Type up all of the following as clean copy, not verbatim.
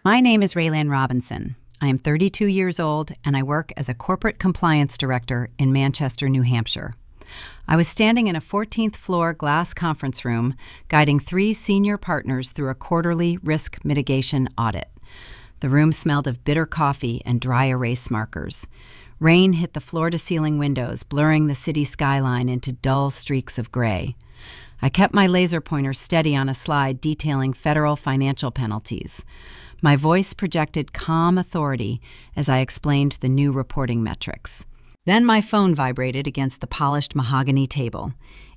My name is Raylan Robinson. I am 32 years old, and I work as a corporate compliance director in Manchester, New Hampshire. I was standing in a 14th floor glass conference room, guiding 3 senior partners through a quarterly risk mitigation audit. The room smelled of bitter coffee and dry erase markers. Rain hit the floor-to-ceiling windows, blurring the city skyline into dull streaks of gray. I kept my laser pointer steady on a slide detailing federal financial penalties. My voice projected calm authority as I explained the new reporting metrics. Then my phone vibrated against the polished mahogany table.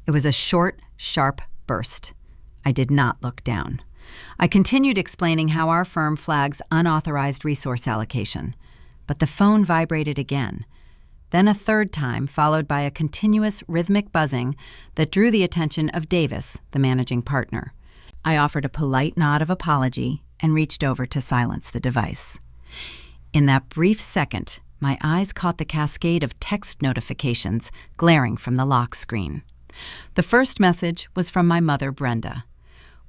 It was a short, sharp burst. I did not look down. I continued explaining how our firm flags unauthorized resource allocation. But the phone vibrated again. Then a third time, followed by a continuous rhythmic buzzing that drew the attention of Davis, the managing partner. I offered a polite nod of apology and reached over to silence the device. In that brief second, my eyes caught the cascade of text notifications glaring from the lock screen. The first message was from my mother, Brenda.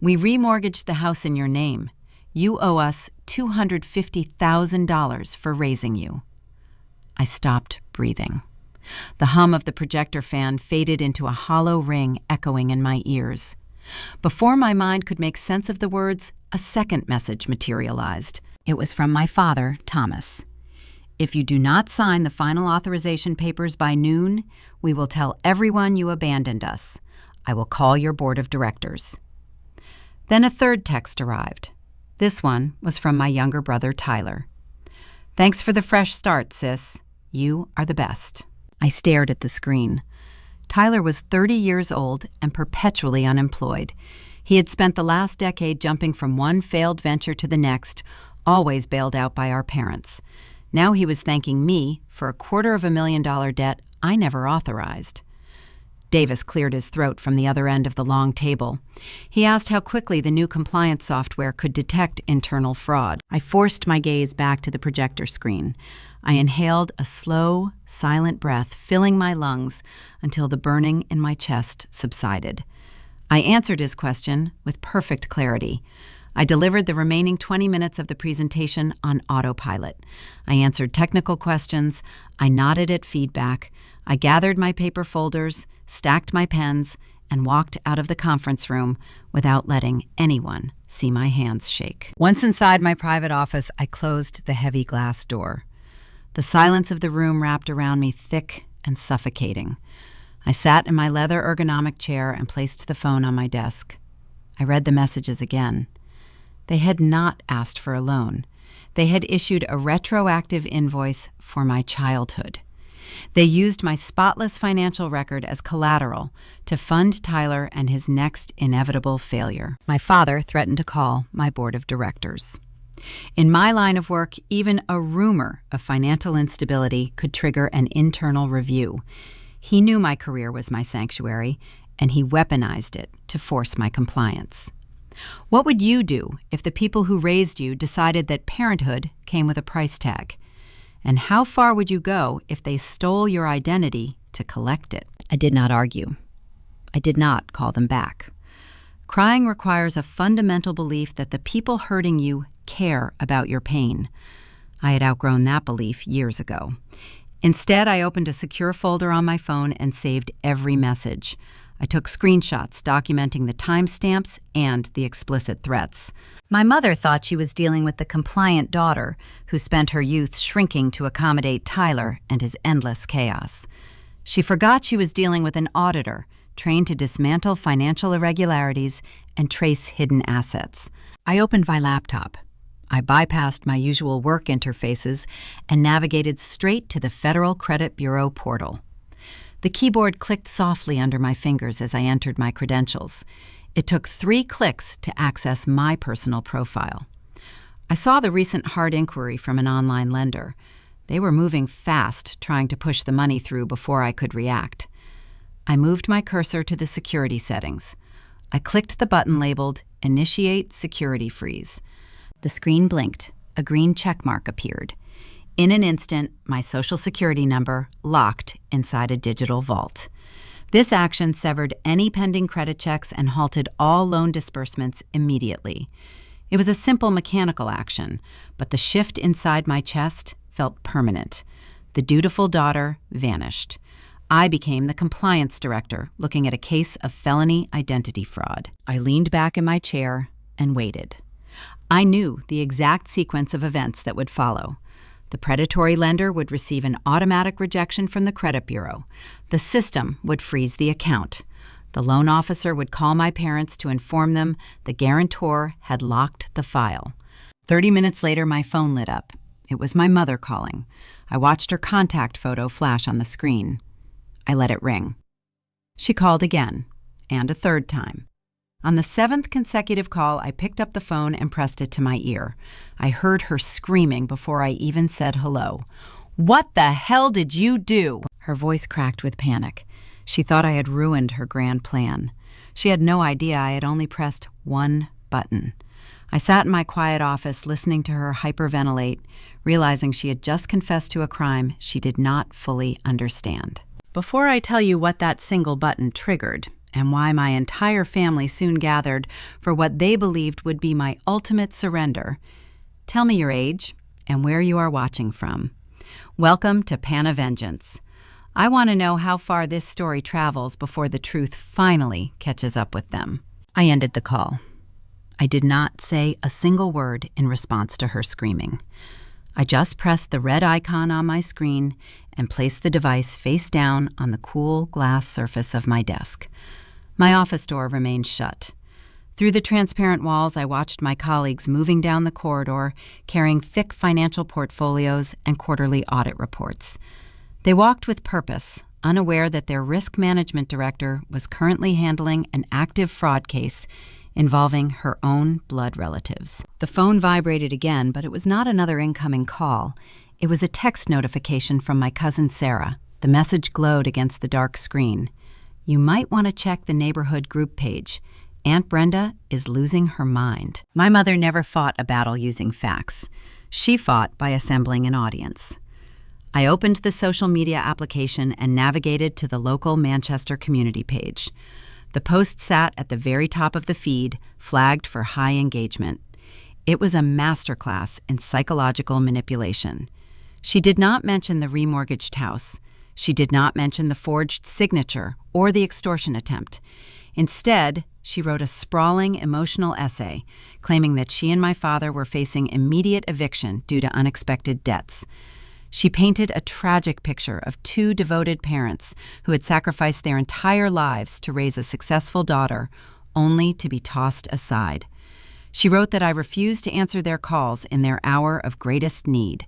"We remortgaged the house in your name. You owe us $250,000 for raising you." I stopped breathing. The hum of the projector fan faded into a hollow ring echoing in my ears. Before my mind could make sense of the words, a second message materialized. It was from my father, Thomas. "If you do not sign the final authorization papers by noon, we will tell everyone you abandoned us. I will call your board of directors." Then a third text arrived. This one was from my younger brother, Tyler. "Thanks for the fresh start, sis. You are the best." I stared at the screen. Tyler was 30 years old and perpetually unemployed. He had spent the last decade jumping from one failed venture to the next, always bailed out by our parents. Now he was thanking me for a $250,000 debt I never authorized. Davis cleared his throat from the other end of the long table. He asked how quickly the new compliance software could detect internal fraud. I forced my gaze back to the projector screen. I inhaled a slow, silent breath, filling my lungs until the burning in my chest subsided. I answered his question with perfect clarity. I delivered the remaining 20 minutes of the presentation on autopilot. I answered technical questions. I nodded at feedback. I gathered my paper folders, stacked my pens, and walked out of the conference room without letting anyone see my hands shake. Once inside my private office, I closed the heavy glass door. The silence of the room wrapped around me thick and suffocating. I sat in my leather ergonomic chair and placed the phone on my desk. I read the messages again. They had not asked for a loan. They had issued a retroactive invoice for my childhood. They used my spotless financial record as collateral to fund Tyler and his next inevitable failure. My father threatened to call my board of directors. In my line of work, even a rumor of financial instability could trigger an internal review. He knew my career was my sanctuary, and he weaponized it to force my compliance. What would you do if the people who raised you decided that parenthood came with a price tag? And how far would you go if they stole your identity to collect it? I did not argue. I did not call them back. Crying requires a fundamental belief that the people hurting you care about your pain. I had outgrown that belief years ago. Instead, I opened a secure folder on my phone and saved every message. I took screenshots documenting the timestamps and the explicit threats. My mother thought she was dealing with the compliant daughter who spent her youth shrinking to accommodate Tyler and his endless chaos. She forgot she was dealing with an auditor trained to dismantle financial irregularities and trace hidden assets. I opened my laptop. I bypassed my usual work interfaces and navigated straight to the Federal Credit Bureau portal. The keyboard clicked softly under my fingers as I entered my credentials. It took 3 clicks to access my personal profile. I saw the recent hard inquiry from an online lender. They were moving fast, trying to push the money through before I could react. I moved my cursor to the security settings. I clicked the button labeled Initiate Security Freeze. The screen blinked. A green checkmark appeared. In an instant, my Social Security number locked inside a digital vault. This action severed any pending credit checks and halted all loan disbursements immediately. It was a simple mechanical action, but the shift inside my chest felt permanent. The dutiful daughter vanished. I became the compliance director, looking at a case of felony identity fraud. I leaned back in my chair and waited. I knew the exact sequence of events that would follow. The predatory lender would receive an automatic rejection from the credit bureau. The system would freeze the account. The loan officer would call my parents to inform them the guarantor had locked the file. 30 minutes later, my phone lit up. It was my mother calling. I watched her contact photo flash on the screen. I let it ring. She called again, and a third time. On the 7th consecutive call, I picked up the phone and pressed it to my ear. I heard her screaming before I even said hello. "What the hell did you do?" Her voice cracked with panic. She thought I had ruined her grand plan. She had no idea I had only pressed one button. I sat in my quiet office listening to her hyperventilate, realizing she had just confessed to a crime she did not fully understand. Before I tell you what that single button triggered, and why my entire family soon gathered for what they believed would be my ultimate surrender, tell me your age and where you are watching from. Welcome to Pana Vengeance. I want to know how far this story travels before the truth finally catches up with them. I ended the call. I did not say a single word in response to her screaming. I just pressed the red icon on my screen and placed the device face down on the cool glass surface of my desk. My office door remained shut. Through the transparent walls, I watched my colleagues moving down the corridor, carrying thick financial portfolios and quarterly audit reports. They walked with purpose, unaware that their risk management director was currently handling an active fraud case involving her own blood relatives. The phone vibrated again, but it was not another incoming call. It was a text notification from my cousin Sarah. The message glowed against the dark screen. "You might want to check the neighborhood group page. Aunt Brenda is losing her mind." My mother never fought a battle using facts. She fought by assembling an audience. I opened the social media application and navigated to the local Manchester community page. The post sat at the very top of the feed, flagged for high engagement. It was a masterclass in psychological manipulation. She did not mention the remortgaged house. She did not mention the forged signature or the extortion attempt. Instead, she wrote a sprawling, emotional essay claiming that she and my father were facing immediate eviction due to unexpected debts. She painted a tragic picture of two devoted parents who had sacrificed their entire lives to raise a successful daughter, only to be tossed aside. She wrote that I refused to answer their calls in their hour of greatest need.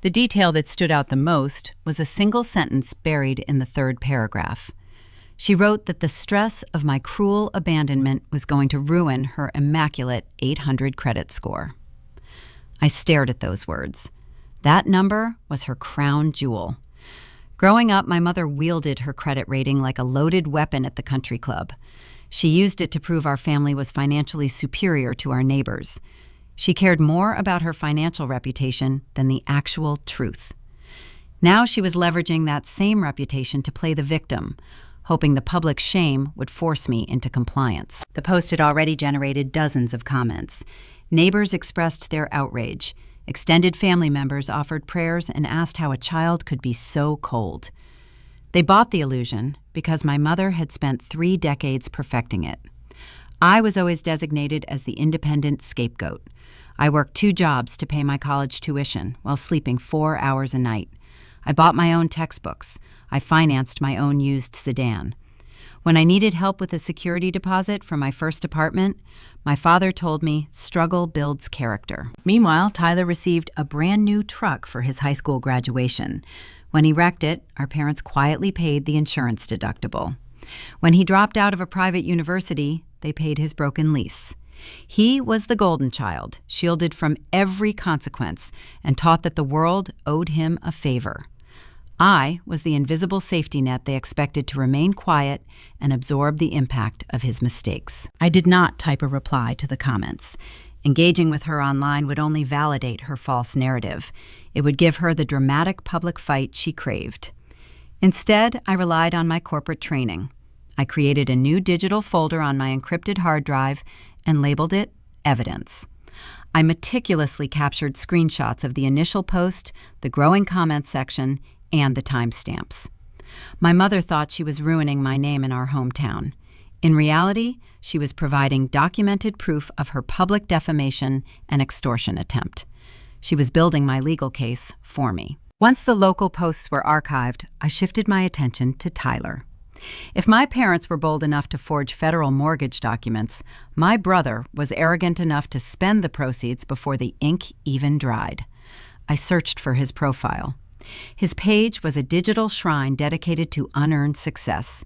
The detail that stood out the most was a single sentence buried in the third paragraph. She wrote that the stress of my cruel abandonment was going to ruin her immaculate 800 credit score. I stared at those words. That number was her crown jewel. Growing up, my mother wielded her credit rating like a loaded weapon at the country club. She used it to prove our family was financially superior to our neighbors. She cared more about her financial reputation than the actual truth. Now she was leveraging that same reputation to play the victim, hoping the public shame would force me into compliance. The post had already generated dozens of comments. Neighbors expressed their outrage. Extended family members offered prayers and asked how a child could be so cold. They bought the illusion because my mother had spent 3 decades perfecting it. I was always designated as the independent scapegoat. I worked 2 jobs to pay my college tuition while sleeping 4 hours a night. I bought my own textbooks. I financed my own used sedan. When I needed help with a security deposit for my first apartment, my father told me struggle builds character. Meanwhile, Tyler received a brand new truck for his high school graduation. When he wrecked it, our parents quietly paid the insurance deductible. When he dropped out of a private university, they paid his broken lease. He was the golden child, shielded from every consequence, and taught that the world owed him a favor. I was the invisible safety net they expected to remain quiet and absorb the impact of his mistakes. I did not type a reply to the comments. Engaging with her online would only validate her false narrative. It would give her the dramatic public fight she craved. Instead, I relied on my corporate training. I created a new digital folder on my encrypted hard drive and labeled it Evidence. I meticulously captured screenshots of the initial post, the growing comments section, and the timestamps. My mother thought she was ruining my name in our hometown. In reality, she was providing documented proof of her public defamation and extortion attempt. She was building my legal case for me. Once the local posts were archived, I shifted my attention to Tyler. If my parents were bold enough to forge federal mortgage documents, my brother was arrogant enough to spend the proceeds before the ink even dried. I searched for his profile. His page was a digital shrine dedicated to unearned success.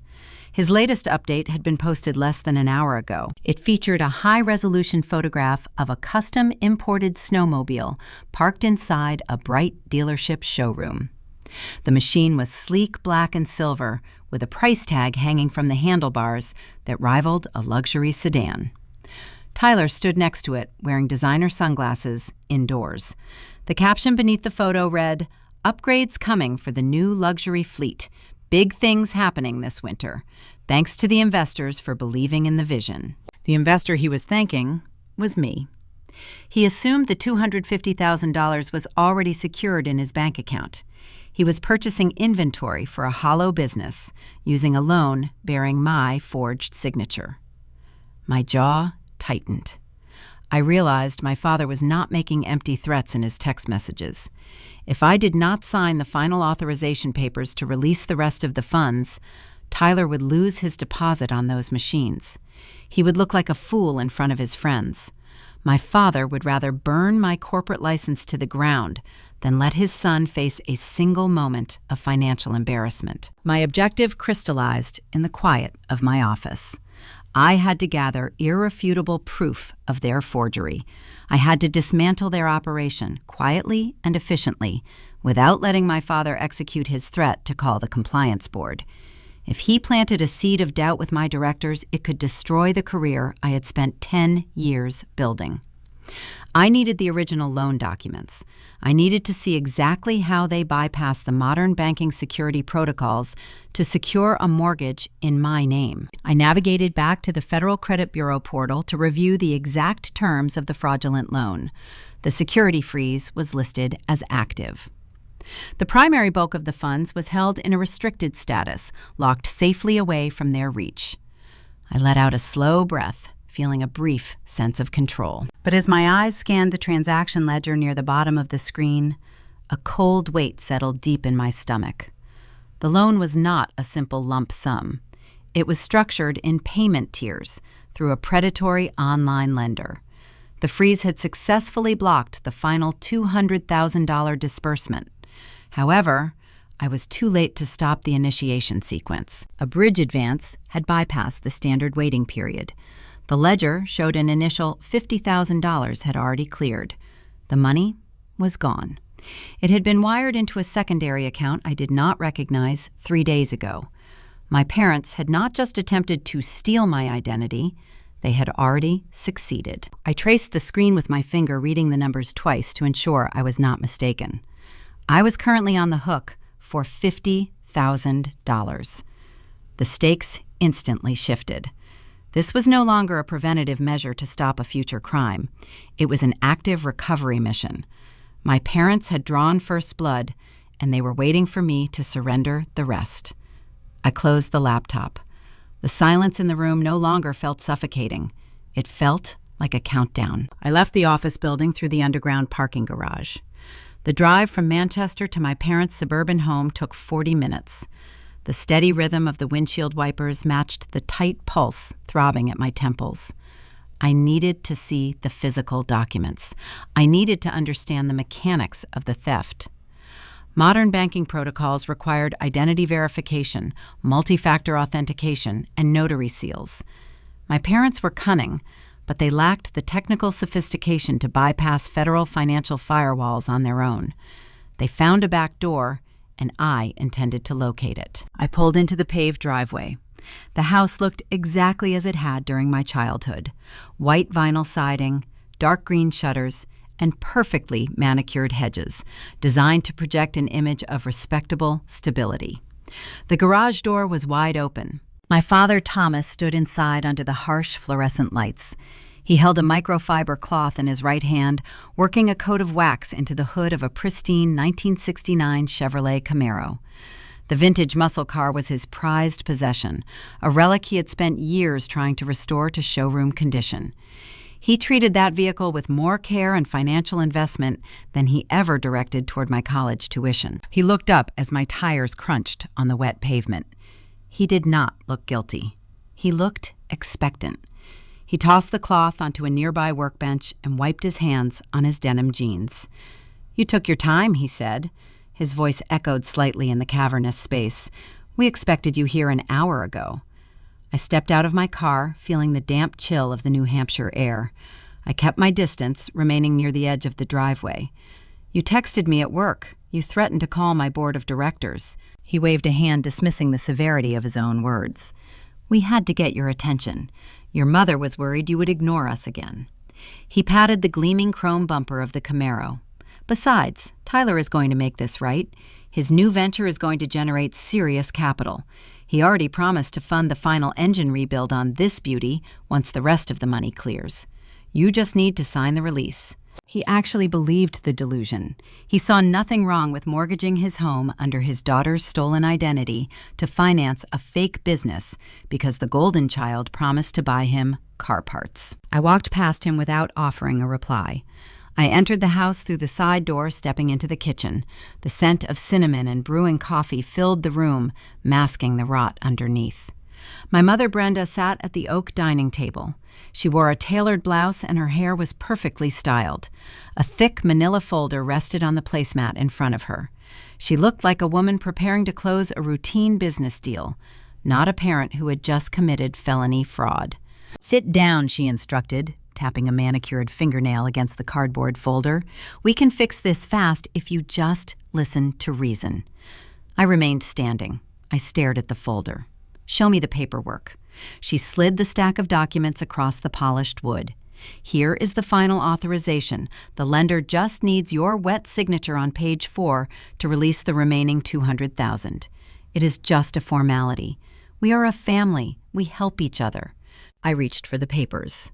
His latest update had been posted less than an hour ago. It featured a high-resolution photograph of a custom imported snowmobile parked inside a bright dealership showroom. The machine was sleek black and silver, with a price tag hanging from the handlebars that rivaled a luxury sedan. Tyler stood next to it, wearing designer sunglasses, indoors. The caption beneath the photo read, "Upgrades coming for the new luxury fleet. Big things happening this winter. Thanks to the investors for believing in the vision." The investor he was thanking was me. He assumed the $250,000 was already secured in his bank account. He was purchasing inventory for a hollow business, using a loan bearing my forged signature. My jaw tightened. I realized my father was not making empty threats in his text messages. If I did not sign the final authorization papers to release the rest of the funds, Tyler would lose his deposit on those machines. He would look like a fool in front of his friends. My father would rather burn my corporate license to the ground than let his son face a single moment of financial embarrassment. My objective crystallized in the quiet of my office. I had to gather irrefutable proof of their forgery. I had to dismantle their operation quietly and efficiently without letting my father execute his threat to call the compliance board. If he planted a seed of doubt with my directors, it could destroy the career I had spent 10 years building. I needed the original loan documents. I needed to see exactly how they bypassed the modern banking security protocols to secure a mortgage in my name. I navigated back to the Federal Credit Bureau portal to review the exact terms of the fraudulent loan. The security freeze was listed as active. The primary bulk of the funds was held in a restricted status, locked safely away from their reach. I let out a slow breath, feeling a brief sense of control. But as my eyes scanned the transaction ledger near the bottom of the screen, a cold weight settled deep in my stomach. The loan was not a simple lump sum. It was structured in payment tiers through a predatory online lender. The freeze had successfully blocked the final $200,000 disbursement. However, I was too late to stop the initiation sequence. A bridge advance had bypassed the standard waiting period. The ledger showed an initial $50,000 had already cleared. The money was gone. It had been wired into a secondary account I did not recognize 3 days ago. My parents had not just attempted to steal my identity, they had already succeeded. I traced the screen with my finger, reading the numbers twice to ensure I was not mistaken. I was currently on the hook for $50,000. The stakes instantly shifted. This was no longer a preventative measure to stop a future crime. It was an active recovery mission. My parents had drawn first blood, and they were waiting for me to surrender the rest. I closed the laptop. The silence in the room no longer felt suffocating. It felt like a countdown. I left the office building through the underground parking garage. The drive from Manchester to my parents' suburban home took 40 minutes. The steady rhythm of the windshield wipers matched the tight pulse throbbing at my temples. I needed to see the physical documents. I needed to understand the mechanics of the theft. Modern banking protocols required identity verification, multi-factor authentication, and notary seals. My parents were cunning, but they lacked the technical sophistication to bypass federal financial firewalls on their own. They found a back door, and I intended to locate it. I pulled into the paved driveway. The house looked exactly as it had during my childhood. White vinyl siding, dark green shutters, and perfectly manicured hedges, designed to project an image of respectable stability. The garage door was wide open. My father, Thomas, stood inside under the harsh fluorescent lights. He held a microfiber cloth in his right hand, working a coat of wax into the hood of a pristine 1969 Chevrolet Camaro. The vintage muscle car was his prized possession, a relic he had spent years trying to restore to showroom condition. He treated that vehicle with more care and financial investment than he ever directed toward my college tuition. He looked up as my tires crunched on the wet pavement. He did not look guilty. He looked expectant. He tossed the cloth onto a nearby workbench and wiped his hands on his denim jeans. "You took your time," he said. His voice echoed slightly in the cavernous space. "We expected you here an hour ago." I stepped out of my car, feeling the damp chill of the New Hampshire air. I kept my distance, remaining near the edge of the driveway. "You texted me at work. You threatened to call my board of directors." He waved a hand, dismissing the severity of his own words. "We had to get your attention. Your mother was worried you would ignore us again." He patted the gleaming chrome bumper of the Camaro. "Besides, Tyler is going to make this right. His new venture is going to generate serious capital. He already promised to fund the final engine rebuild on this beauty once the rest of the money clears. You just need to sign the release." He actually believed the delusion. He saw nothing wrong with mortgaging his home under his daughter's stolen identity to finance a fake business because the golden child promised to buy him car parts. I walked past him without offering a reply. I entered the house through the side door, stepping into the kitchen. The scent of cinnamon and brewing coffee filled the room, masking the rot underneath. My mother Brenda sat at the oak dining table. She wore a tailored blouse and her hair was perfectly styled. A thick manila folder rested on the placemat in front of her. She looked like a woman preparing to close a routine business deal, not a parent who had just committed felony fraud. "Sit down," she instructed, tapping a manicured fingernail against the cardboard folder. "We can fix this fast if you just listen to reason." I remained standing. I stared at the folder. "Show me the paperwork." She slid the stack of documents across the polished wood. "Here is the final authorization. The lender just needs your wet signature on page 4 to release the remaining $200,000. It is just a formality. We are a family. We help each other." I reached for the papers.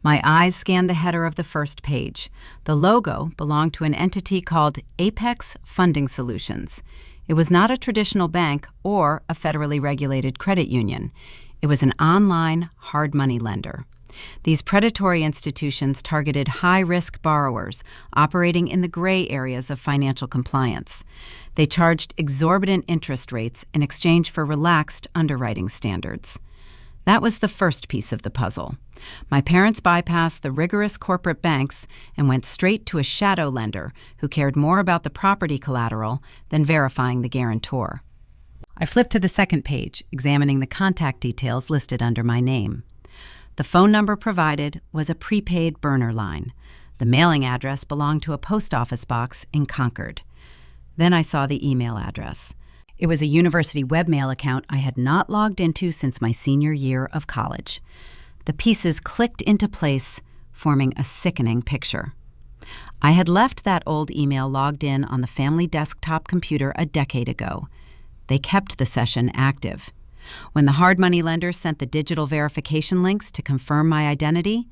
My eyes scanned the header of the first page. The logo belonged to an entity called Apex Funding Solutions. It was not a traditional bank or a federally regulated credit union. It was an online hard money lender. These predatory institutions targeted high-risk borrowers operating in the gray areas of financial compliance. They charged exorbitant interest rates in exchange for relaxed underwriting standards. That was the first piece of the puzzle. My parents bypassed the rigorous corporate banks and went straight to a shadow lender who cared more about the property collateral than verifying the guarantor. I flipped to the second page, examining the contact details listed under my name. The phone number provided was a prepaid burner line. The mailing address belonged to a post office box in Concord. Then I saw the email address. It was a university webmail account I had not logged into since my senior year of college. The pieces clicked into place, forming a sickening picture. I had left that old email logged in on the family desktop computer a decade ago. They kept the session active. When the hard money lender sent the digital verification links to confirm my identity,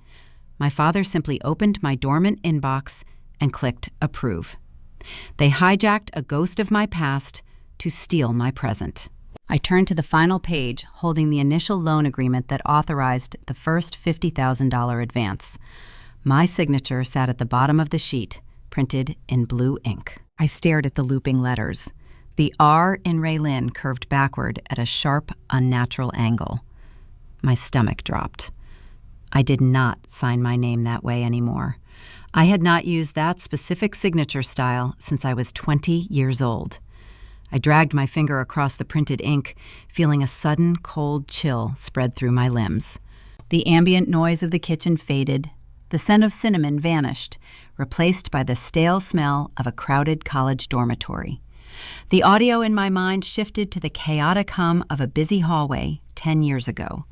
my father simply opened my dormant inbox and clicked approve. They hijacked a ghost of my past to steal my present. I turned to the final page, holding the initial loan agreement that authorized the first $50,000 advance. My signature sat at the bottom of the sheet, printed in blue ink. I stared at the looping letters. The R in Raylin curved backward at a sharp, unnatural angle. My stomach dropped. I did not sign my name that way anymore. I had not used that specific signature style since I was 20 years old. I dragged my finger across the printed ink, feeling a sudden, cold chill spread through my limbs. The ambient noise of the kitchen faded. The scent of cinnamon vanished, replaced by the stale smell of a crowded college dormitory. The audio in my mind shifted to the chaotic hum of a busy hallway 10 years ago.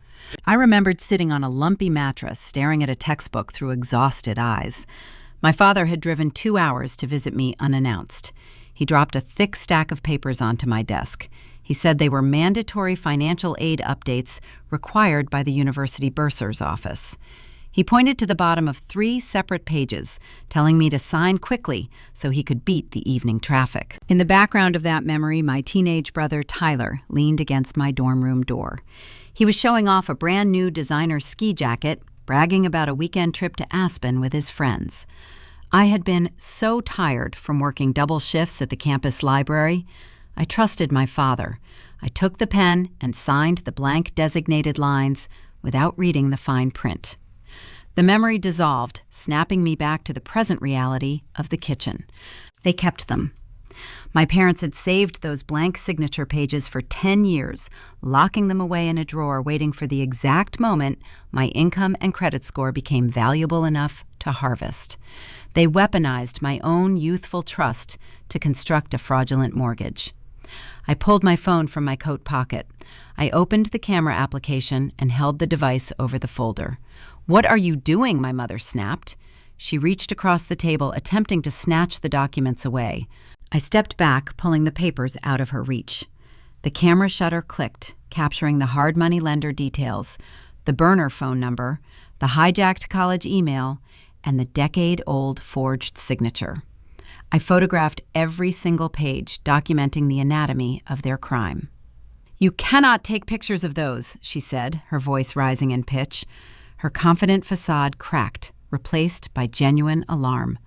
I remembered sitting on a lumpy mattress, staring at a textbook through exhausted eyes. My father had driven 2 hours to visit me unannounced. He dropped a thick stack of papers onto my desk. He said they were mandatory financial aid updates required by the university bursar's office. He pointed to the bottom of 3 separate pages, telling me to sign quickly so he could beat the evening traffic. In the background of that memory, my teenage brother Tyler leaned against my dorm room door. He was showing off a brand new designer ski jacket, bragging about a weekend trip to Aspen with his friends. I had been so tired from working double shifts at the campus library. I trusted my father. I took the pen and signed the blank designated lines without reading the fine print. The memory dissolved, snapping me back to the present reality of the kitchen. They kept them. My parents had saved those blank signature pages for 10 years, locking them away in a drawer, waiting for the exact moment my income and credit score became valuable enough to harvest. They weaponized my own youthful trust to construct a fraudulent mortgage. I pulled my phone from my coat pocket. I opened the camera application and held the device over the folder. "What are you doing?" my mother snapped. She reached across the table, attempting to snatch the documents away. I stepped back, pulling the papers out of her reach. The camera shutter clicked, capturing the hard money lender details, the burner phone number, the hijacked college email, and the decade-old forged signature. I photographed every single page, documenting the anatomy of their crime. "You cannot take pictures of those," she said, her voice rising in pitch. Her confident facade cracked, replaced by genuine alarm.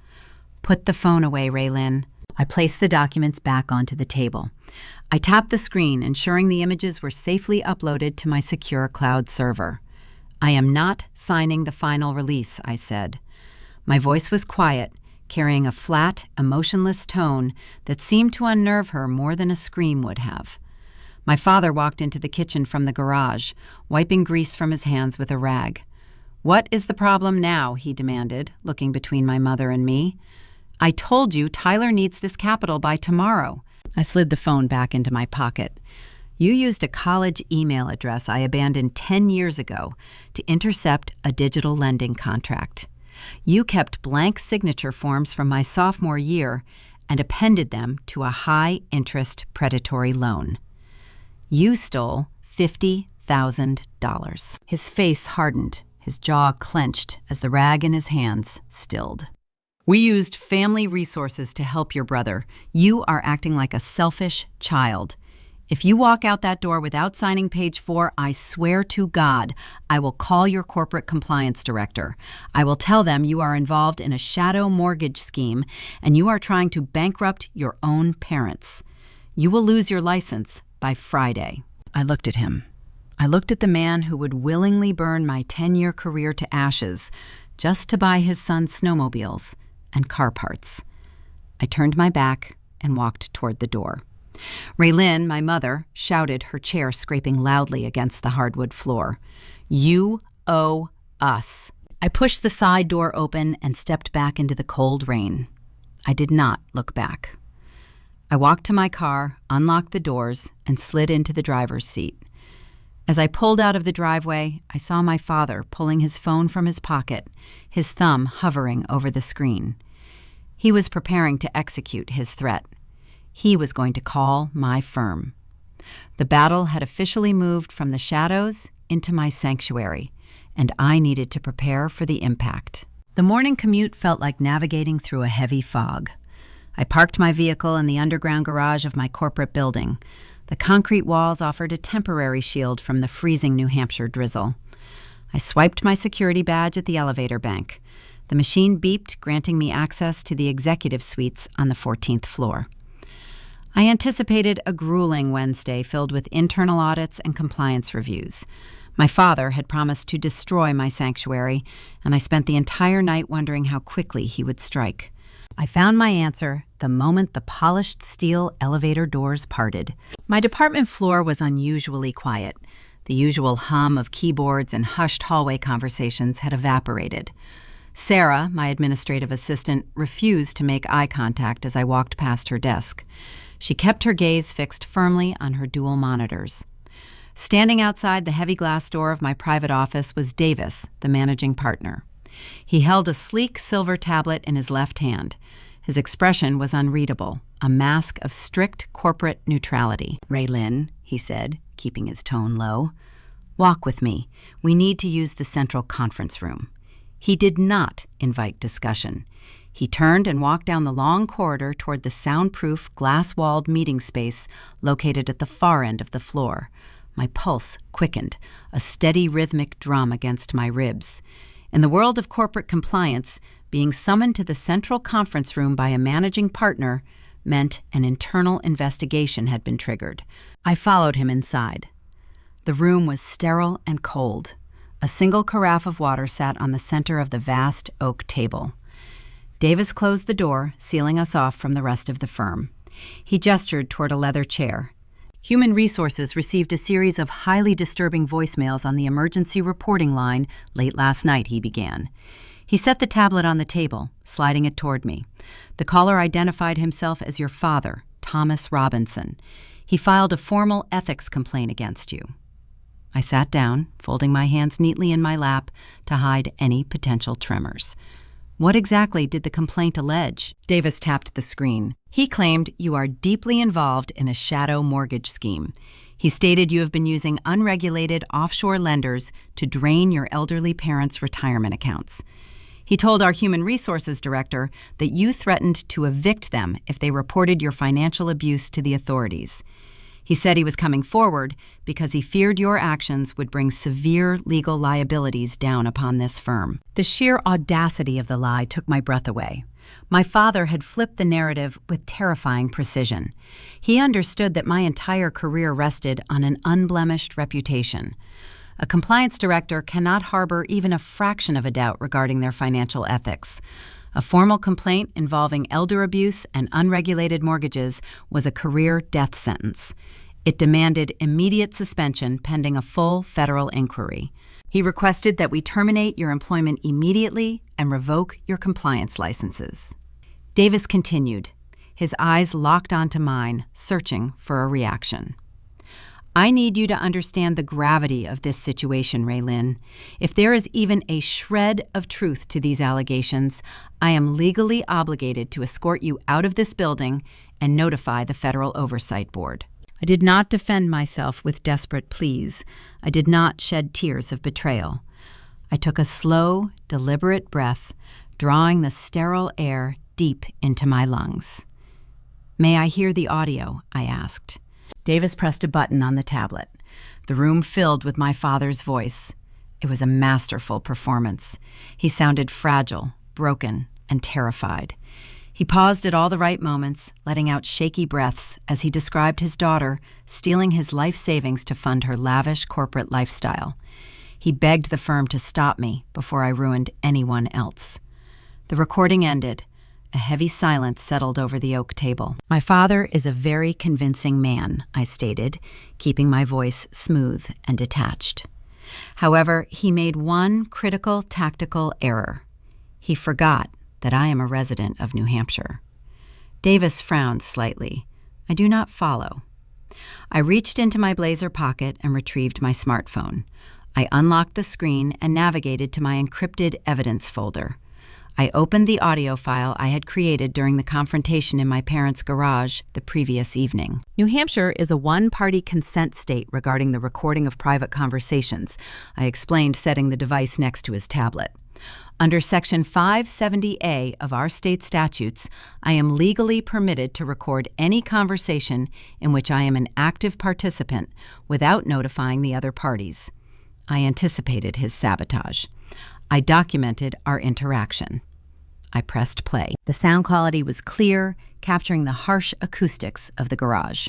"Put the phone away, Raylin." I placed the documents back onto the table. I tapped the screen, ensuring the images were safely uploaded to my secure cloud server. "I am not signing the final release," I said. My voice was quiet, carrying a flat, emotionless tone that seemed to unnerve her more than a scream would have. My father walked into the kitchen from the garage, wiping grease from his hands with a rag. "What is the problem now?" he demanded, looking between my mother and me. "I told you Tyler needs this capital by tomorrow." I slid the phone back into my pocket. "You used a college email address I abandoned 10 years ago to intercept a digital lending contract. You kept blank signature forms from my sophomore year and appended them to a high-interest predatory loan. You stole $50,000. His face hardened, his jaw clenched as the rag in his hands stilled. "We used family resources to help your brother. You are acting like a selfish child. If you walk out that door without signing page 4, I swear to God, I will call your corporate compliance director. I will tell them you are involved in a shadow mortgage scheme and you are trying to bankrupt your own parents. You will lose your license by Friday." I looked at him. I looked at the man who would willingly burn my 10-year career to ashes just to buy his son snowmobiles and car parts. I turned my back and walked toward the door. Raylin, my mother, shouted, her chair scraping loudly against the hardwood floor. "You owe us." I pushed the side door open and stepped back into the cold rain. I did not look back. I walked to my car, unlocked the doors, and slid into the driver's seat. As I pulled out of the driveway, I saw my father pulling his phone from his pocket, his thumb hovering over the screen. He was preparing to execute his threat. He was going to call my firm. The battle had officially moved from the shadows into my sanctuary, and I needed to prepare for the impact. The morning commute felt like navigating through a heavy fog. I parked my vehicle in the underground garage of my corporate building. The concrete walls offered a temporary shield from the freezing New Hampshire drizzle. I swiped my security badge at the elevator bank. The machine beeped, granting me access to the executive suites on the 14th floor. I anticipated a grueling Wednesday filled with internal audits and compliance reviews. My father had promised to destroy my sanctuary, and I spent the entire night wondering how quickly he would strike. I found my answer the moment the polished steel elevator doors parted. My department floor was unusually quiet. The usual hum of keyboards and hushed hallway conversations had evaporated. Sarah, my administrative assistant, refused to make eye contact as I walked past her desk. She kept her gaze fixed firmly on her dual monitors. Standing outside the heavy glass door of my private office was Davis, the managing partner. He held a sleek silver tablet in his left hand. His expression was unreadable, a mask of strict corporate neutrality. "Raylin," he said, keeping his tone low, "walk with me. We need to use the central conference room." He did not invite discussion. He turned and walked down the long corridor toward the soundproof, glass-walled meeting space located at the far end of the floor. My pulse quickened, a steady rhythmic drum against my ribs. In the world of corporate compliance, being summoned to the central conference room by a managing partner meant an internal investigation had been triggered. I followed him inside. The room was sterile and cold. A single carafe of water sat on the center of the vast oak table. Davis closed the door, sealing us off from the rest of the firm. He gestured toward a leather chair. Human Resources received a series of highly disturbing voicemails on the emergency reporting line late last night, he began. He set the tablet on the table, sliding it toward me. The caller identified himself as your father, Thomas Robinson. He filed a formal ethics complaint against you. I sat down, folding my hands neatly in my lap to hide any potential tremors. What exactly did the complaint allege? Davis tapped the screen. He claimed you are deeply involved in a shadow mortgage scheme. He stated you have been using unregulated offshore lenders to drain your elderly parents' retirement accounts. He told our Human Resources Director that you threatened to evict them if they reported your financial abuse to the authorities. He said he was coming forward because he feared your actions would bring severe legal liabilities down upon this firm. The sheer audacity of the lie took my breath away. My father had flipped the narrative with terrifying precision. He understood that my entire career rested on an unblemished reputation. A compliance director cannot harbor even a fraction of a doubt regarding their financial ethics. A formal complaint involving elder abuse and unregulated mortgages was a career death sentence. It demanded immediate suspension pending a full federal inquiry. He requested that we terminate your employment immediately and revoke your compliance licenses. Davis continued, his eyes locked onto mine, searching for a reaction. I need you to understand the gravity of this situation, Raylin. If there is even a shred of truth to these allegations, I am legally obligated to escort you out of this building and notify the Federal Oversight Board. I did not defend myself with desperate pleas. I did not shed tears of betrayal. I took a slow, deliberate breath, drawing the sterile air deep into my lungs. May I hear the audio? I asked. Davis pressed a button on the tablet. The room filled with my father's voice. It was a masterful performance. He sounded fragile, broken, and terrified. He paused at all the right moments, letting out shaky breaths as he described his daughter stealing his life savings to fund her lavish corporate lifestyle. He begged the firm to stop me before I ruined anyone else. The recording ended. A heavy silence settled over the oak table. My father is a very convincing man, I stated, keeping my voice smooth and detached. However, he made one critical tactical error. He forgot that I am a resident of New Hampshire. Davis frowned slightly. I do not follow. I reached into my blazer pocket and retrieved my smartphone. I unlocked the screen and navigated to my encrypted evidence folder. I opened the audio file I had created during the confrontation in my parents' garage the previous evening. New Hampshire is a one-party consent state regarding the recording of private conversations, I explained, setting the device next to his tablet. Under Section 570A of our state statutes, I am legally permitted to record any conversation in which I am an active participant without notifying the other parties. I anticipated his sabotage. I documented our interaction. I pressed play. The sound quality was clear, capturing the harsh acoustics of the garage.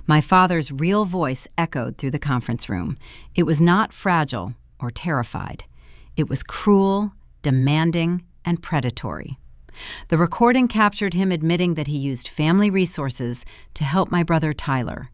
My father's real voice echoed through the conference room. It was not fragile or terrified. It was cruel, demanding, and predatory. The recording captured him admitting that he used family resources to help my brother Tyler.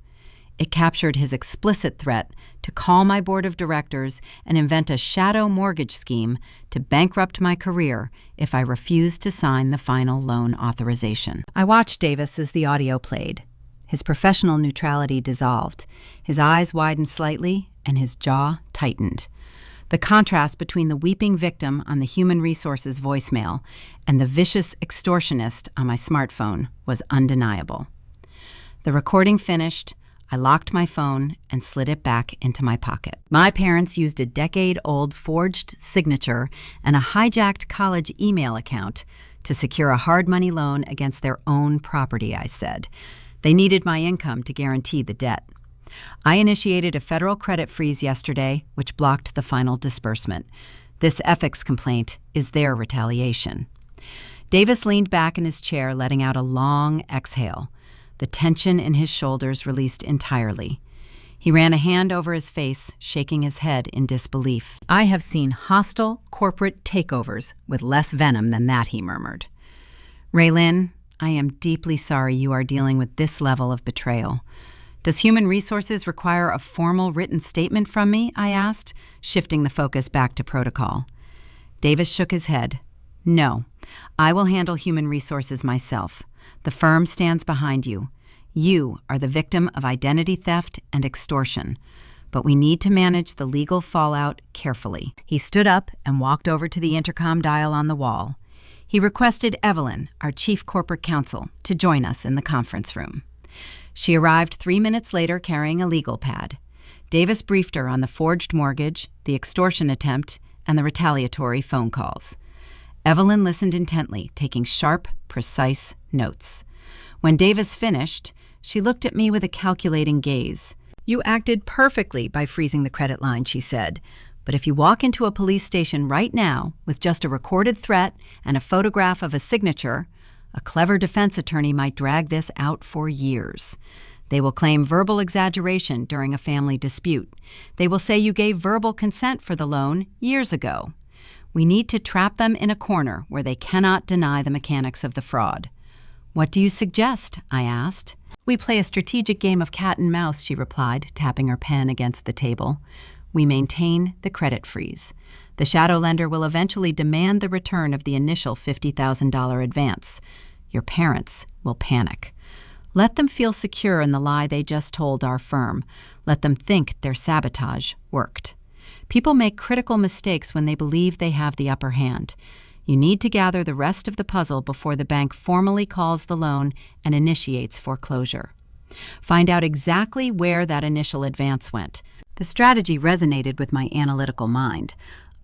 It captured his explicit threat to call my board of directors and invent a shadow mortgage scheme to bankrupt my career if I refused to sign the final loan authorization. I watched Davis as the audio played. His professional neutrality dissolved. His eyes widened slightly and his jaw tightened. The contrast between the weeping victim on the Human Resources voicemail and the vicious extortionist on my smartphone was undeniable. The recording finished. I locked my phone and slid it back into my pocket. My parents used a decade-old forged signature and a hijacked college email account to secure a hard money loan against their own property, I said. They needed my income to guarantee the debt. I initiated a federal credit freeze yesterday, which blocked the final disbursement. This ethics complaint is their retaliation. Davis leaned back in his chair, letting out a long exhale. The tension in his shoulders released entirely. He ran a hand over his face, shaking his head in disbelief. I have seen hostile corporate takeovers with less venom than that, he murmured. Raylin, I am deeply sorry you are dealing with this level of betrayal. Does Human Resources require a formal written statement from me? I asked, shifting the focus back to protocol. Davis shook his head. No, I will handle Human Resources myself. The firm stands behind you. You are the victim of identity theft and extortion, but we need to manage the legal fallout carefully. He stood up and walked over to the intercom dial on the wall. He requested Evelyn, our chief corporate counsel, to join us in the conference room. She arrived 3 minutes later carrying a legal pad. Davis briefed her on the forged mortgage, the extortion attempt, and the retaliatory phone calls. Evelyn listened intently, taking sharp, precise notes. When Davis finished, she looked at me with a calculating gaze. You acted perfectly by freezing the credit line, she said. But if you walk into a police station right now with just a recorded threat and a photograph of a signature, a clever defense attorney might drag this out for years. They will claim verbal exaggeration during a family dispute. They will say you gave verbal consent for the loan years ago. We need to trap them in a corner where they cannot deny the mechanics of the fraud. What do you suggest? I asked. We play a strategic game of cat and mouse, she replied, tapping her pen against the table. We maintain the credit freeze. The shadow lender will eventually demand the return of the initial $50,000 advance. Your parents will panic. Let them feel secure in the lie they just told our firm. Let them think their sabotage worked. People make critical mistakes when they believe they have the upper hand. You need to gather the rest of the puzzle before the bank formally calls the loan and initiates foreclosure. Find out exactly where that initial advance went. The strategy resonated with my analytical mind.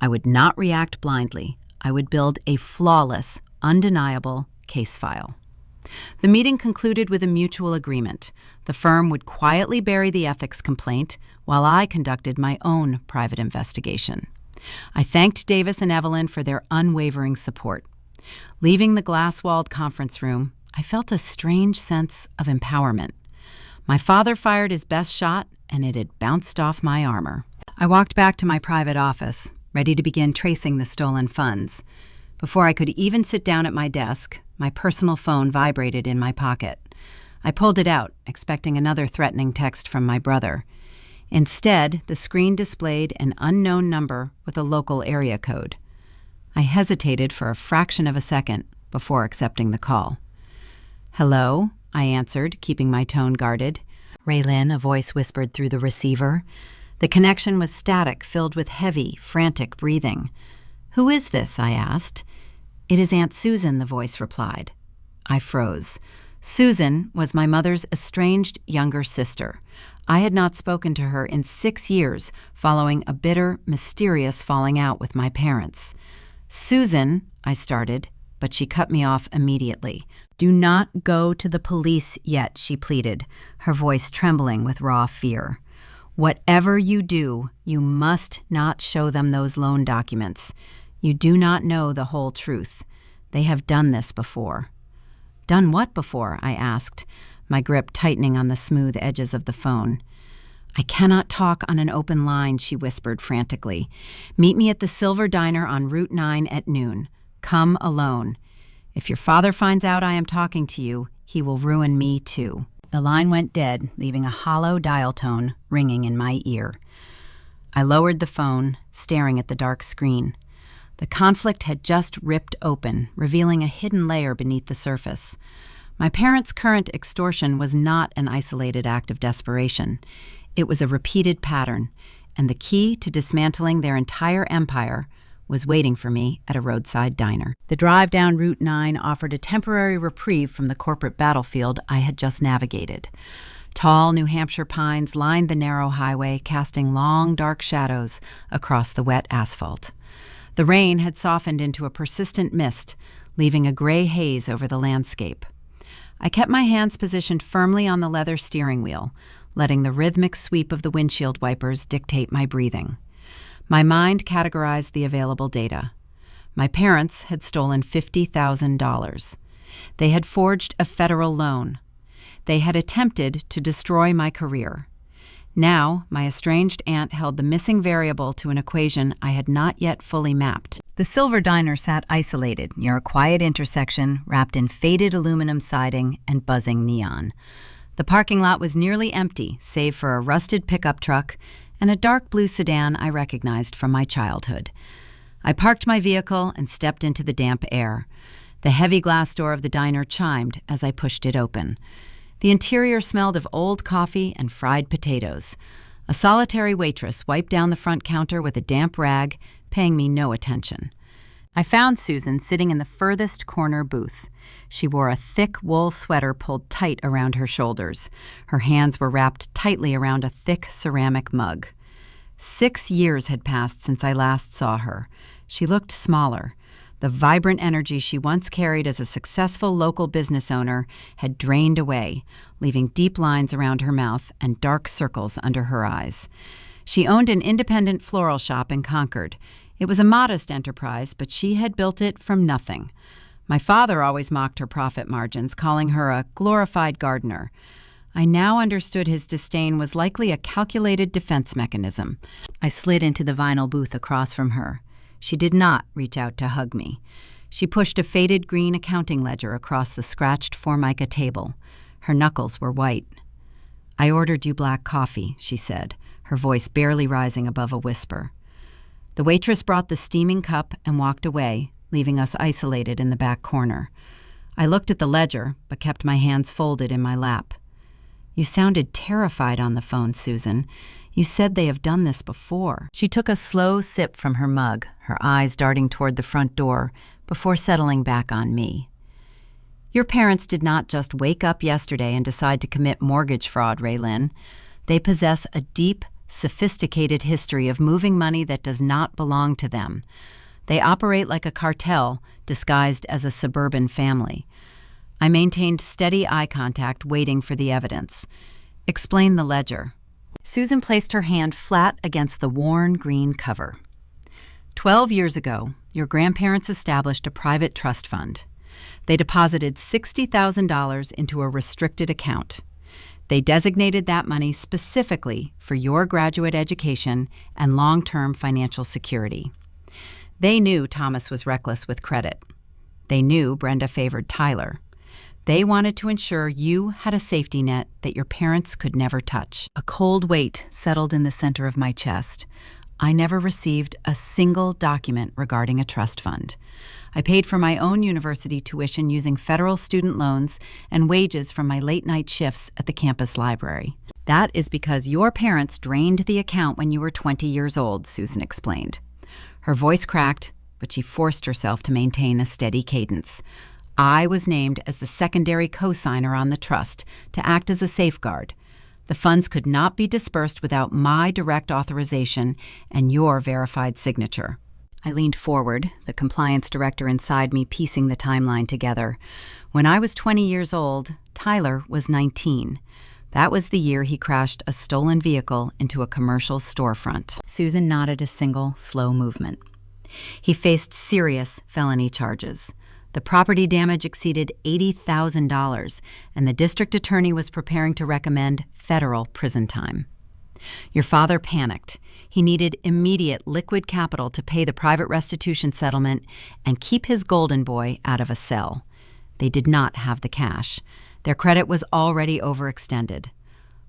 I would not react blindly. I would build a flawless, undeniable case file. The meeting concluded with a mutual agreement. The firm would quietly bury the ethics complaint while I conducted my own private investigation. I thanked Davis and Evelyn for their unwavering support. Leaving the glass-walled conference room, I felt a strange sense of empowerment. My father fired his best shot, and it had bounced off my armor. I walked back to my private office, ready to begin tracing the stolen funds. Before I could even sit down at my desk, my personal phone vibrated in my pocket. I pulled it out, expecting another threatening text from my brother. Instead, the screen displayed an unknown number with a local area code. I hesitated for a fraction of a second before accepting the call. Hello, I answered, keeping my tone guarded. Raylin, a voice whispered through the receiver. The connection was static, filled with heavy, frantic breathing. Who is this? I asked. It is Aunt Susan, the voice replied. I froze. Susan was my mother's estranged younger sister. I had not spoken to her in 6 years following a bitter, mysterious falling out with my parents. Susan, I started, but she cut me off immediately. Do not go to the police yet, she pleaded, her voice trembling with raw fear. Whatever you do, you must not show them those loan documents. You do not know the whole truth. They have done this before. Done what before? I asked, my grip tightening on the smooth edges of the phone. I cannot talk on an open line, she whispered frantically. Meet me at the Silver Diner on Route 9 at noon. Come alone. If your father finds out I am talking to you, he will ruin me too. The line went dead, leaving a hollow dial tone ringing in my ear. I lowered the phone, staring at the dark screen. The conflict had just ripped open, revealing a hidden layer beneath the surface. My parents' current extortion was not an isolated act of desperation. It was a repeated pattern, and the key to dismantling their entire empire was waiting for me at a roadside diner. The drive down Route 9 offered a temporary reprieve from the corporate battlefield I had just navigated. Tall New Hampshire pines lined the narrow highway, casting long, dark shadows across the wet asphalt. The rain had softened into a persistent mist, leaving a gray haze over the landscape. I kept my hands positioned firmly on the leather steering wheel, letting the rhythmic sweep of the windshield wipers dictate my breathing. My mind categorized the available data. My parents had stolen $50,000. They had forged a federal loan. They had attempted to destroy my career. Now, my estranged aunt held the missing variable to an equation I had not yet fully mapped. The Silver Diner sat isolated near a quiet intersection wrapped in faded aluminum siding and buzzing neon. The parking lot was nearly empty, save for a rusted pickup truck and a dark blue sedan I recognized from my childhood. I parked my vehicle and stepped into the damp air. The heavy glass door of the diner chimed as I pushed it open. The interior smelled of old coffee and fried potatoes. A solitary waitress wiped down the front counter with a damp rag, paying me no attention. I found Susan sitting in the furthest corner booth. She wore a thick wool sweater pulled tight around her shoulders. Her hands were wrapped tightly around a thick ceramic mug. 6 years had passed since I last saw her. She looked smaller. The vibrant energy she once carried as a successful local business owner had drained away, leaving deep lines around her mouth and dark circles under her eyes. She owned an independent floral shop in Concord. It was a modest enterprise, but she had built it from nothing. My father always mocked her profit margins, calling her a glorified gardener. I now understood his disdain was likely a calculated defense mechanism. I slid into the vinyl booth across from her. She did not reach out to hug me. She pushed a faded green accounting ledger across the scratched Formica table. Her knuckles were white. "I ordered you black coffee," she said, her voice barely rising above a whisper. The waitress brought the steaming cup and walked away, leaving us isolated in the back corner. I looked at the ledger, but kept my hands folded in my lap. "You sounded terrified on the phone, Susan. You said they have done this before." She took a slow sip from her mug, her eyes darting toward the front door, before settling back on me. "Your parents did not just wake up yesterday and decide to commit mortgage fraud, Raylyn. They possess a deep, sophisticated history of moving money that does not belong to them. They operate like a cartel disguised as a suburban family." I maintained steady eye contact, waiting for the evidence. "Explain the ledger." Susan placed her hand flat against the worn green cover. 12 years ago, your grandparents established a private trust fund. They deposited $60,000 into a restricted account. They designated that money specifically for your graduate education and long-term financial security. They knew Thomas was reckless with credit. They knew Brenda favored Tyler. They wanted to ensure you had a safety net that your parents could never touch. A cold weight settled in the center of my chest. I never received a single document regarding a trust fund. I paid for my own university tuition using federal student loans and wages from my late-night shifts at the campus library. "That is because your parents drained the account when you were 20 years old," Susan explained. Her voice cracked, but she forced herself to maintain a steady cadence. "I was named as the secondary co-signer on the trust to act as a safeguard. The funds could not be dispersed without my direct authorization and your verified signature." I leaned forward, the compliance director inside me piecing the timeline together. When I was 20 years old, Tyler was 19. That was the year he crashed a stolen vehicle into a commercial storefront. Susan nodded a single, slow movement. He faced serious felony charges. The property damage exceeded $80,000, and the district attorney was preparing to recommend federal prison time. Your father panicked. He needed immediate liquid capital to pay the private restitution settlement and keep his golden boy out of a cell. They did not have the cash. Their credit was already overextended.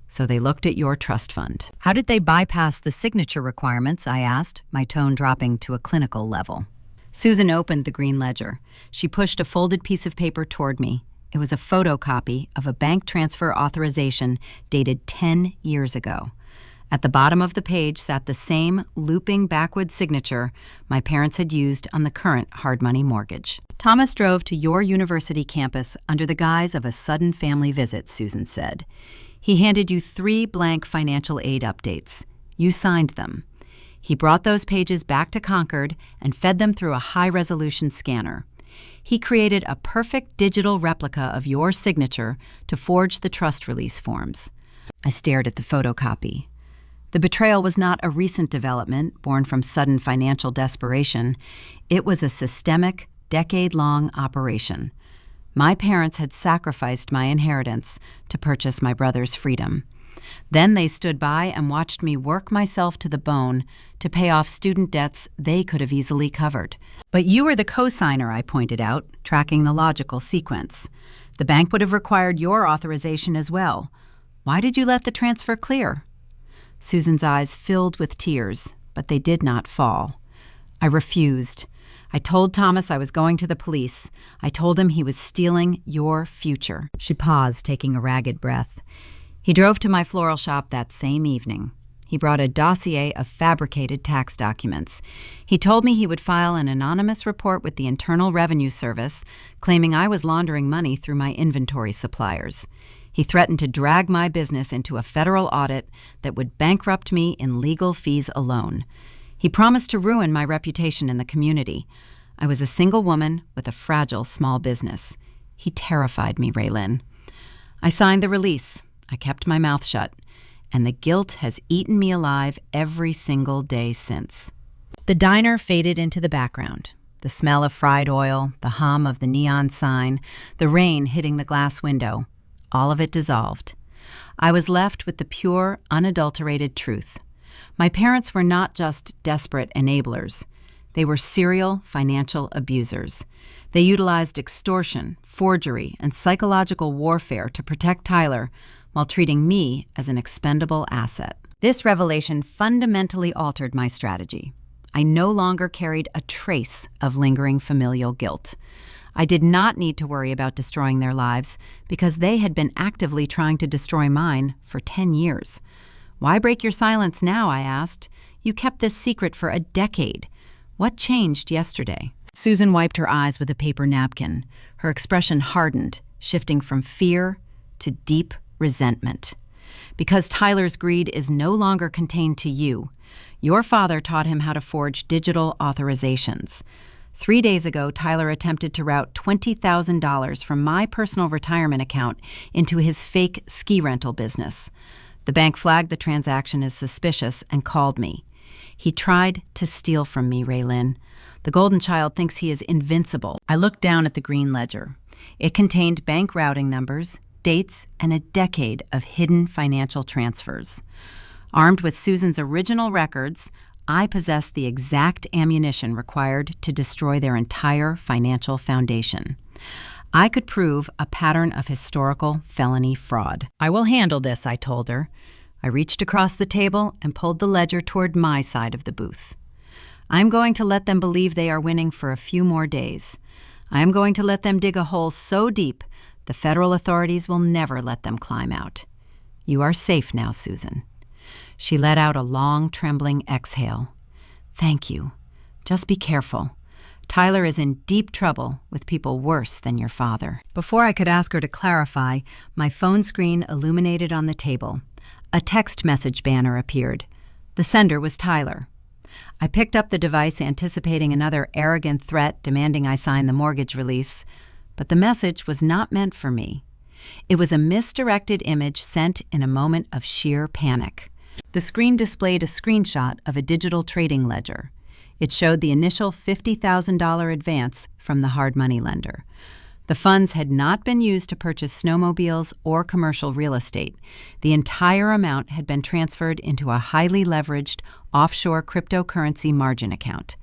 So they looked at your trust fund. "How did they bypass the signature requirements?" I asked, my tone dropping to a clinical level. Susan opened the green ledger. She pushed a folded piece of paper toward me. It was a photocopy of a bank transfer authorization dated 10 years ago. At the bottom of the page sat the same looping backward signature my parents had used on the current hard money mortgage. "Thomas drove to your university campus under the guise of a sudden family visit," Susan said. He handed you 3 blank financial aid updates. You signed them. He brought those pages back to Concord and fed them through a high-resolution scanner. He created a perfect digital replica of your signature to forge the trust release forms. I stared at the photocopy. The betrayal was not a recent development born from sudden financial desperation. It was a systemic, decade-long operation. My parents had sacrificed my inheritance to purchase my brother's freedom. Then they stood by and watched me work myself to the bone to pay off student debts they could have easily covered. But you were the co-signer, I pointed out, tracking the logical sequence. The bank would have required your authorization as well. Why did you let the transfer clear? Susan's eyes filled with tears, but they did not fall. I refused. I told Thomas I was going to the police. I told him he was stealing your future. She paused, taking a ragged breath. He drove to my floral shop that same evening. He brought a dossier of fabricated tax documents. He told me he would file an anonymous report with the Internal Revenue Service, claiming I was laundering money through my inventory suppliers. He threatened to drag my business into a federal audit that would bankrupt me in legal fees alone. He promised to ruin my reputation in the community. I was a single woman with a fragile small business. He terrified me, Raylin. I signed the release. I kept my mouth shut, and the guilt has eaten me alive every single day since. The diner faded into the background. The smell of fried oil, the hum of the neon sign, the rain hitting the glass window. All of it dissolved. I was left with the pure, unadulterated truth. My parents were not just desperate enablers. They were serial financial abusers. They utilized extortion, forgery, and psychological warfare to protect Tyler while treating me as an expendable asset. This revelation fundamentally altered my strategy. I no longer carried a trace of lingering familial guilt. I did not need to worry about destroying their lives because they had been actively trying to destroy mine for 10 years. Why break your silence now, I asked. You kept this secret for a decade. What changed yesterday? Susan wiped her eyes with a paper napkin. Her expression hardened, shifting from fear to deep resentment. Because Tyler's greed is no longer contained to you, your father taught him how to forge digital authorizations. 3 days ago, Tyler attempted to route $20,000 from my personal retirement account into his fake ski rental business. The bank flagged the transaction as suspicious and called me. He tried to steal from me, Raylin. The golden child thinks he is invincible. I looked down at the green ledger. It contained bank routing numbers, dates, and a decade of hidden financial transfers. Armed with Susan's original records, I possessed the exact ammunition required to destroy their entire financial foundation. I could prove a pattern of historical felony fraud. I will handle this, I told her. I reached across the table and pulled the ledger toward my side of the booth. I'm going to let them believe they are winning for a few more days. I'm going to let them dig a hole so deep the federal authorities will never let them climb out. You are safe now, Susan. She let out a long, trembling exhale. Thank you. Just be careful. Tyler is in deep trouble with people worse than your father. Before I could ask her to clarify, my phone screen illuminated on the table. A text message banner appeared. The sender was Tyler. I picked up the device, anticipating another arrogant threat demanding I sign the mortgage release, but the message was not meant for me. It was a misdirected image sent in a moment of sheer panic. The screen displayed a screenshot of a digital trading ledger. It showed the initial $50,000 advance from the hard money lender. The funds had not been used to purchase snowmobiles or commercial real estate. The entire amount had been transferred into a highly leveraged offshore cryptocurrency margin account.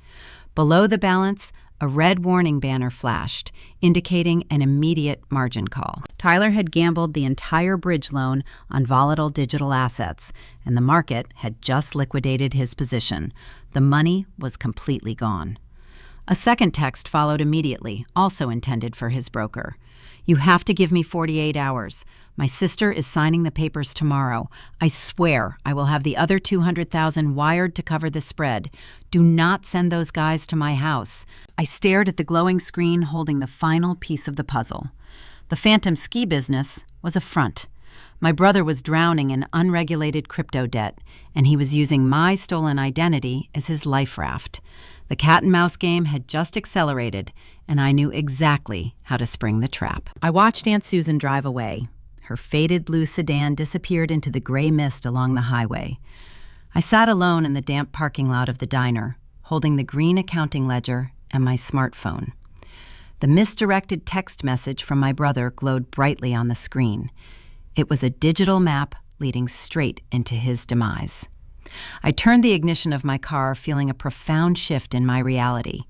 Below the balance, a red warning banner flashed, indicating an immediate margin call. Tyler had gambled the entire bridge loan on volatile digital assets, and the market had just liquidated his position. The money was completely gone. A second text followed immediately, also intended for his broker. You have to give me 48 hours. My sister is signing the papers tomorrow. I swear I will have the other $200,000 wired to cover the spread. Do not send those guys to my house. I stared at the glowing screen holding the final piece of the puzzle. The phantom ski business was a front. My brother was drowning in unregulated crypto debt, and he was using my stolen identity as his life raft. The cat-and-mouse game had just accelerated, and I knew exactly how to spring the trap. I watched Aunt Susan drive away. Her faded blue sedan disappeared into the gray mist along the highway. I sat alone in the damp parking lot of the diner, holding the green accounting ledger and my smartphone. The misdirected text message from my brother glowed brightly on the screen. It was a digital map leading straight into his demise. I turned the ignition of my car, feeling a profound shift in my reality.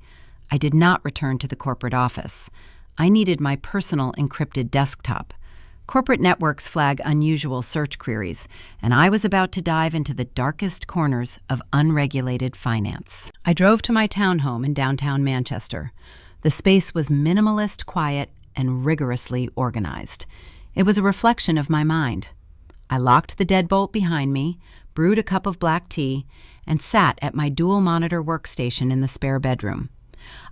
I did not return to the corporate office. I needed my personal encrypted desktop. Corporate networks flag unusual search queries, and I was about to dive into the darkest corners of unregulated finance. I drove to my townhome in downtown Manchester. The space was minimalist, quiet, and rigorously organized. It was a reflection of my mind. I locked the deadbolt behind me, brewed a cup of black tea, and sat at my dual-monitor workstation in the spare bedroom.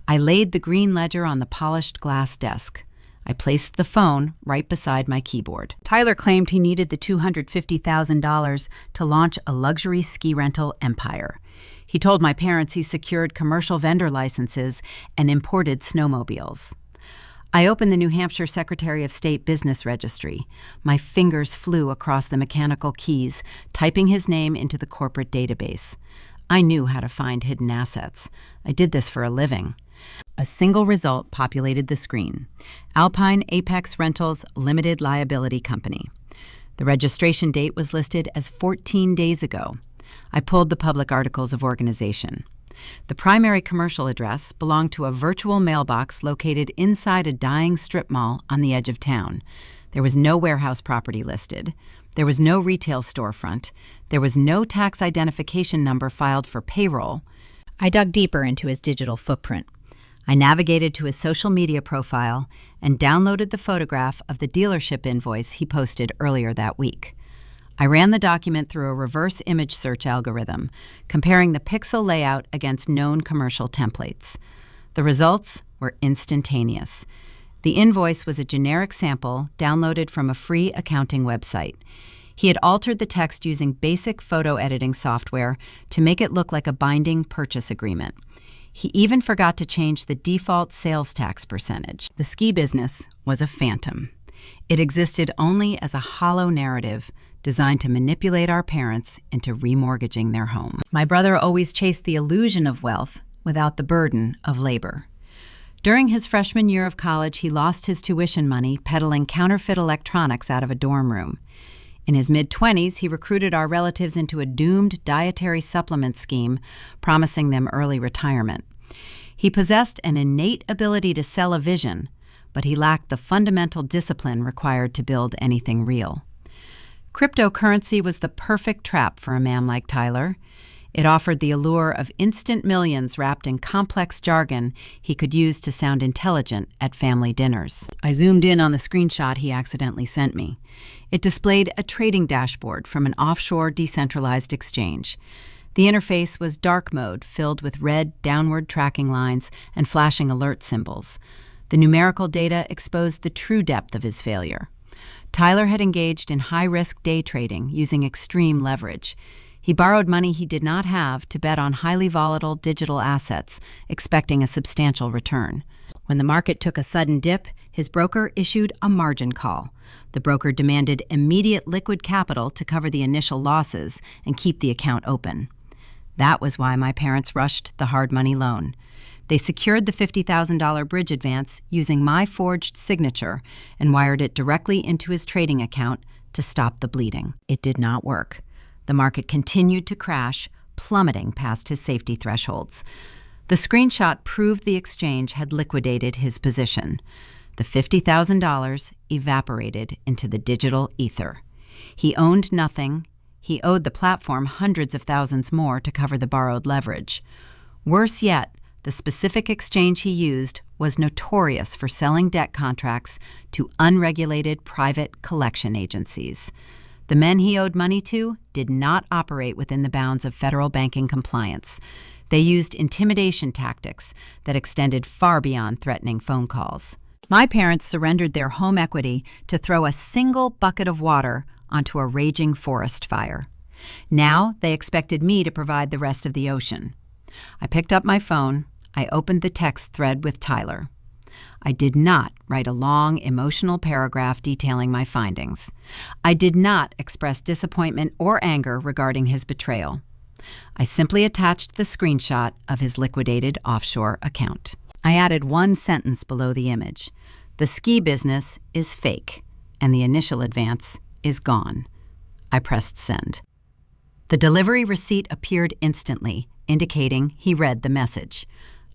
I laid the green ledger on the polished glass desk. I placed the phone right beside my keyboard. Tyler claimed he needed the $250,000 to launch a luxury ski rental empire. He told my parents he secured commercial vendor licenses and imported snowmobiles. I opened the New Hampshire Secretary of State Business Registry. My fingers flew across the mechanical keys, typing his name into the corporate database. I knew how to find hidden assets. I did this for a living. A single result populated the screen: Alpine Apex Rentals Limited Liability Company. The registration date was listed as 14 days ago. I pulled the public articles of organization. The primary commercial address belonged to a virtual mailbox located inside a dying strip mall on the edge of town. There was no warehouse property listed. There was no retail storefront. There was no tax identification number filed for payroll. I dug deeper into his digital footprint. I navigated to his social media profile and downloaded the photograph of the dealership invoice he posted earlier that week. I ran the document through a reverse image search algorithm, comparing the pixel layout against known commercial templates. The results were instantaneous. The invoice was a generic sample downloaded from a free accounting website. He had altered the text using basic photo editing software to make it look like a binding purchase agreement. He even forgot to change the default sales tax percentage. The ski business was a phantom. It existed only as a hollow narrative designed to manipulate our parents into remortgaging their home. My brother always chased the illusion of wealth without the burden of labor. During his freshman year of college, he lost his tuition money peddling counterfeit electronics out of a dorm room. In his mid-20s, he recruited our relatives into a doomed dietary supplement scheme, promising them early retirement. He possessed an innate ability to sell a vision, but he lacked the fundamental discipline required to build anything real. Cryptocurrency was the perfect trap for a man like Tyler. It offered the allure of instant millions wrapped in complex jargon he could use to sound intelligent at family dinners. I zoomed in on the screenshot he accidentally sent me. It displayed a trading dashboard from an offshore decentralized exchange. The interface was dark mode, filled with red downward tracking lines and flashing alert symbols. The numerical data exposed the true depth of his failure. Tyler had engaged in high-risk day trading using extreme leverage. He borrowed money he did not have to bet on highly volatile digital assets, expecting a substantial return. When the market took a sudden dip, his broker issued a margin call. The broker demanded immediate liquid capital to cover the initial losses and keep the account open. That was why my parents rushed the hard money loan. They secured the $50,000 bridge advance using my forged signature and wired it directly into his trading account to stop the bleeding. It did not work. The market continued to crash, plummeting past his safety thresholds. The screenshot proved the exchange had liquidated his position. The $50,000 evaporated into the digital ether. He owned nothing. He owed the platform hundreds of thousands more to cover the borrowed leverage. Worse yet, the specific exchange he used was notorious for selling debt contracts to unregulated private collection agencies. The men he owed money to did not operate within the bounds of federal banking compliance. They used intimidation tactics that extended far beyond threatening phone calls. My parents surrendered their home equity to throw a single bucket of water onto a raging forest fire. Now they expected me to provide the rest of the ocean. I picked up my phone. I opened the text thread with Tyler. I did not write a long, emotional paragraph detailing my findings. I did not express disappointment or anger regarding his betrayal. I simply attached the screenshot of his liquidated offshore account. I added one sentence below the image. The ski business is fake, and the initial advance is gone. I pressed send. The delivery receipt appeared instantly, indicating he read the message.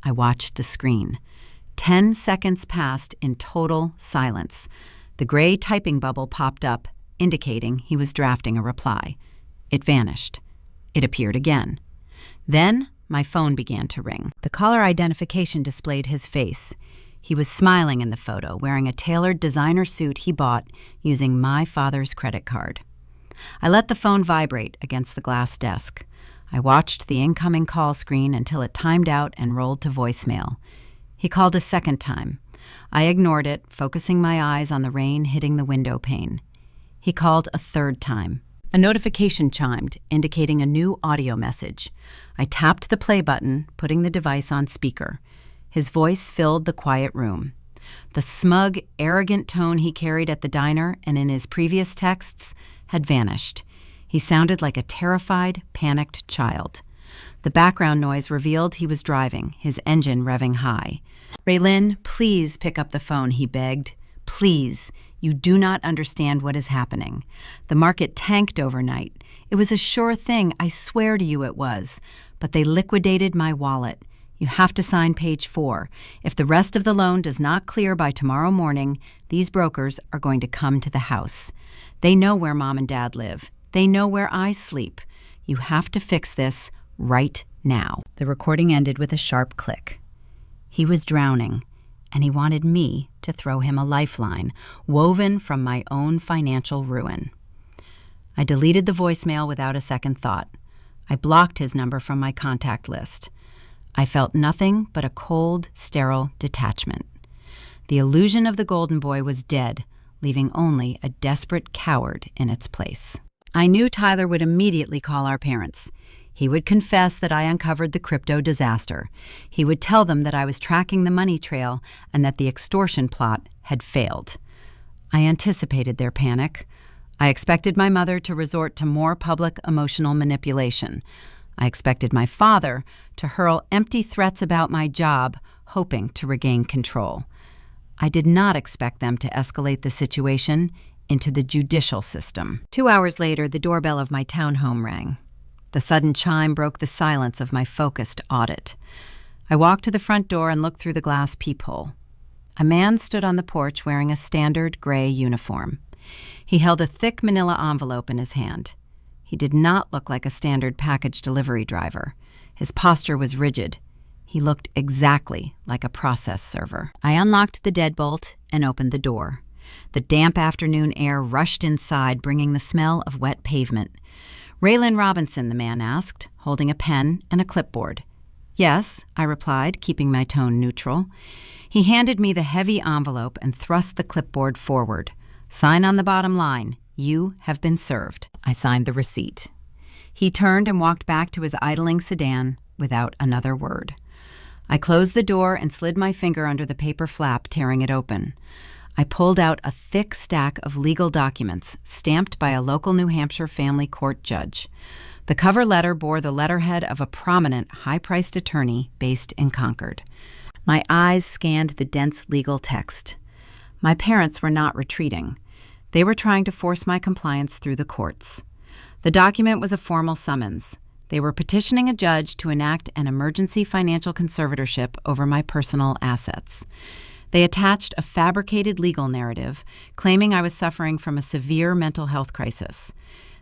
I watched the screen. 10 seconds passed in total silence. The gray typing bubble popped up, indicating he was drafting a reply. It vanished. It appeared again. Then my phone began to ring. The caller identification displayed his face. He was smiling in the photo, wearing a tailored designer suit he bought using my father's credit card. I let the phone vibrate against the glass desk. I watched the incoming call screen until it timed out and rolled to voicemail. He called a second time. I ignored it, focusing my eyes on the rain hitting the window pane. He called a third time. A notification chimed, indicating a new audio message. I tapped the play button, putting the device on speaker. His voice filled the quiet room. The smug, arrogant tone he carried at the diner and in his previous texts had vanished. He sounded like a terrified, panicked child. The background noise revealed he was driving, his engine revving high. "Raylin, please pick up the phone," he begged. "Please. You do not understand what is happening. The market tanked overnight. It was a sure thing, I swear to you it was. But they liquidated my wallet. You have to sign page 4. If the rest of the loan does not clear by tomorrow morning, these brokers are going to come to the house. They know where Mom and Dad live. They know where I sleep. You have to fix this right now." The recording ended with a sharp click. He was drowning, and he wanted me to throw him a lifeline, woven from my own financial ruin. I deleted the voicemail without a second thought. I blocked his number from my contact list. I felt nothing but a cold, sterile detachment. The illusion of the Golden Boy was dead, leaving only a desperate coward in its place. I knew Tyler would immediately call our parents. He would confess that I uncovered the crypto disaster. He would tell them that I was tracking the money trail and that the extortion plot had failed. I anticipated their panic. I expected my mother to resort to more public emotional manipulation. I expected my father to hurl empty threats about my job, hoping to regain control. I did not expect them to escalate the situation into the judicial system. 2 hours later, the doorbell of my townhome rang. The sudden chime broke the silence of my focused audit. I walked to the front door and looked through the glass peephole. A man stood on the porch wearing a standard gray uniform. He held a thick manila envelope in his hand. He did not look like a standard package delivery driver. His posture was rigid. He looked exactly like a process server. I unlocked the deadbolt and opened the door. The damp afternoon air rushed inside, bringing the smell of wet pavement. "Raylin Robinson," the man asked, holding a pen and a clipboard. "Yes," I replied, keeping my tone neutral. He handed me the heavy envelope and thrust the clipboard forward. "Sign on the bottom line. You have been served." I signed the receipt. He turned and walked back to his idling sedan without another word. I closed the door and slid my finger under the paper flap, tearing it open. I pulled out a thick stack of legal documents stamped by a local New Hampshire family court judge. The cover letter bore the letterhead of a prominent, high-priced attorney based in Concord. My eyes scanned the dense legal text. My parents were not retreating. They were trying to force my compliance through the courts. The document was a formal summons. They were petitioning a judge to enact an emergency financial conservatorship over my personal assets. They attached a fabricated legal narrative, claiming I was suffering from a severe mental health crisis.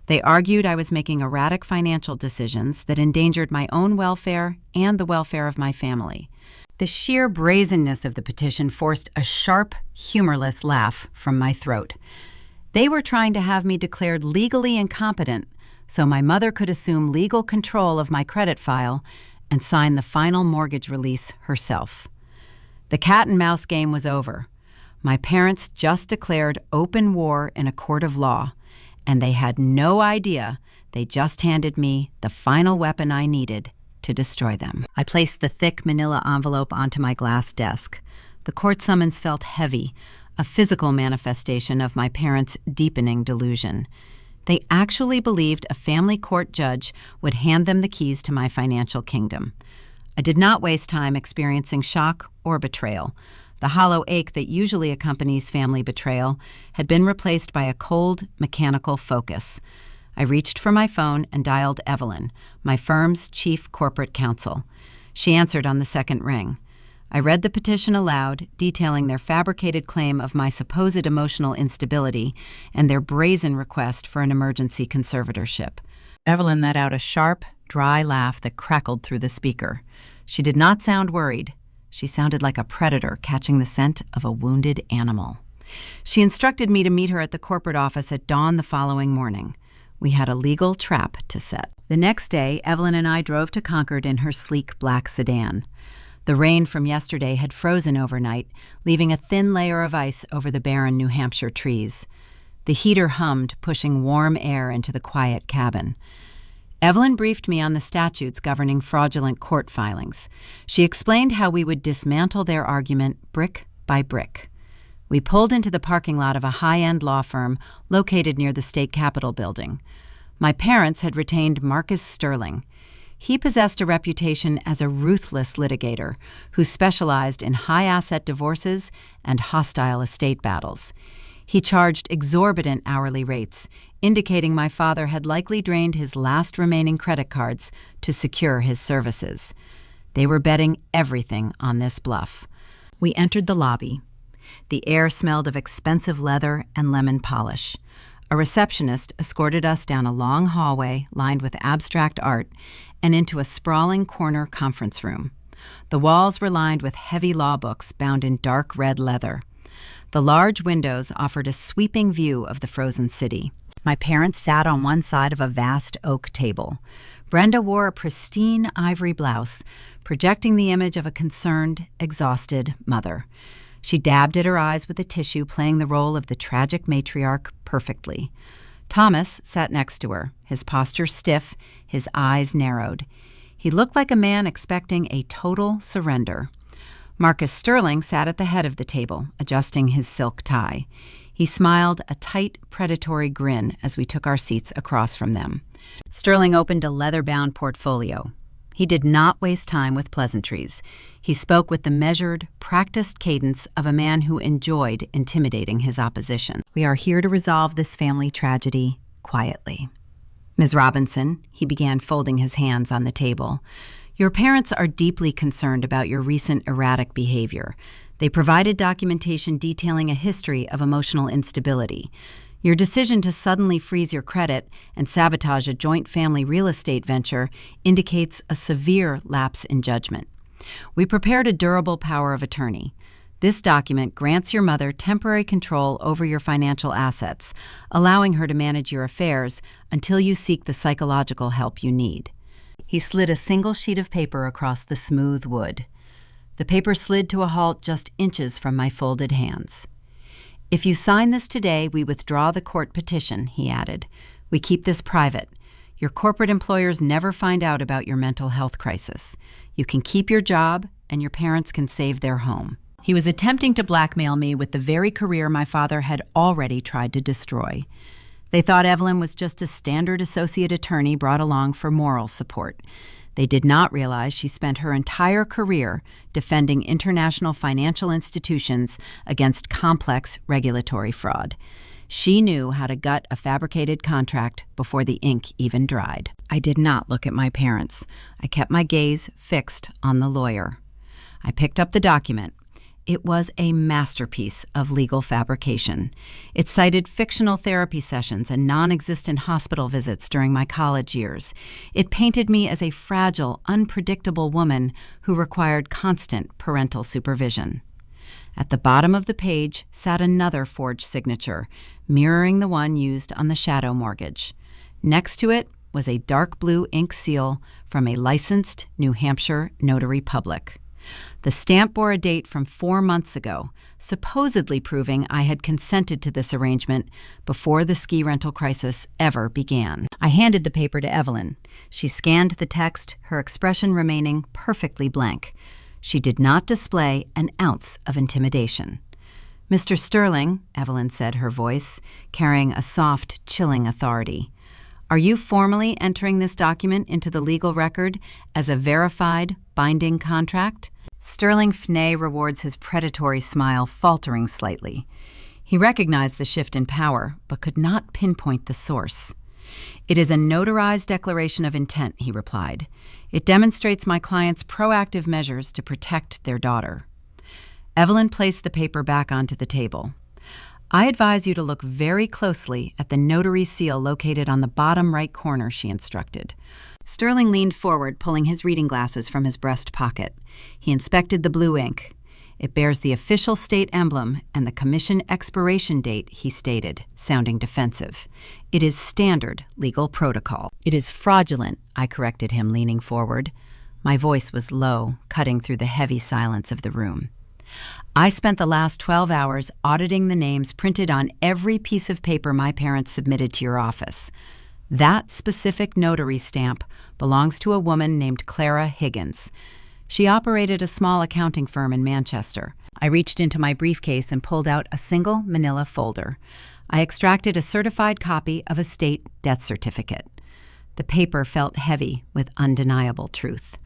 They argued I was making erratic financial decisions that endangered my own welfare and the welfare of my family. The sheer brazenness of the petition forced a sharp, humorless laugh from my throat. They were trying to have me declared legally incompetent so my mother could assume legal control of my credit file and sign the final mortgage release herself. The cat-and-mouse game was over. My parents just declared open war in a court of law, and they had no idea they just handed me the final weapon I needed to destroy them. I placed the thick manila envelope onto my glass desk. The court summons felt heavy, a physical manifestation of my parents' deepening delusion. They actually believed a family court judge would hand them the keys to my financial kingdom. I did not waste time experiencing shock or betrayal. The hollow ache that usually accompanies family betrayal had been replaced by a cold, mechanical focus. I reached for my phone and dialed Evelyn, my firm's chief corporate counsel. She answered on the second ring. I read the petition aloud, detailing their fabricated claim of my supposed emotional instability and their brazen request for an emergency conservatorship. Evelyn let out a sharp, dry laugh that crackled through the speaker. She did not sound worried. She sounded like a predator catching the scent of a wounded animal. She instructed me to meet her at the corporate office at dawn the following morning. We had a legal trap to set. The next day, Evelyn and I drove to Concord in her sleek black sedan. The rain from yesterday had frozen overnight, leaving a thin layer of ice over the barren New Hampshire trees. The heater hummed, pushing warm air into the quiet cabin. Evelyn briefed me on the statutes governing fraudulent court filings. She explained how we would dismantle their argument brick by brick. We pulled into the parking lot of a high-end law firm located near the state capitol building. My parents had retained Marcus Sterling. He possessed a reputation as a ruthless litigator who specialized in high-asset divorces and hostile estate battles. He charged exorbitant hourly rates, indicating my father had likely drained his last remaining credit cards to secure his services. They were betting everything on this bluff. We entered the lobby. The air smelled of expensive leather and lemon polish. A receptionist escorted us down a long hallway lined with abstract art and into a sprawling corner conference room. The walls were lined with heavy law books bound in dark red leather. The large windows offered a sweeping view of the frozen city. My parents sat on one side of a vast oak table. Brenda wore a pristine ivory blouse, projecting the image of a concerned, exhausted mother. She dabbed at her eyes with a tissue, playing the role of the tragic matriarch perfectly. Thomas sat next to her, his posture stiff, his eyes narrowed. He looked like a man expecting a total surrender. Marcus Sterling sat at the head of the table, adjusting his silk tie. He smiled a tight, predatory grin as we took our seats across from them. Sterling opened a leather-bound portfolio. He did not waste time with pleasantries. He spoke with the measured, practiced cadence of a man who enjoyed intimidating his opposition. "We are here to resolve this family tragedy quietly. Ms. Robinson," he began, folding his hands on the table, "your parents are deeply concerned about your recent erratic behavior. They provided documentation detailing a history of emotional instability. Your decision to suddenly freeze your credit and sabotage a joint family real estate venture indicates a severe lapse in judgment. We prepared a durable power of attorney. This document grants your mother temporary control over your financial assets, allowing her to manage your affairs until you seek the psychological help you need." He slid a single sheet of paper across the smooth wood. The paper slid to a halt just inches from my folded hands. "If you sign this today, we withdraw the court petition," he added. "We keep this private. Your corporate employers never find out about your mental health crisis. You can keep your job, and your parents can save their home." He was attempting to blackmail me with the very career my father had already tried to destroy. They thought Evelyn was just a standard associate attorney brought along for moral support. They did not realize she spent her entire career defending international financial institutions against complex regulatory fraud. She knew how to gut a fabricated contract before the ink even dried. I did not look at my parents. I kept my gaze fixed on the lawyer. I picked up the document. It was a masterpiece of legal fabrication. It cited fictional therapy sessions and non-existent hospital visits during my college years. It painted me as a fragile, unpredictable woman who required constant parental supervision. At the bottom of the page sat another forged signature, mirroring the one used on the shadow mortgage. Next to it was a dark blue ink seal from a licensed New Hampshire notary public. The stamp bore a date from 4 months ago, supposedly proving I had consented to this arrangement before the ski rental crisis ever began. I handed the paper to Evelyn. She scanned the text, her expression remaining perfectly blank. She did not display an ounce of intimidation. "Mr. Sterling," Evelyn said, her voice carrying a soft, chilling authority, "are you formally entering this document into the legal record as a verified, binding contract?" Sterling Fney rewards his predatory smile, faltering slightly. He recognized the shift in power, but could not pinpoint the source. "It is a notarized declaration of intent," he replied. "It demonstrates my client's proactive measures to protect their daughter." Evelyn placed the paper back onto the table. "I advise you to look very closely at the notary seal located on the bottom right corner," she instructed. Sterling leaned forward, pulling his reading glasses from his breast pocket. He inspected the blue ink. "It bears the official state emblem and the commission expiration date," he stated, sounding defensive. "It is standard legal protocol." "It is fraudulent," I corrected him, leaning forward. My voice was low, cutting through the heavy silence of the room. "I spent the last 12 hours auditing the names printed on every piece of paper my parents submitted to your office. That specific notary stamp belongs to a woman named Clara Higgins. She operated a small accounting firm in Manchester." I reached into my briefcase and pulled out a single manila folder. I extracted a certified copy of a state death certificate. The paper felt heavy with undeniable truth.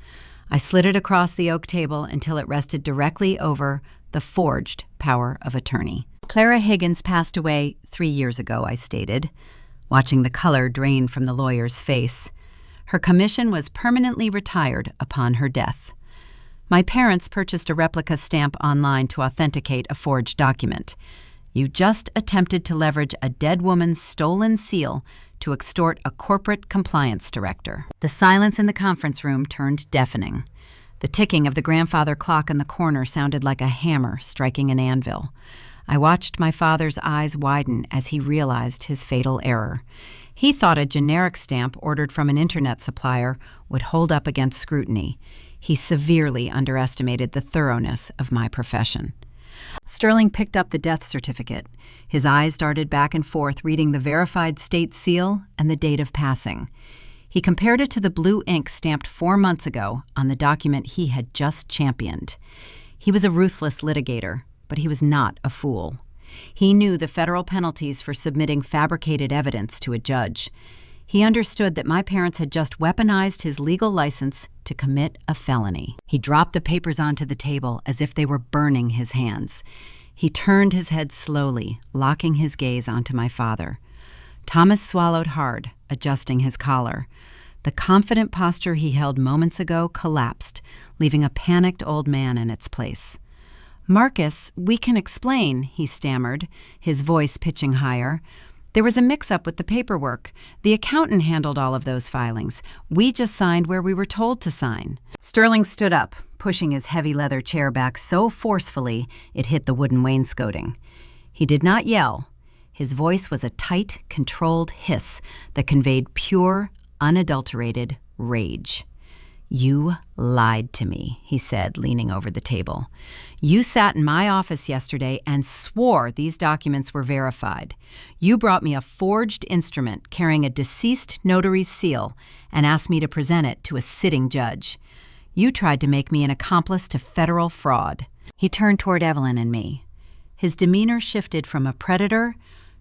I slid it across the oak table until it rested directly over the forged power of attorney. "Clara Higgins passed away 3 years ago," I stated, watching the color drain from the lawyer's face. "Her commission was permanently retired upon her death. My parents purchased a replica stamp online to authenticate a forged document. You just attempted to leverage a dead woman's stolen seal to extort a corporate compliance director." The silence in the conference room turned deafening. The ticking of the grandfather clock in the corner sounded like a hammer striking an anvil. I watched my father's eyes widen as he realized his fatal error. He thought a generic stamp ordered from an internet supplier would hold up against scrutiny. He severely underestimated the thoroughness of my profession. Sterling picked up the death certificate. His eyes darted back and forth, reading the verified state seal and the date of passing. He compared it to the blue ink stamped 4 months ago on the document he had just championed. He was a ruthless litigator, but he was not a fool. He knew the federal penalties for submitting fabricated evidence to a judge. He understood that my parents had just weaponized his legal license to commit a felony. He dropped the papers onto the table as if they were burning his hands. He turned his head slowly, locking his gaze onto my father. Thomas swallowed hard, adjusting his collar. The confident posture he held moments ago collapsed, leaving a panicked old man in its place. "Marcus, we can explain," he stammered, his voice pitching higher. "There was a mix-up with the paperwork. The accountant handled all of those filings. We just signed where we were told to sign." Sterling stood up, pushing his heavy leather chair back so forcefully it hit the wooden wainscoting. He did not yell. His voice was a tight, controlled hiss that conveyed pure, unadulterated rage. "You lied to me," he said, leaning over the table. "You sat in my office yesterday and swore these documents were verified. You brought me a forged instrument carrying a deceased notary's seal and asked me to present it to a sitting judge. You tried to make me an accomplice to federal fraud." He turned toward Evelyn and me. His demeanor shifted from a predator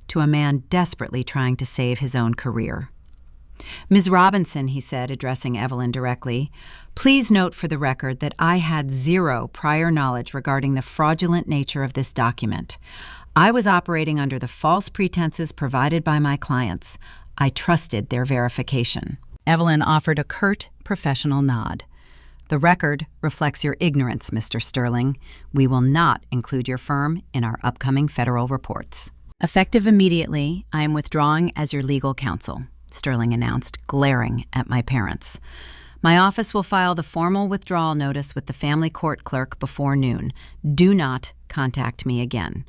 to a man desperately trying to save his own career. "Ms. Robinson," he said, addressing Evelyn directly, "please note for the record that I had zero prior knowledge regarding the fraudulent nature of this document. I was operating under the false pretenses provided by my clients. I trusted their verification." Evelyn offered a curt, professional nod. "The record reflects your ignorance, Mr. Sterling. We will not include your firm in our upcoming federal reports." "Effective immediately, I am withdrawing as your legal counsel," Sterling announced, glaring at my parents. "My office will file the formal withdrawal notice with the family court clerk before noon. Do not contact me again.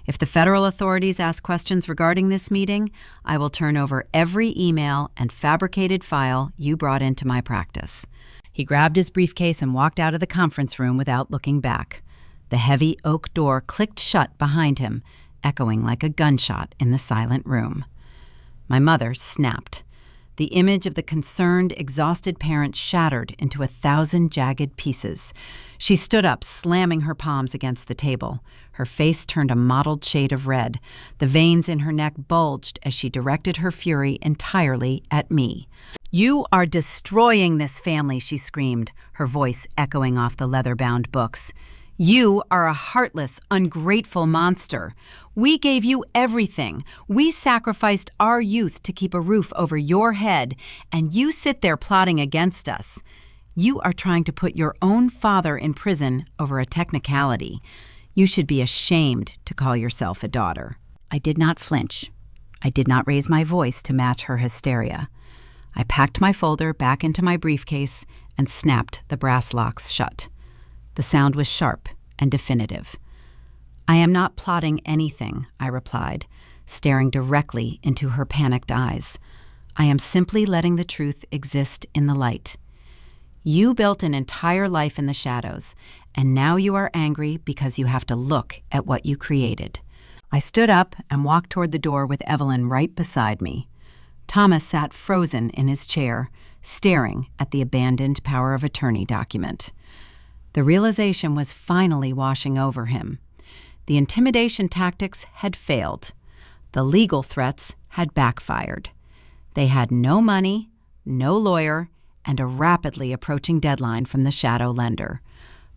If the federal authorities ask questions regarding this meeting, I will turn over every email and fabricated file you brought into my practice." He grabbed his briefcase and walked out of the conference room without looking back. The heavy oak door clicked shut behind him, echoing like a gunshot in the silent room. My mother snapped. The image of the concerned, exhausted parent shattered into 1,000 jagged pieces. She stood up, slamming her palms against the table. Her face turned a mottled shade of red. The veins in her neck bulged as she directed her fury entirely at me. "You are destroying this family," she screamed, her voice echoing off the leather-bound books. "You are a heartless, ungrateful monster. We gave you everything. We sacrificed our youth to keep a roof over your head, and you sit there plotting against us. You are trying to put your own father in prison over a technicality. You should be ashamed to call yourself a daughter." I did not flinch. I did not raise my voice to match her hysteria. I packed my folder back into my briefcase and snapped the brass locks shut. The sound was sharp and definitive. "I am not plotting anything," I replied, staring directly into her panicked eyes. "I am simply letting the truth exist in the light. You built an entire life in the shadows, and now you are angry because you have to look at what you created." I stood up and walked toward the door with Evelyn right beside me. Thomas sat frozen in his chair, staring at the abandoned power of attorney document. The realization was finally washing over him. The intimidation tactics had failed. The legal threats had backfired. They had no money, no lawyer, and a rapidly approaching deadline from the shadow lender.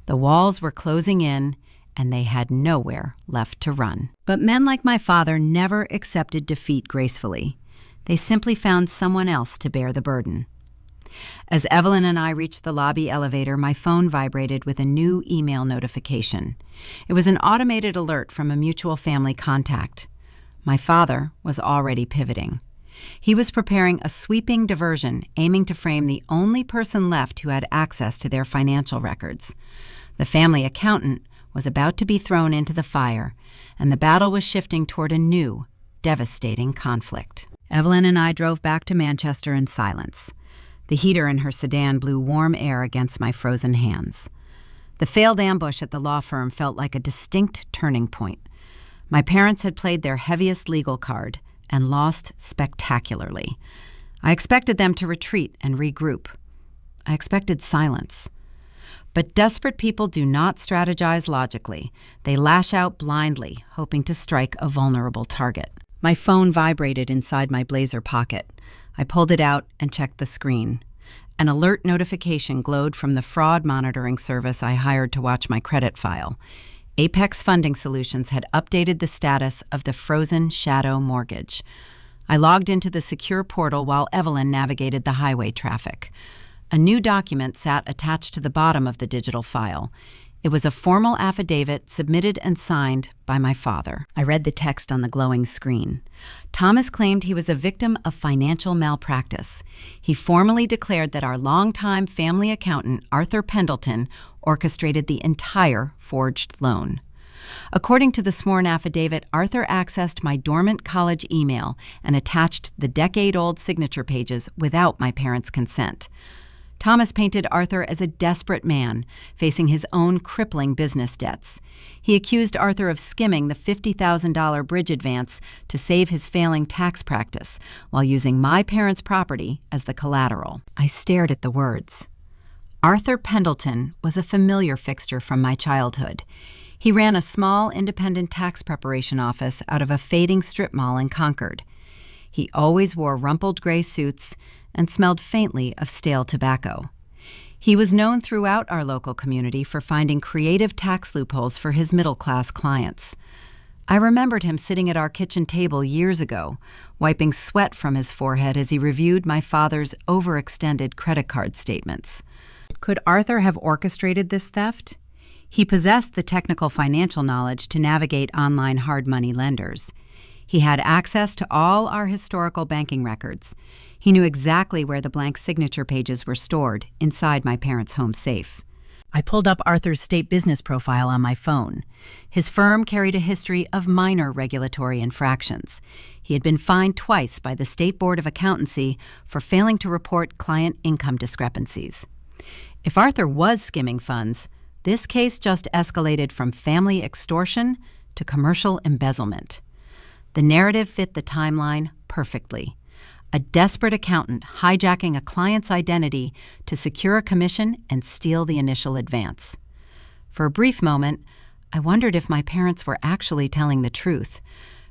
The walls were closing in, and they had nowhere left to run. But men like my father never accepted defeat gracefully. They simply found someone else to bear the burden. As Evelyn and I reached the lobby elevator, my phone vibrated with a new email notification. It was an automated alert from a mutual family contact. My father was already pivoting. He was preparing a sweeping diversion, aiming to frame the only person left who had access to their financial records. The family accountant was about to be thrown into the fire, and the battle was shifting toward a new, devastating conflict. Evelyn and I drove back to Manchester in silence. The heater in her sedan blew warm air against my frozen hands. The failed ambush at the law firm felt like a distinct turning point. My parents had played their heaviest legal card and lost spectacularly. I expected them to retreat and regroup. I expected silence. But desperate people do not strategize logically. They lash out blindly, hoping to strike a vulnerable target. My phone vibrated inside my blazer pocket. I pulled it out and checked the screen. An alert notification glowed from the fraud monitoring service I hired to watch my credit file. Apex Funding Solutions had updated the status of the frozen shadow mortgage. I logged into the secure portal while Evelyn navigated the highway traffic. A new document sat attached to the bottom of the digital file. It was a formal affidavit submitted and signed by my father. I read the text on the glowing screen. Thomas claimed he was a victim of financial malpractice. He formally declared that our longtime family accountant, Arthur Pendleton, orchestrated the entire forged loan. According to the sworn affidavit, Arthur accessed my dormant college email and attached the decade-old signature pages without my parents' consent. Thomas painted Arthur as a desperate man, facing his own crippling business debts. He accused Arthur of skimming the $50,000 bridge advance to save his failing tax practice, while using my parents' property as the collateral. I stared at the words. Arthur Pendleton was a familiar fixture from my childhood. He ran a small independent tax preparation office out of a fading strip mall in Concord. He always wore rumpled gray suits and smelled faintly of stale tobacco. He was known throughout our local community for finding creative tax loopholes for his middle-class clients. I remembered him sitting at our kitchen table years ago, wiping sweat from his forehead as he reviewed my father's overextended credit card statements. Could Arthur have orchestrated this theft? He possessed the technical financial knowledge to navigate online hard money lenders. He had access to all our historical banking records. He knew exactly where the blank signature pages were stored, inside my parents' home safe. I pulled up Arthur's state business profile on my phone. His firm carried a history of minor regulatory infractions. He had been fined twice by the State Board of Accountancy for failing to report client income discrepancies. If Arthur was skimming funds, this case just escalated from family extortion to commercial embezzlement. The narrative fit the timeline perfectly. A desperate accountant hijacking a client's identity to secure a commission and steal the initial advance. For a brief moment, I wondered if my parents were actually telling the truth.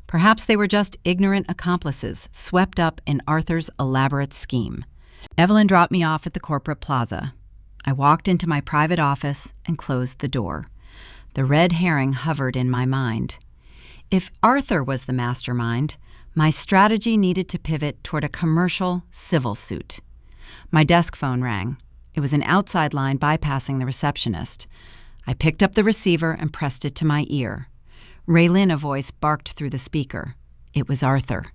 Perhaps they were just ignorant accomplices swept up in Arthur's elaborate scheme. Evelyn dropped me off at the corporate plaza. I walked into my private office and closed the door. The red herring hovered in my mind. If Arthur was the mastermind, my strategy needed to pivot toward a commercial civil suit. My desk phone rang. It was an outside line bypassing the receptionist. I picked up the receiver and pressed it to my ear. Raylin, a voice barked through the speaker. It was Arthur.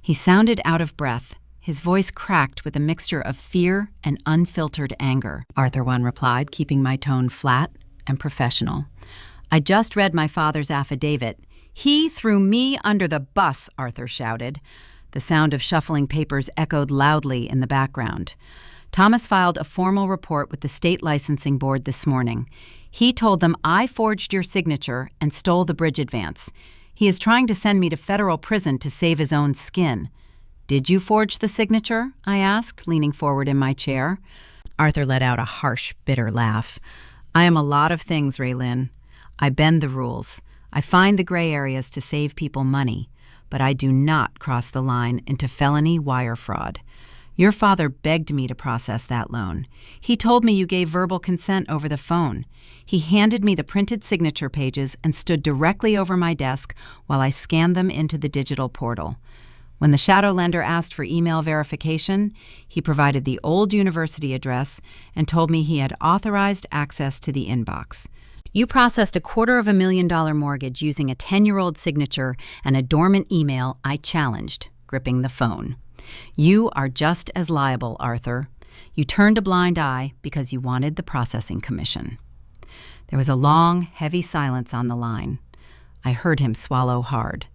He sounded out of breath. His voice cracked with a mixture of fear and unfiltered anger. Arthur One replied, keeping my tone flat and professional. I just read my father's affidavit. He threw me under the bus, Arthur shouted. The sound of shuffling papers echoed loudly in the background. Thomas filed a formal report with the state licensing board this morning. He told them I forged your signature and stole the bridge advance. He is trying to send me to federal prison to save his own skin. Did you forge the signature? I asked, leaning forward in my chair. Arthur let out a harsh, bitter laugh. I am a lot of things, Raylin. I bend the rules. I find the gray areas to save people money, but I do not cross the line into felony wire fraud. Your father begged me to process that loan. He told me you gave verbal consent over the phone. He handed me the printed signature pages and stood directly over my desk while I scanned them into the digital portal. When the shadow lender asked for email verification, he provided the old university address and told me he had authorized access to the inbox. You processed a $250,000 mortgage using a 10-year-old signature and a dormant email I challenged, gripping the phone. You are just as liable, Arthur. You turned a blind eye because you wanted the processing commission. There was a long, heavy silence on the line. I heard him swallow hard.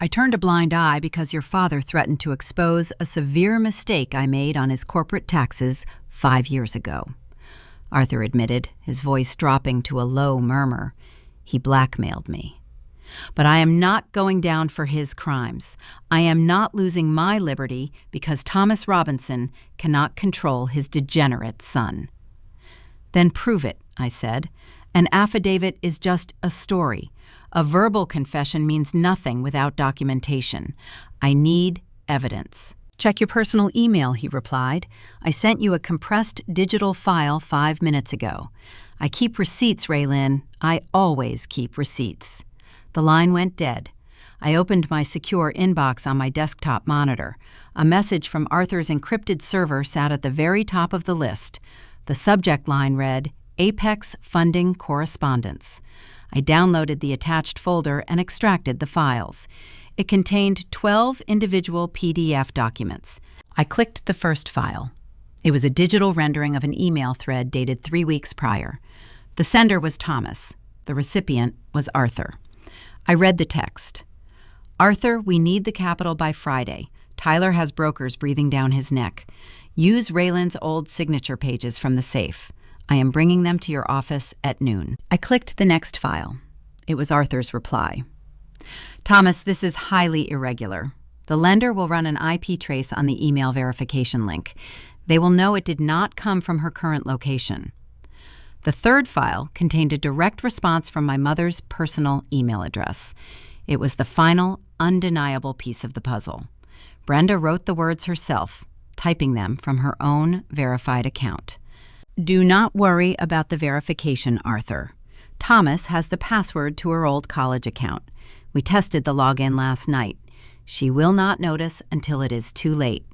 I turned a blind eye because your father threatened to expose a severe mistake I made on his corporate taxes 5 years ago. Arthur admitted, his voice dropping to a low murmur. He blackmailed me. But I am not going down for his crimes. I am not losing my liberty because Thomas Robinson cannot control his degenerate son. Then prove it, I said. An affidavit is just a story. A verbal confession means nothing without documentation. I need evidence. Check your personal email, he replied. I sent you a compressed digital file 5 minutes ago. I keep receipts, Raylin. I always keep receipts. The line went dead. I opened my secure inbox on my desktop monitor. A message from Arthur's encrypted server sat at the very top of the list. The subject line read, Apex Funding Correspondence. I downloaded the attached folder and extracted the files. It contained 12 individual PDF documents. I clicked the first file. It was a digital rendering of an email thread dated 3 weeks prior. The sender was Thomas. The recipient was Arthur. I read the text. Arthur, we need the capital by Friday. Tyler has brokers breathing down his neck. Use Raylan's old signature pages from the safe. I am bringing them to your office at noon. I clicked the next file. It was Arthur's reply. Thomas, this is highly irregular. The lender will run an IP trace on the email verification link. They will know it did not come from her current location. The third file contained a direct response from my mother's personal email address. It was the final, undeniable piece of the puzzle. Brenda wrote the words herself, typing them from her own verified account. Do not worry about the verification, Arthur. Thomas has the password to her old college account. We tested the login last night. She will not notice until it is too late.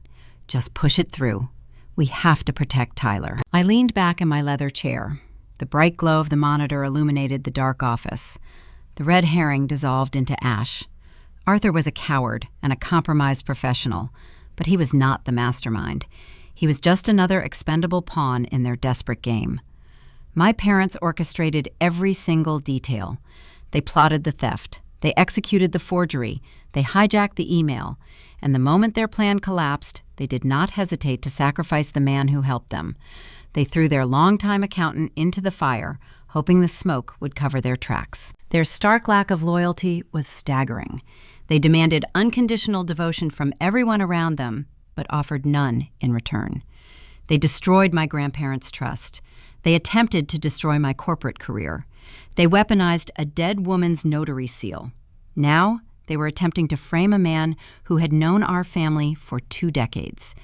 Just push it through. We have to protect Tyler. I leaned back in my leather chair. The bright glow of the monitor illuminated the dark office. The red herring dissolved into ash. Arthur was a coward and a compromised professional, but he was not the mastermind. He was just another expendable pawn in their desperate game. My parents orchestrated every single detail. They plotted the theft. They executed the forgery. They hijacked the email. And the moment their plan collapsed, they did not hesitate to sacrifice the man who helped them. They threw their longtime accountant into the fire, hoping the smoke would cover their tracks. Their stark lack of loyalty was staggering. They demanded unconditional devotion from everyone around them, but offered none in return. They destroyed my grandparents' trust. They attempted to destroy my corporate career. They weaponized a dead woman's notary seal. Now, they were attempting to frame a man who had known our family for 2 decades.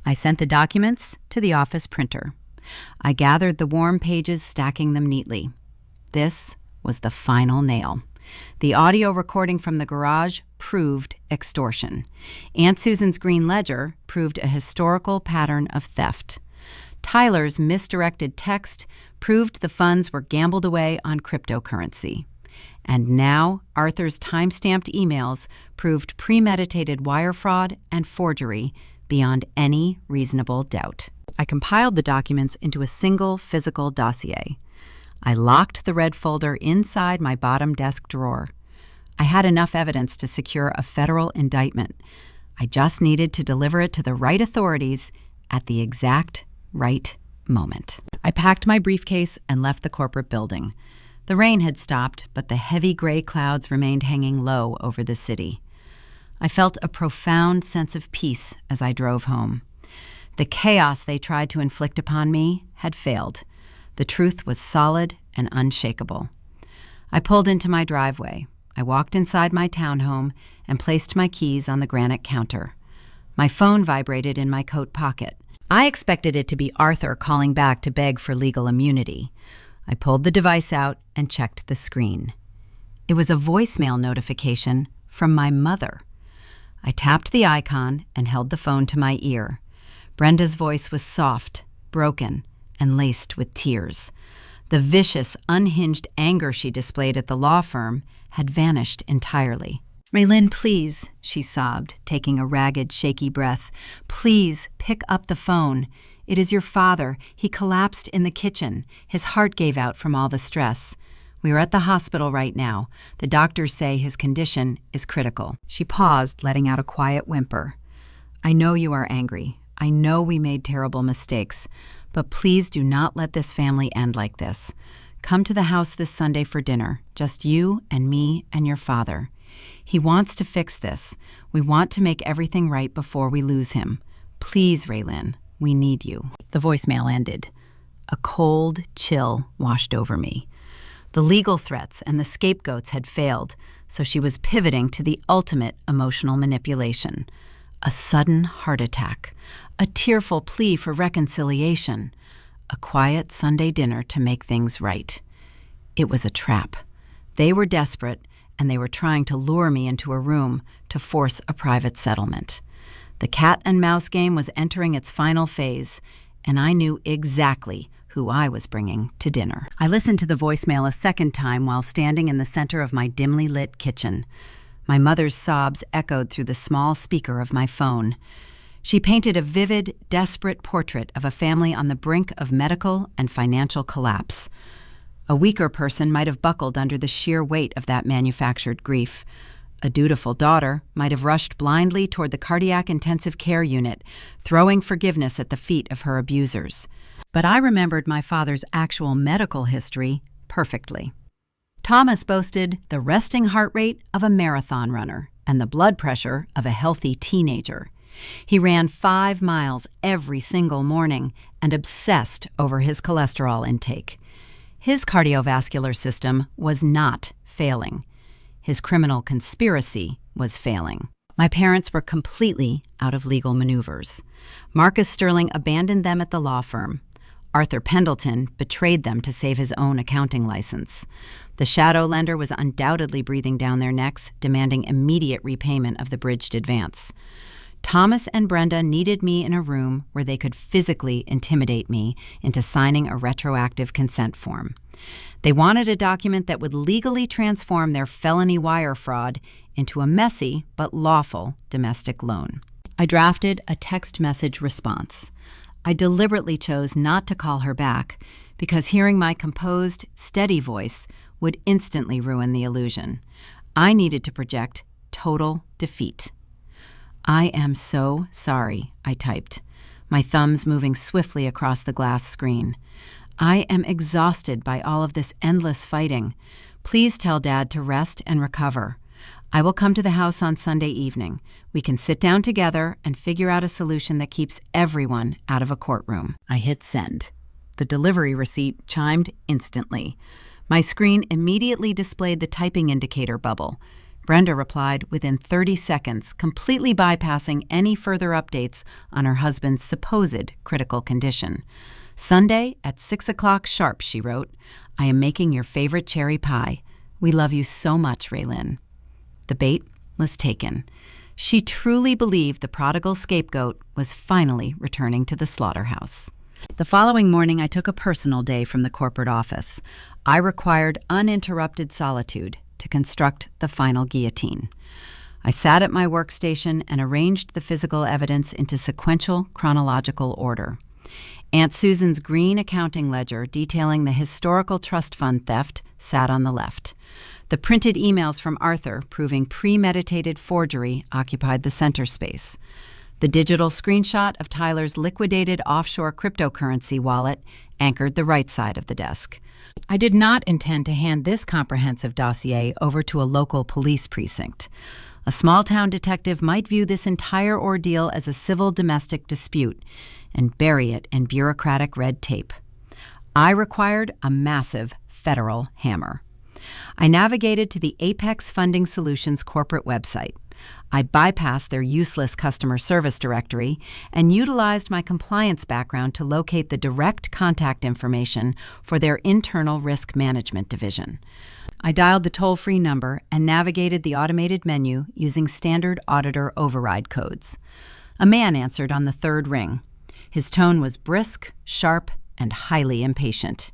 I sent the documents to the office printer. I gathered the warm pages, stacking them neatly. This was the final nail. The audio recording from the garage proved extortion. Aunt Susan's green ledger proved a historical pattern of theft. Tyler's misdirected text proved the funds were gambled away on cryptocurrency. And now Arthur's time-stamped emails proved premeditated wire fraud and forgery beyond any reasonable doubt. I compiled the documents into a single physical dossier. I locked the red folder inside my bottom desk drawer. I had enough evidence to secure a federal indictment. I just needed to deliver it to the right authorities at the exact right moment. I packed my briefcase and left the corporate building. The rain had stopped, but the heavy gray clouds remained hanging low over the city. I felt a profound sense of peace as I drove home. The chaos they tried to inflict upon me had failed. The truth was solid and unshakable. I pulled into my driveway. I walked inside my townhome and placed my keys on the granite counter. My phone vibrated in my coat pocket. I expected it to be Arthur calling back to beg for legal immunity. I pulled the device out and checked the screen. It was a voicemail notification from my mother. I tapped the icon and held the phone to my ear. Brenda's voice was soft, broken, and laced with tears. The vicious, unhinged anger she displayed at the law firm had vanished entirely. "Raylyn, please," she sobbed, taking a ragged, shaky breath. "Please pick up the phone. It is your father. He collapsed in the kitchen. His heart gave out from all the stress. We are at the hospital right now. The doctors say his condition is critical." She paused, letting out a quiet whimper. "I know you are angry. I know we made terrible mistakes. But please do not let this family end like this. Come to the house this Sunday for dinner, just you and me and your father. He wants to fix this. We want to make everything right before we lose him. Please, Raylyn, we need you." The voicemail ended. A cold chill washed over me. The legal threats and the scapegoats had failed, so she was pivoting to the ultimate emotional manipulation. A sudden heart attack, a tearful plea for reconciliation, a quiet Sunday dinner to make things right. It was a trap. They were desperate, and they were trying to lure me into a room to force a private settlement. The cat and mouse game was entering its final phase, and I knew exactly who I was bringing to dinner. I listened to the voicemail a second time while standing in the center of my dimly lit kitchen. My mother's sobs echoed through the small speaker of my phone. She painted a vivid, desperate portrait of a family on the brink of medical and financial collapse. A weaker person might have buckled under the sheer weight of that manufactured grief. A dutiful daughter might have rushed blindly toward the cardiac intensive care unit, throwing forgiveness at the feet of her abusers. But I remembered my father's actual medical history perfectly. Thomas boasted the resting heart rate of a marathon runner and the blood pressure of a healthy teenager. He ran 5 miles every single morning and obsessed over his cholesterol intake. His cardiovascular system was not failing. His criminal conspiracy was failing. My parents were completely out of legal maneuvers. Marcus Sterling abandoned them at the law firm. Arthur Pendleton betrayed them to save his own accounting license. The shadow lender was undoubtedly breathing down their necks, demanding immediate repayment of the bridged advance. Thomas and Brenda needed me in a room where they could physically intimidate me into signing a retroactive consent form. They wanted a document that would legally transform their felony wire fraud into a messy but lawful domestic loan. I drafted a text message response. I deliberately chose not to call her back because hearing my composed, steady voice would instantly ruin the illusion. I needed to project total defeat. "I am so sorry," I typed. my thumbs moving swiftly across the glass screen. I am exhausted by all of this endless fighting. Please tell Dad to rest and recover. I will come to the house on Sunday evening. We can sit down together and figure out a solution that keeps everyone out of a courtroom. I hit send. The delivery receipt chimed instantly. My screen immediately displayed the typing indicator bubble. Brenda replied within 30 seconds, completely bypassing any further updates on her husband's supposed critical condition. Sunday at 6 o'clock sharp, she wrote. I am making your favorite cherry pie. We love you so much, Raylin. The bait was taken. She truly believed the prodigal scapegoat was finally returning to the slaughterhouse. The following morning, I took a personal day from the corporate office. I required uninterrupted solitude to construct the final guillotine. I sat at my workstation and arranged the physical evidence into sequential chronological order. Aunt Susan's green accounting ledger detailing the historical trust fund theft sat on the left. The printed emails from Arthur proving premeditated forgery occupied the center space. The digital screenshot of Tyler's liquidated offshore cryptocurrency wallet anchored the right side of the desk. I did not intend to hand this comprehensive dossier over to a local police precinct. A small-town detective might view this entire ordeal as a civil domestic dispute and bury it in bureaucratic red tape. I required a massive federal hammer. I navigated to the Apex Funding Solutions corporate website. I bypassed their useless customer service directory and utilized my compliance background to locate the direct contact information for their internal risk management division. I dialed the toll-free number and navigated the automated menu using standard auditor override codes. A man answered on the third ring. His tone was brisk, sharp, and highly impatient.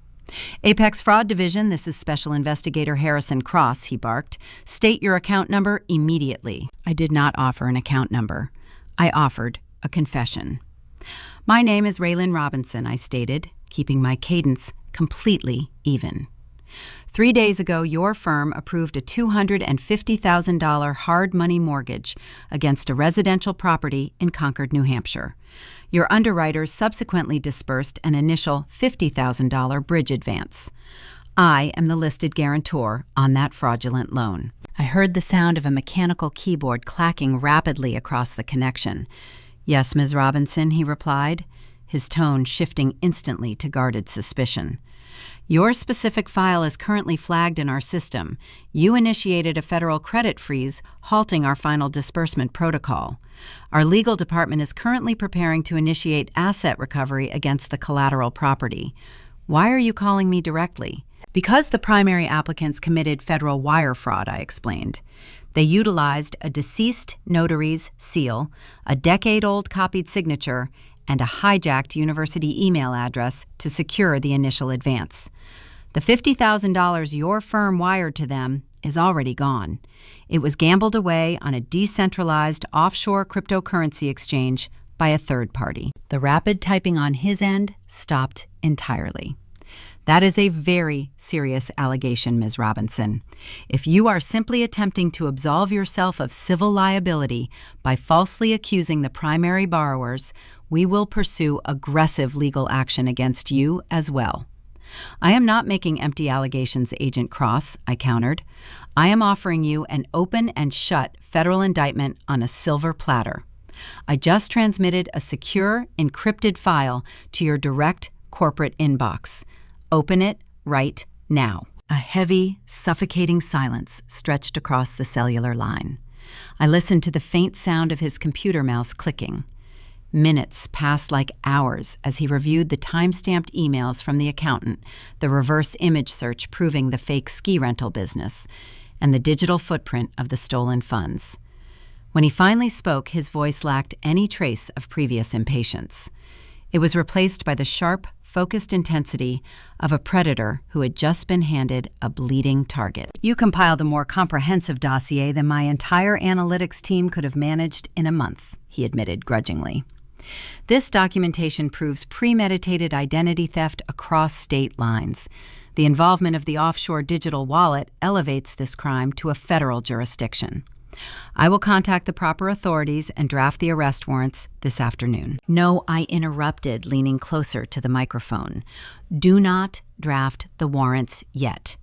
Apex Fraud Division, this is Special Investigator Harrison Cross, he barked. State your account number immediately. I did not offer an account number. I offered a confession. My name is Raylin Robinson, I stated, keeping my cadence completely even. 3 days ago, your firm approved a $250,000 hard money mortgage against a residential property in Concord, New Hampshire. Your underwriters subsequently disbursed an initial $50,000 bridge advance. I am the listed guarantor on that fraudulent loan. I heard the sound of a mechanical keyboard clacking rapidly across the connection. Yes, Ms. Robinson, he replied, his tone shifting instantly to guarded suspicion. Your specific file is currently flagged in our system. You initiated a federal credit freeze, halting our final disbursement protocol. Our legal department is currently preparing to initiate asset recovery against the collateral property. Why are you calling me directly? Because the primary applicants committed federal wire fraud, I explained. They utilized a deceased notary's seal, a decade-old copied signature, and a hijacked university email address to secure the initial advance. The $50,000 your firm wired to them is already gone. It was gambled away on a decentralized offshore cryptocurrency exchange by a third party. The rapid typing on his end stopped entirely. That is a very serious allegation, Ms. Robinson. If you are simply attempting to absolve yourself of civil liability by falsely accusing the primary borrowers, we will pursue aggressive legal action against you as well. I am not making empty allegations, Agent Cross, I countered. I am offering you an open and shut federal indictment on a silver platter. I just transmitted a secure, encrypted file to your direct corporate inbox. Open it right now. A heavy, suffocating silence stretched across the cellular line. I listened to the faint sound of his computer mouse clicking. Minutes passed like hours as he reviewed the time-stamped emails from the accountant, the reverse image search proving the fake ski rental business, and the digital footprint of the stolen funds. When he finally spoke, his voice lacked any trace of previous impatience. It was replaced by the sharp, focused intensity of a predator who had just been handed a bleeding target. You compiled a more comprehensive dossier than my entire analytics team could have managed in a month, he admitted grudgingly. This documentation proves premeditated identity theft across state lines. The involvement of the offshore digital wallet elevates this crime to a federal jurisdiction. I will contact the proper authorities and draft the arrest warrants this afternoon. No, I interrupted, leaning closer to the microphone. Do not draft the warrants yet.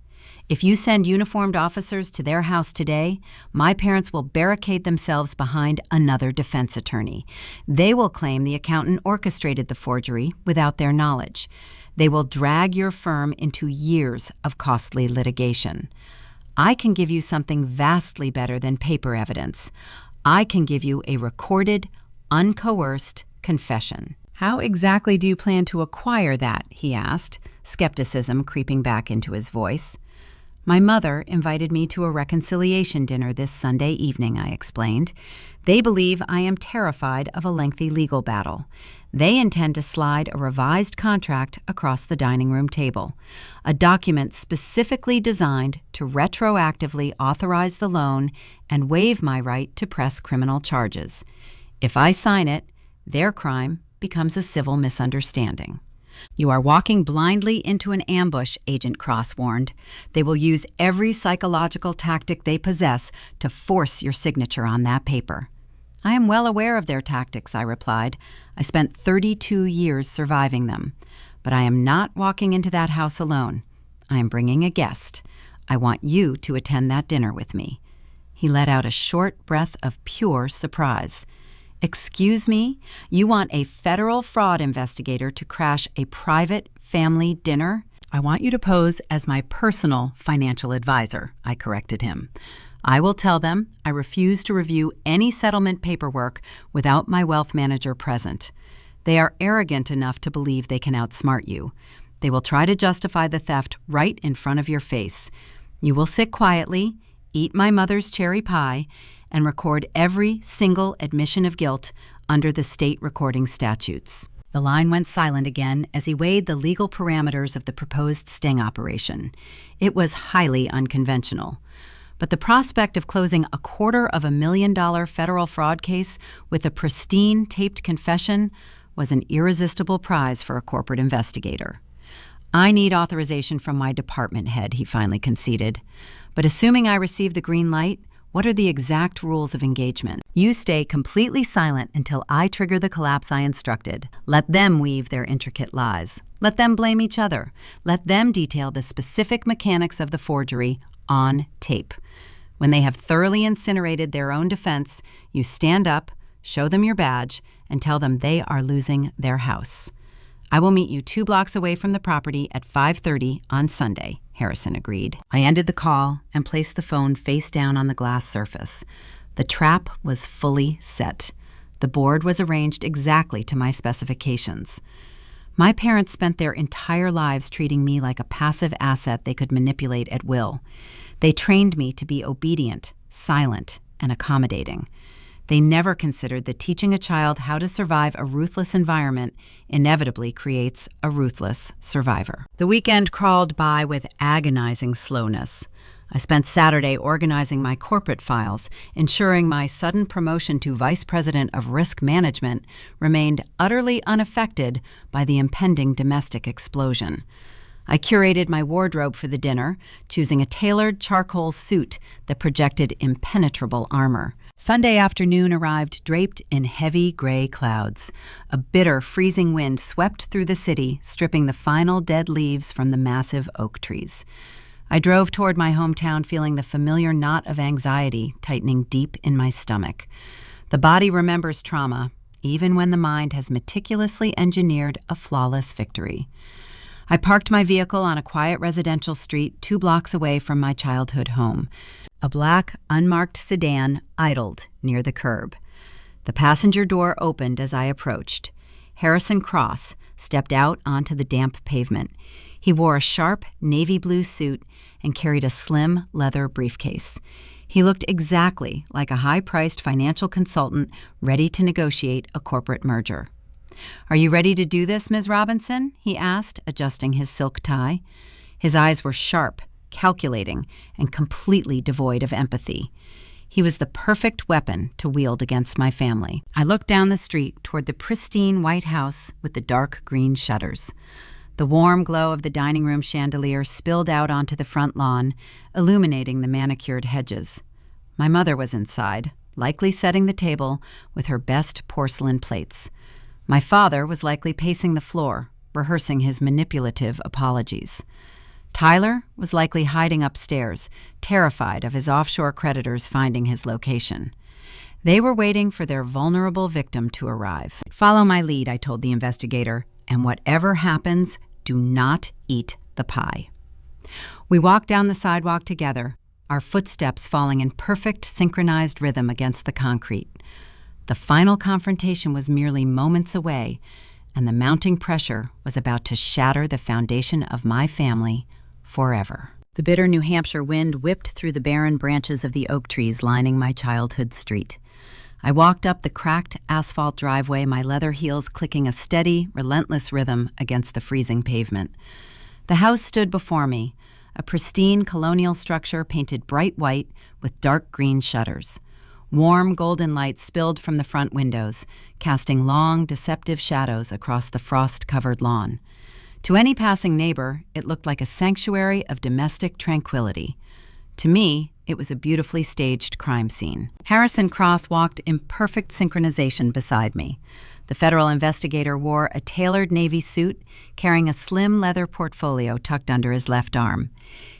If you send uniformed officers to their house today, my parents will barricade themselves behind another defense attorney. They will claim the accountant orchestrated the forgery without their knowledge. They will drag your firm into years of costly litigation. I can give you something vastly better than paper evidence. I can give you a recorded, uncoerced confession. How exactly do you plan to acquire that? He asked, skepticism creeping back into his voice. My mother invited me to a reconciliation dinner this Sunday evening, I explained. They believe I am terrified of a lengthy legal battle. They intend to slide a revised contract across the dining room table, a document specifically designed to retroactively authorize the loan and waive my right to press criminal charges. If I sign it, their crime becomes a civil misunderstanding. You are walking blindly into an ambush, Agent Cross warned. They will use every psychological tactic they possess to force your signature on that paper. I am well aware of their tactics, I replied. I spent 32 years surviving them. But I am not walking into that house alone. I am bringing a guest. I want you to attend that dinner with me. He let out a short breath of pure surprise. Excuse me? You want a federal fraud investigator to crash a private family dinner? I want you to pose as my personal financial advisor, I corrected him. I will tell them I refuse to review any settlement paperwork without my wealth manager present. They are arrogant enough to believe they can outsmart you. They will try to justify the theft right in front of your face. You will sit quietly, eat my mother's cherry pie, and record every single admission of guilt under the state recording statutes. The line went silent again as he weighed the legal parameters of the proposed sting operation. It was highly unconventional. But the prospect of closing a $250,000 federal fraud case with a pristine taped confession was an irresistible prize for a corporate investigator. I need authorization from my department head, he finally conceded. But assuming I receive the green light, what are the exact rules of engagement? You stay completely silent until I trigger the collapse I instructed. Let them weave their intricate lies. Let them blame each other. Let them detail the specific mechanics of the forgery on tape. When they have thoroughly incinerated their own defense, you stand up, show them your badge, and tell them they are losing their house. I will meet you 2 blocks away from the property at 5:30 on Sunday, Harrison agreed. I ended the call and placed the phone face down on the glass surface. The trap was fully set. The board was arranged exactly to my specifications. My parents spent their entire lives treating me like a passive asset they could manipulate at will. They trained me to be obedient, silent, and accommodating. They never considered that teaching a child how to survive a ruthless environment inevitably creates a ruthless survivor. The weekend crawled by with agonizing slowness. I spent Saturday organizing my corporate files, ensuring my sudden promotion to Vice President of Risk Management remained utterly unaffected by the impending domestic explosion. I curated my wardrobe for the dinner, choosing a tailored charcoal suit that projected impenetrable armor. Sunday afternoon arrived draped in heavy gray clouds. A bitter, freezing wind swept through the city, stripping the final dead leaves from the massive oak trees. I drove toward my hometown feeling the familiar knot of anxiety tightening deep in my stomach. The body remembers trauma, even when the mind has meticulously engineered a flawless victory. I parked my vehicle on a quiet residential street 2 blocks away from my childhood home. A black, unmarked sedan idled near the curb. The passenger door opened as I approached. Harrison Cross stepped out onto the damp pavement. He wore a sharp navy blue suit and carried a slim leather briefcase. He looked exactly like a high-priced financial consultant ready to negotiate a corporate merger. "Are you ready to do this, Ms. Robinson?" he asked, adjusting his silk tie. His eyes were sharp, calculating, and completely devoid of empathy. He was the perfect weapon to wield against my family. I looked down the street toward the pristine white house with the dark green shutters. The warm glow of the dining room chandelier spilled out onto the front lawn, illuminating the manicured hedges. My mother was inside, likely setting the table with her best porcelain plates. My father was likely pacing the floor, rehearsing his manipulative apologies. Tyler was likely hiding upstairs, terrified of his offshore creditors finding his location. They were waiting for their vulnerable victim to arrive. "Follow my lead," I told the investigator, "and whatever happens, do not eat the pie." We walked down the sidewalk together, our footsteps falling in perfect synchronized rhythm against the concrete. The final confrontation was merely moments away, and the mounting pressure was about to shatter the foundation of my family forever. The bitter New Hampshire wind whipped through the barren branches of the oak trees lining my childhood street. I walked up the cracked asphalt driveway, my leather heels clicking a steady, relentless rhythm against the freezing pavement. The house stood before me, a pristine colonial structure painted bright white with dark green shutters. Warm golden light spilled from the front windows, casting long, deceptive shadows across the frost-covered lawn. To any passing neighbor, it looked like a sanctuary of domestic tranquility. To me, it was a beautifully staged crime scene. Harrison Cross walked in perfect synchronization beside me. The federal investigator wore a tailored navy suit, carrying a slim leather portfolio tucked under his left arm.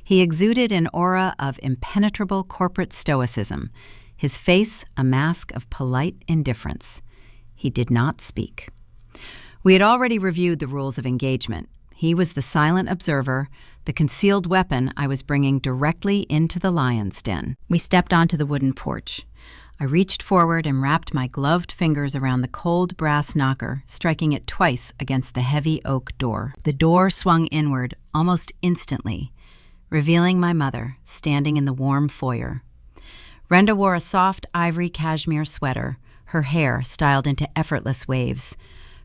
He exuded an aura of impenetrable corporate stoicism, his face a mask of polite indifference. He did not speak. We had already reviewed the rules of engagement. He was the silent observer, the concealed weapon I was bringing directly into the lion's den. We stepped onto the wooden porch. I reached forward and wrapped my gloved fingers around the cold brass knocker, striking it twice against the heavy oak door. The door swung inward almost instantly, revealing my mother standing in the warm foyer. Brenda wore a soft ivory cashmere sweater, her hair styled into effortless waves.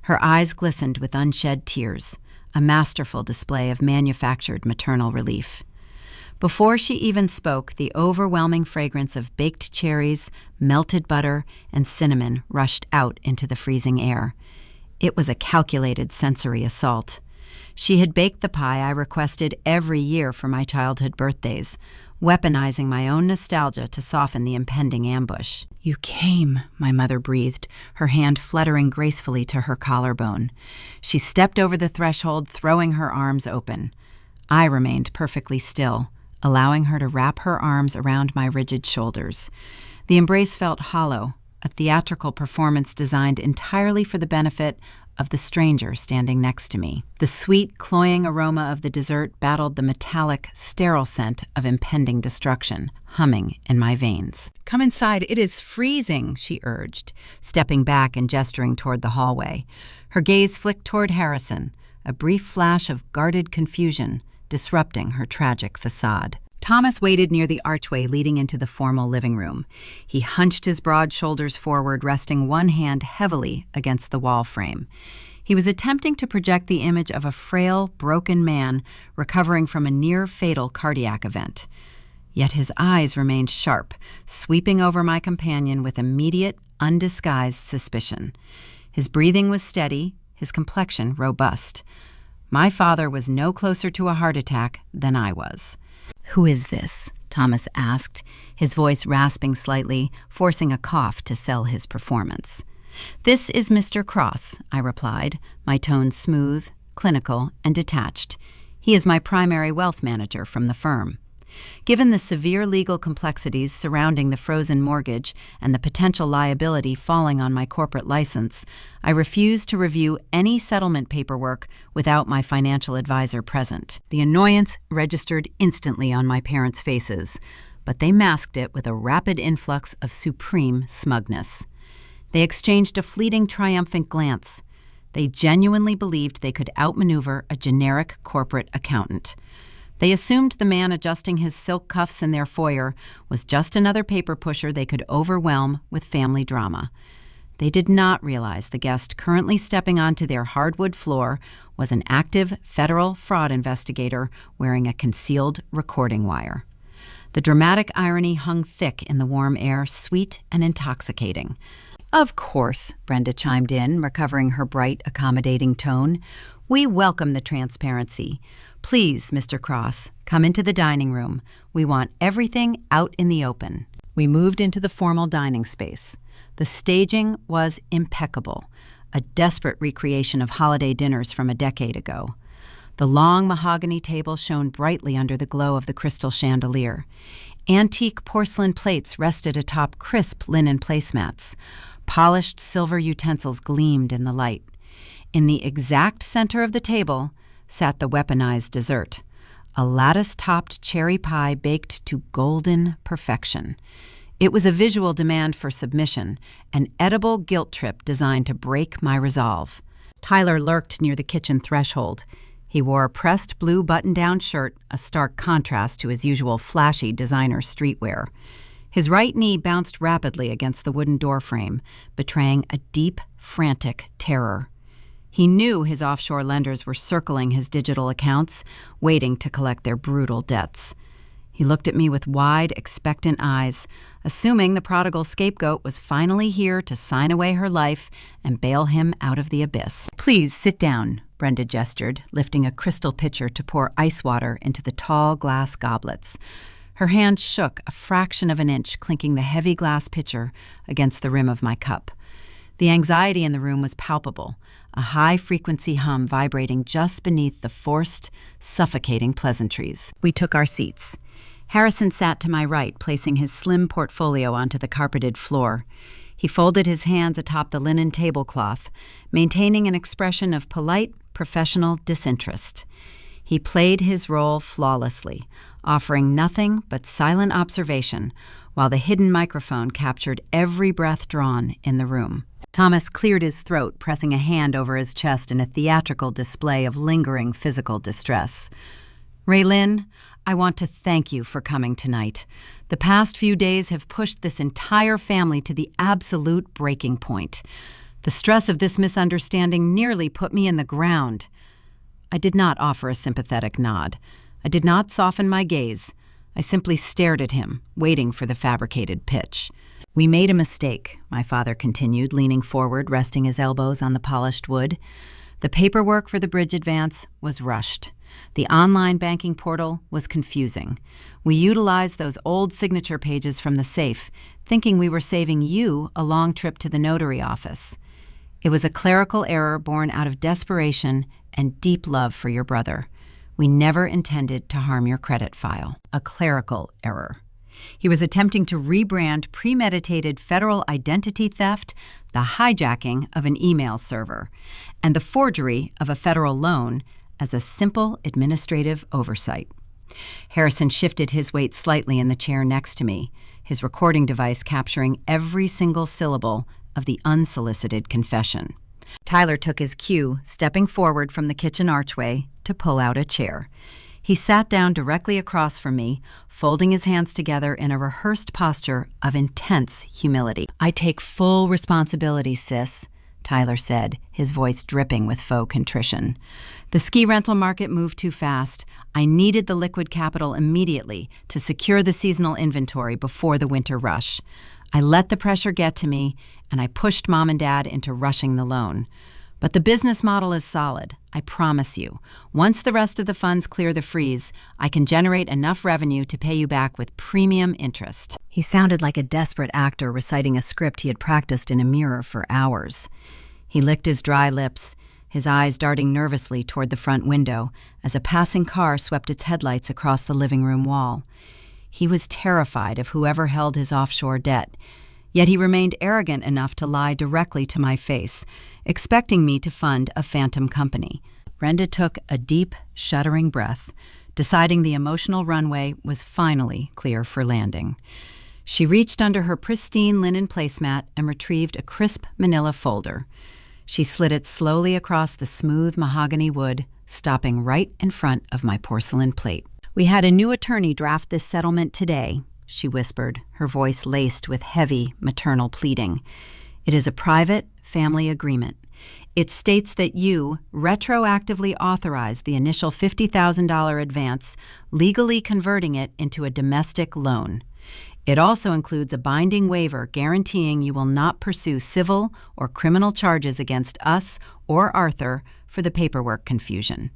Her eyes glistened with unshed tears, a masterful display of manufactured maternal relief. Before she even spoke, the overwhelming fragrance of baked cherries, melted butter, and cinnamon rushed out into the freezing air. It was a calculated sensory assault. She had baked the pie I requested every year for my childhood birthdays, weaponizing my own nostalgia to soften the impending ambush. "You came," my mother breathed, her hand fluttering gracefully to her collarbone. She stepped over the threshold, throwing her arms open. I remained perfectly still, allowing her to wrap her arms around my rigid shoulders. The embrace felt hollow, a theatrical performance designed entirely for the benefit of the stranger standing next to me. The sweet, cloying aroma of the dessert battled the metallic, sterile scent of impending destruction, humming in my veins. "Come inside, it is freezing," she urged, stepping back and gesturing toward the hallway. Her gaze flicked toward Harrison, a brief flash of guarded confusion, disrupting her tragic facade. Thomas waited near the archway leading into the formal living room. He hunched his broad shoulders forward, resting one hand heavily against the wall frame. He was attempting to project the image of a frail, broken man recovering from a near-fatal cardiac event. Yet his eyes remained sharp, sweeping over my companion with immediate, undisguised suspicion. His breathing was steady, his complexion robust. My father was no closer to a heart attack than I was. "Who is this?" Thomas asked, his voice rasping slightly, forcing a cough to sell his performance. "This is Mr. Cross," I replied, my tone smooth, clinical, and detached. "He is my primary wealth manager from the firm." Given the severe legal complexities surrounding the frozen mortgage and the potential liability falling on my corporate license, I refused to review any settlement paperwork without my financial advisor present. The annoyance registered instantly on my parents' faces, but they masked it with a rapid influx of supreme smugness. They exchanged a fleeting, triumphant glance. They genuinely believed they could outmaneuver a generic corporate accountant. They assumed the man adjusting his silk cuffs in their foyer was just another paper pusher they could overwhelm with family drama. They did not realize the guest currently stepping onto their hardwood floor was an active federal fraud investigator wearing a concealed recording wire. The dramatic irony hung thick in the warm air, sweet and intoxicating. "Of course," Brenda chimed in, recovering her bright, accommodating tone. "We welcome the transparency. Please, Mr. Cross, come into the dining room. We want everything out in the open." We moved into the formal dining space. The staging was impeccable, a desperate recreation of holiday dinners from a decade ago. The long mahogany table shone brightly under the glow of the crystal chandelier. Antique porcelain plates rested atop crisp linen placemats. Polished silver utensils gleamed in the light. In the exact center of the table sat the weaponized dessert, a lattice-topped cherry pie baked to golden perfection. It was a visual demand for submission, an edible guilt trip designed to break my resolve. Tyler lurked near the kitchen threshold. He wore a pressed blue button-down shirt, a stark contrast to his usual flashy designer streetwear. His right knee bounced rapidly against the wooden doorframe, betraying a deep, frantic terror. He knew his offshore lenders were circling his digital accounts, waiting to collect their brutal debts. He looked at me with wide, expectant eyes, assuming the prodigal scapegoat was finally here to sign away her life and bail him out of the abyss. "Please sit down," Brenda gestured, lifting a crystal pitcher to pour ice water into the tall glass goblets. Her hand shook a fraction of an inch, clinking the heavy glass pitcher against the rim of my cup. The anxiety in the room was palpable, a high-frequency hum vibrating just beneath the forced, suffocating pleasantries. We took our seats. Harrison sat to my right, placing his slim portfolio onto the carpeted floor. He folded his hands atop the linen tablecloth, maintaining an expression of polite, professional disinterest. He played his role flawlessly, offering nothing but silent observation, while the hidden microphone captured every breath drawn in the room. Thomas cleared his throat, pressing a hand over his chest in a theatrical display of lingering physical distress. "Raylyn, I want to thank you for coming tonight. The past few days have pushed this entire family to the absolute breaking point. The stress of this misunderstanding nearly put me in the ground." I did not offer a sympathetic nod. I did not soften my gaze. I simply stared at him, waiting for the fabricated pitch. "We made a mistake," my father continued, leaning forward, resting his elbows on the polished wood. "The paperwork for the bridge advance was rushed. The online banking portal was confusing. We utilized those old signature pages from the safe, thinking we were saving you a long trip to the notary office. It was a clerical error born out of desperation and deep love for your brother. We never intended to harm your credit file." A clerical error. He was attempting to rebrand premeditated federal identity theft, the hijacking of an email server, and the forgery of a federal loan as a simple administrative oversight. Harrison shifted his weight slightly in the chair next to me, his recording device capturing every single syllable of the unsolicited confession. Tyler took his cue, stepping forward from the kitchen archway to pull out a chair. He sat down directly across from me, folding his hands together in a rehearsed posture of intense humility. "I take full responsibility, sis," Tyler said, his voice dripping with faux contrition. "The ski rental market moved too fast. I needed the liquid capital immediately to secure the seasonal inventory before the winter rush. I let the pressure get to me, and I pushed Mom and Dad into rushing the loan. But the business model is solid, I promise you. Once the rest of the funds clear the freeze, I can generate enough revenue to pay you back with premium interest." He sounded like a desperate actor reciting a script he had practiced in a mirror for hours. He licked his dry lips, his eyes darting nervously toward the front window as a passing car swept its headlights across the living room wall. He was terrified of whoever held his offshore debt, yet he remained arrogant enough to lie directly to my face, expecting me to fund a phantom company. Brenda took a deep, shuddering breath, deciding the emotional runway was finally clear for landing. She reached under her pristine linen placemat and retrieved a crisp manila folder. She slid it slowly across the smooth mahogany wood, stopping right in front of my porcelain plate. "We had a new attorney draft this settlement today," she whispered, her voice laced with heavy maternal pleading. "It is a private family agreement. It states that you retroactively authorized the initial $50,000 advance, legally converting it into a domestic loan. It also includes a binding waiver guaranteeing you will not pursue civil or criminal charges against us or Arthur for the paperwork confusion.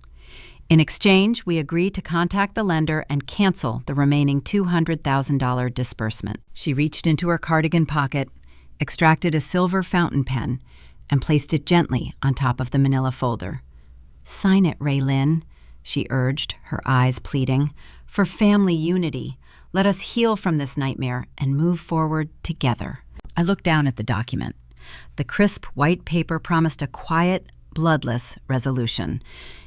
In exchange, we agreed to contact the lender and cancel the remaining $200,000 disbursement. She reached into her cardigan pocket, extracted a silver fountain pen, and placed it gently on top of the manila folder. "Sign it, Raylin," she urged, her eyes pleading. "For family unity. Let us heal from this nightmare and move forward together." I looked down at the document. The crisp white paper promised a quiet, bloodless resolution.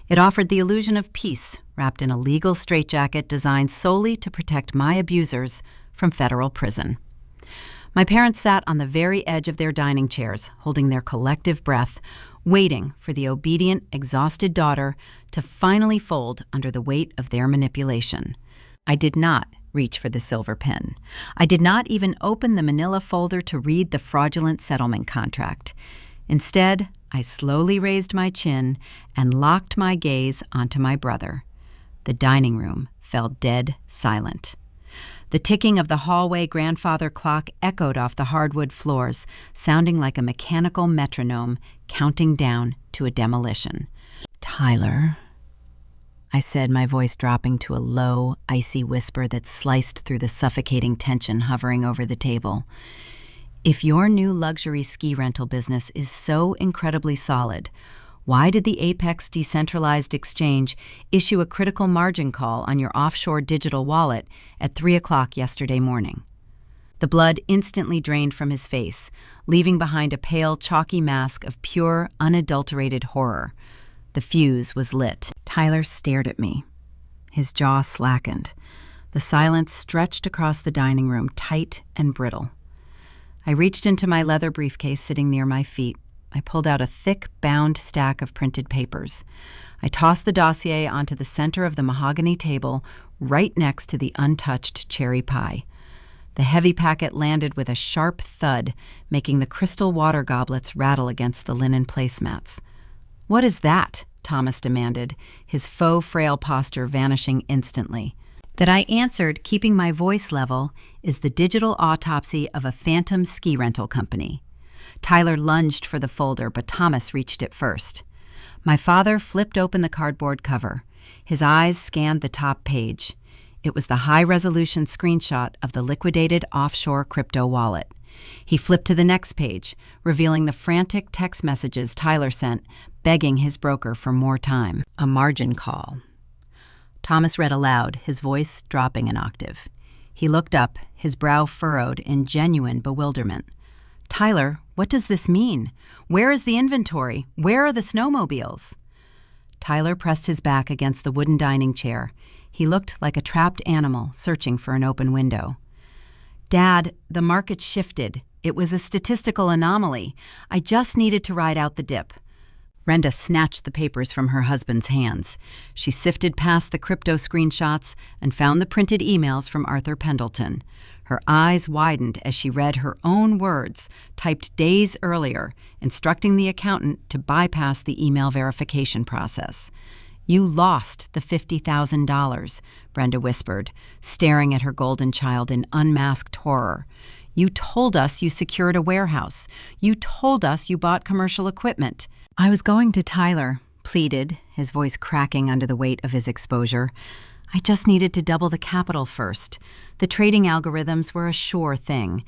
It offered the illusion of peace, wrapped in a legal straitjacket designed solely to protect my abusers from federal prison. My parents sat on the very edge of their dining chairs, holding their collective breath, waiting for the obedient, exhausted daughter to finally fold under the weight of their manipulation. I did not reach for the silver pen. I did not even open the manila folder to read the fraudulent settlement contract. Instead, I slowly raised my chin and locked my gaze onto my brother. The dining room fell dead silent. The ticking of the hallway grandfather clock echoed off the hardwood floors, sounding like a mechanical metronome counting down to a demolition. "Tyler," I said, my voice dropping to a low, icy whisper that sliced through the suffocating tension hovering over the table. "If your new luxury ski rental business is so incredibly solid, why did the Apex Decentralized Exchange issue a critical margin call on your offshore digital wallet at 3 o'clock yesterday morning?" The blood instantly drained from his face, leaving behind a pale, chalky mask of pure, unadulterated horror. The fuse was lit. Tyler stared at me. His jaw slackened. The silence stretched across the dining room, tight and brittle. I reached into my leather briefcase sitting near my feet. I pulled out a thick, bound stack of printed papers. I tossed the dossier onto the center of the mahogany table, right next to the untouched cherry pie. The heavy packet landed with a sharp thud, making the crystal water goblets rattle against the linen placemats. "What is that?" Thomas demanded, his faux frail posture vanishing instantly. That I answered, keeping my voice level, is the digital autopsy of a phantom ski rental company. Tyler lunged for the folder, but Thomas reached it first. My father flipped open the cardboard cover. His eyes scanned the top page. It was the high-resolution screenshot of the liquidated offshore crypto wallet. He flipped to the next page, revealing the frantic text messages Tyler sent, begging his broker for more time. A margin call. Thomas read aloud, his voice dropping an octave. He looked up, his brow furrowed in genuine bewilderment. "Tyler, what does this mean? Where is the inventory? Where are the snowmobiles?" Tyler pressed his back against the wooden dining chair. He looked like a trapped animal searching for an open window. "Dad, the market shifted. It was a statistical anomaly. I just needed to ride out the dip." Brenda snatched the papers from her husband's hands. She sifted past the crypto screenshots and found the printed emails from Arthur Pendleton. Her eyes widened as she read her own words, typed days earlier, instructing the accountant to bypass the email verification process. "You lost the $50,000, Brenda whispered, staring at her golden child in unmasked horror. "You told us you secured a warehouse. You told us you bought commercial equipment." "I was going to Tyler," pleaded, his voice cracking under the weight of his exposure. "I just needed to double the capital first. The trading algorithms were a sure thing.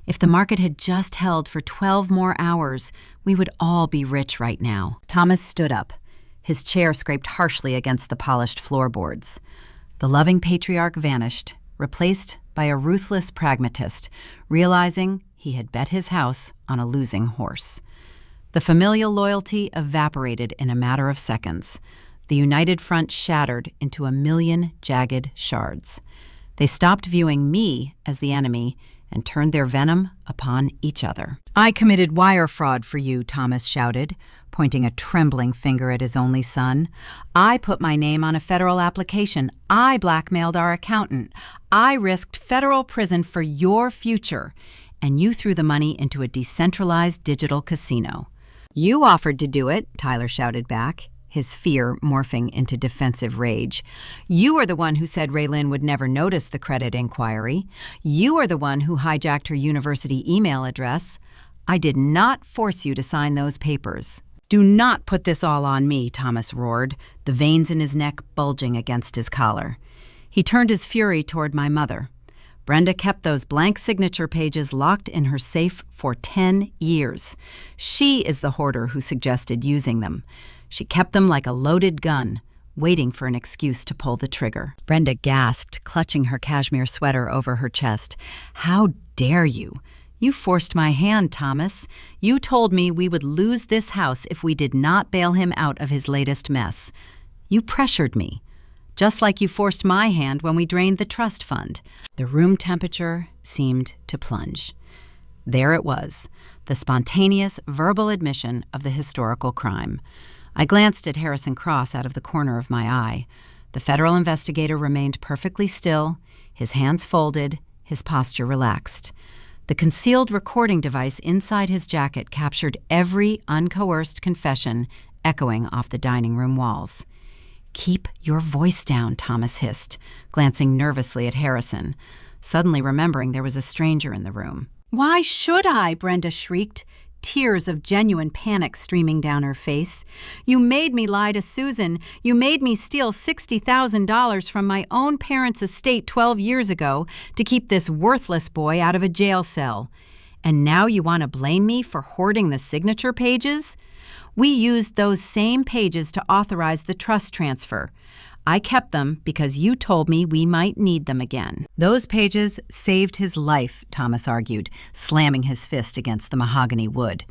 If the market had just held for 12 more hours, we would all be rich right now." Thomas stood up. His chair scraped harshly against the polished floorboards. The loving patriarch vanished, replaced by a ruthless pragmatist, realizing he had bet his house on a losing horse. The familial loyalty evaporated in a matter of seconds. The united front shattered into a million jagged shards. They stopped viewing me as the enemy and turned their venom upon each other. "I committed wire fraud for you," Thomas shouted, pointing a trembling finger at his only son. "I put my name on a federal application. I blackmailed our accountant. I risked federal prison for your future. And you threw the money into a decentralized digital casino." "You offered to do it," Tyler shouted back, his fear morphing into defensive rage. "You are the one who said Raylin would never notice the credit inquiry. You are the one who hijacked her university email address. I did not force you to sign those papers." "Do not put this all on me," Thomas roared, the veins in his neck bulging against his collar. He turned his fury toward my mother. Brenda kept those blank signature pages locked in her safe for 10 years. She is the hoarder who suggested using them. She kept them like a loaded gun, waiting for an excuse to pull the trigger. Brenda gasped, clutching her cashmere sweater over her chest. "How dare you? You forced my hand, Thomas. You told me we would lose this house if we did not bail him out of his latest mess. You pressured me, just like you forced my hand when we drained the trust fund." The room temperature seemed to plunge. There it was, the spontaneous verbal admission of the historical crime. I glanced at Harrison Cross out of the corner of my eye. The federal investigator remained perfectly still, his hands folded, his posture relaxed. The concealed recording device inside his jacket captured every uncoerced confession echoing off the dining room walls. "Keep your voice down," Thomas hissed, glancing nervously at Harrison, suddenly remembering there was a stranger in the room. "Why should I?" Brenda shrieked, tears of genuine panic streaming down her face. "You made me lie to Susan. You made me steal $60,000 from my own parents' estate 12 years ago to keep this worthless boy out of a jail cell. And now you want to blame me for hoarding the signature pages? We used those same pages to authorize the trust transfer. I kept them because you told me we might need them again." "Those pages saved his life," Thomas argued, slamming his fist against the mahogany wood.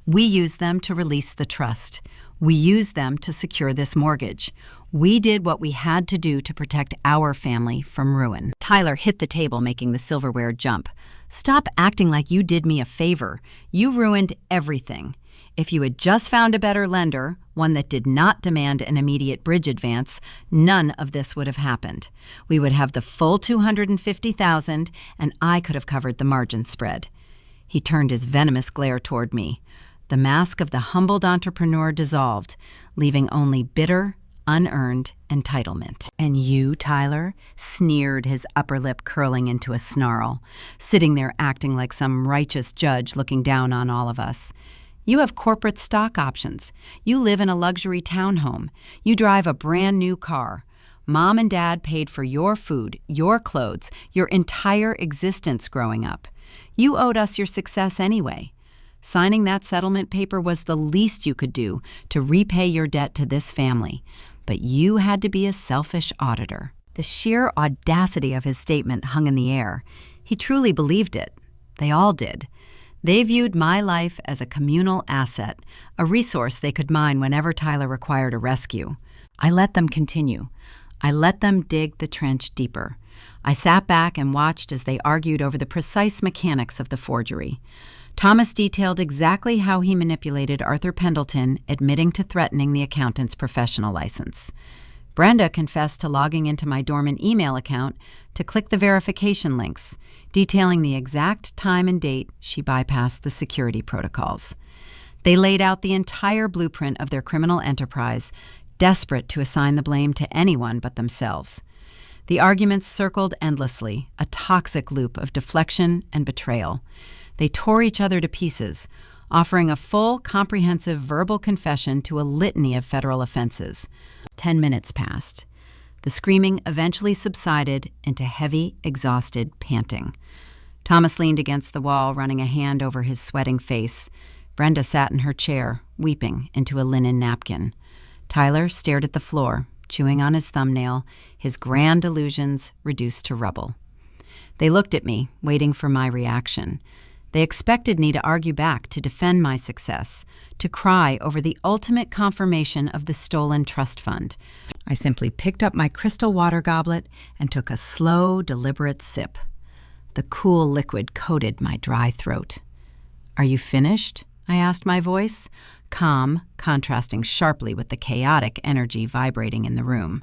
"We used them to release the trust. We used them to secure this mortgage. We did what we had to do to protect our family from ruin." Tyler hit the table, making the silverware jump. "Stop acting like you did me a favor. You ruined everything. If you had just found a better lender, one that did not demand an immediate bridge advance, none of this would have happened. We would have the full $250,000, and I could have covered the margin spread." He turned his venomous glare toward me. The mask of the humbled entrepreneur dissolved, leaving only bitter, unearned entitlement. "And you, Tyler?" sneered, his upper lip curling into a snarl, sitting there acting like some righteous judge looking down on all of us. "You have corporate stock options. You live in a luxury townhome. You drive a brand new car. Mom and Dad paid for your food, your clothes, your entire existence growing up. You owed us your success anyway. Signing that settlement paper was the least you could do to repay your debt to this family. But you had to be a selfish auditor." The sheer audacity of his statement hung in the air. He truly believed it. They all did. They viewed my life as a communal asset, a resource they could mine whenever Tyler required a rescue. I let them continue. I let them dig the trench deeper. I sat back and watched as they argued over the precise mechanics of the forgery. Thomas detailed exactly how he manipulated Arthur Pendleton, admitting to threatening the accountant's professional license. Brenda confessed to logging into my dormant email account to click the verification links, detailing the exact time and date she bypassed the security protocols. They laid out the entire blueprint of their criminal enterprise, desperate to assign the blame to anyone but themselves. The arguments circled endlessly, a toxic loop of deflection and betrayal. They tore each other to pieces, offering a full, comprehensive verbal confession to a litany of federal offenses. 10 minutes passed. The screaming eventually subsided into heavy, exhausted panting. Thomas leaned against the wall, running a hand over his sweating face. Brenda sat in her chair, weeping into a linen napkin. Tyler stared at the floor, chewing on his thumbnail, his grand illusions reduced to rubble. They looked at me, waiting for my reaction. They expected me to argue back, to defend my success, to cry over the ultimate confirmation of the stolen trust fund. I simply picked up my crystal water goblet and took a slow, deliberate sip. The cool liquid coated my dry throat. "Are you finished?" I asked my voice, calm, contrasting sharply with the chaotic energy vibrating in the room.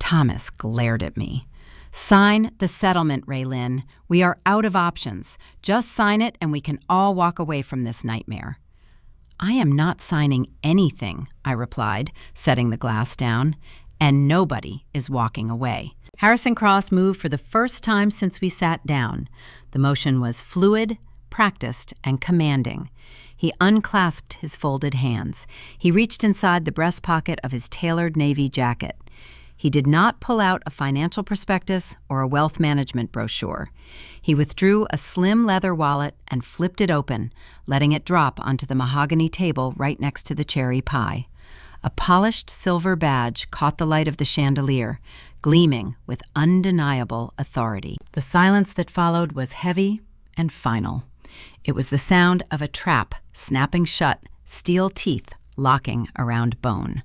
Thomas glared at me. "Sign the settlement, Raylin. We are out of options. Just sign it and we can all walk away from this nightmare." "I am not signing anything," I replied, setting the glass down, "and nobody is walking away." Harrison Cross moved for the first time since we sat down. The motion was fluid, practiced, and commanding. He unclasped his folded hands. He reached inside the breast pocket of his tailored navy jacket. He did not pull out a financial prospectus or a wealth management brochure. He withdrew a slim leather wallet and flipped it open, letting it drop onto the mahogany table right next to the cherry pie. A polished silver badge caught the light of the chandelier, gleaming with undeniable authority. The silence that followed was heavy and final. It was the sound of a trap snapping shut, steel teeth locking around bone.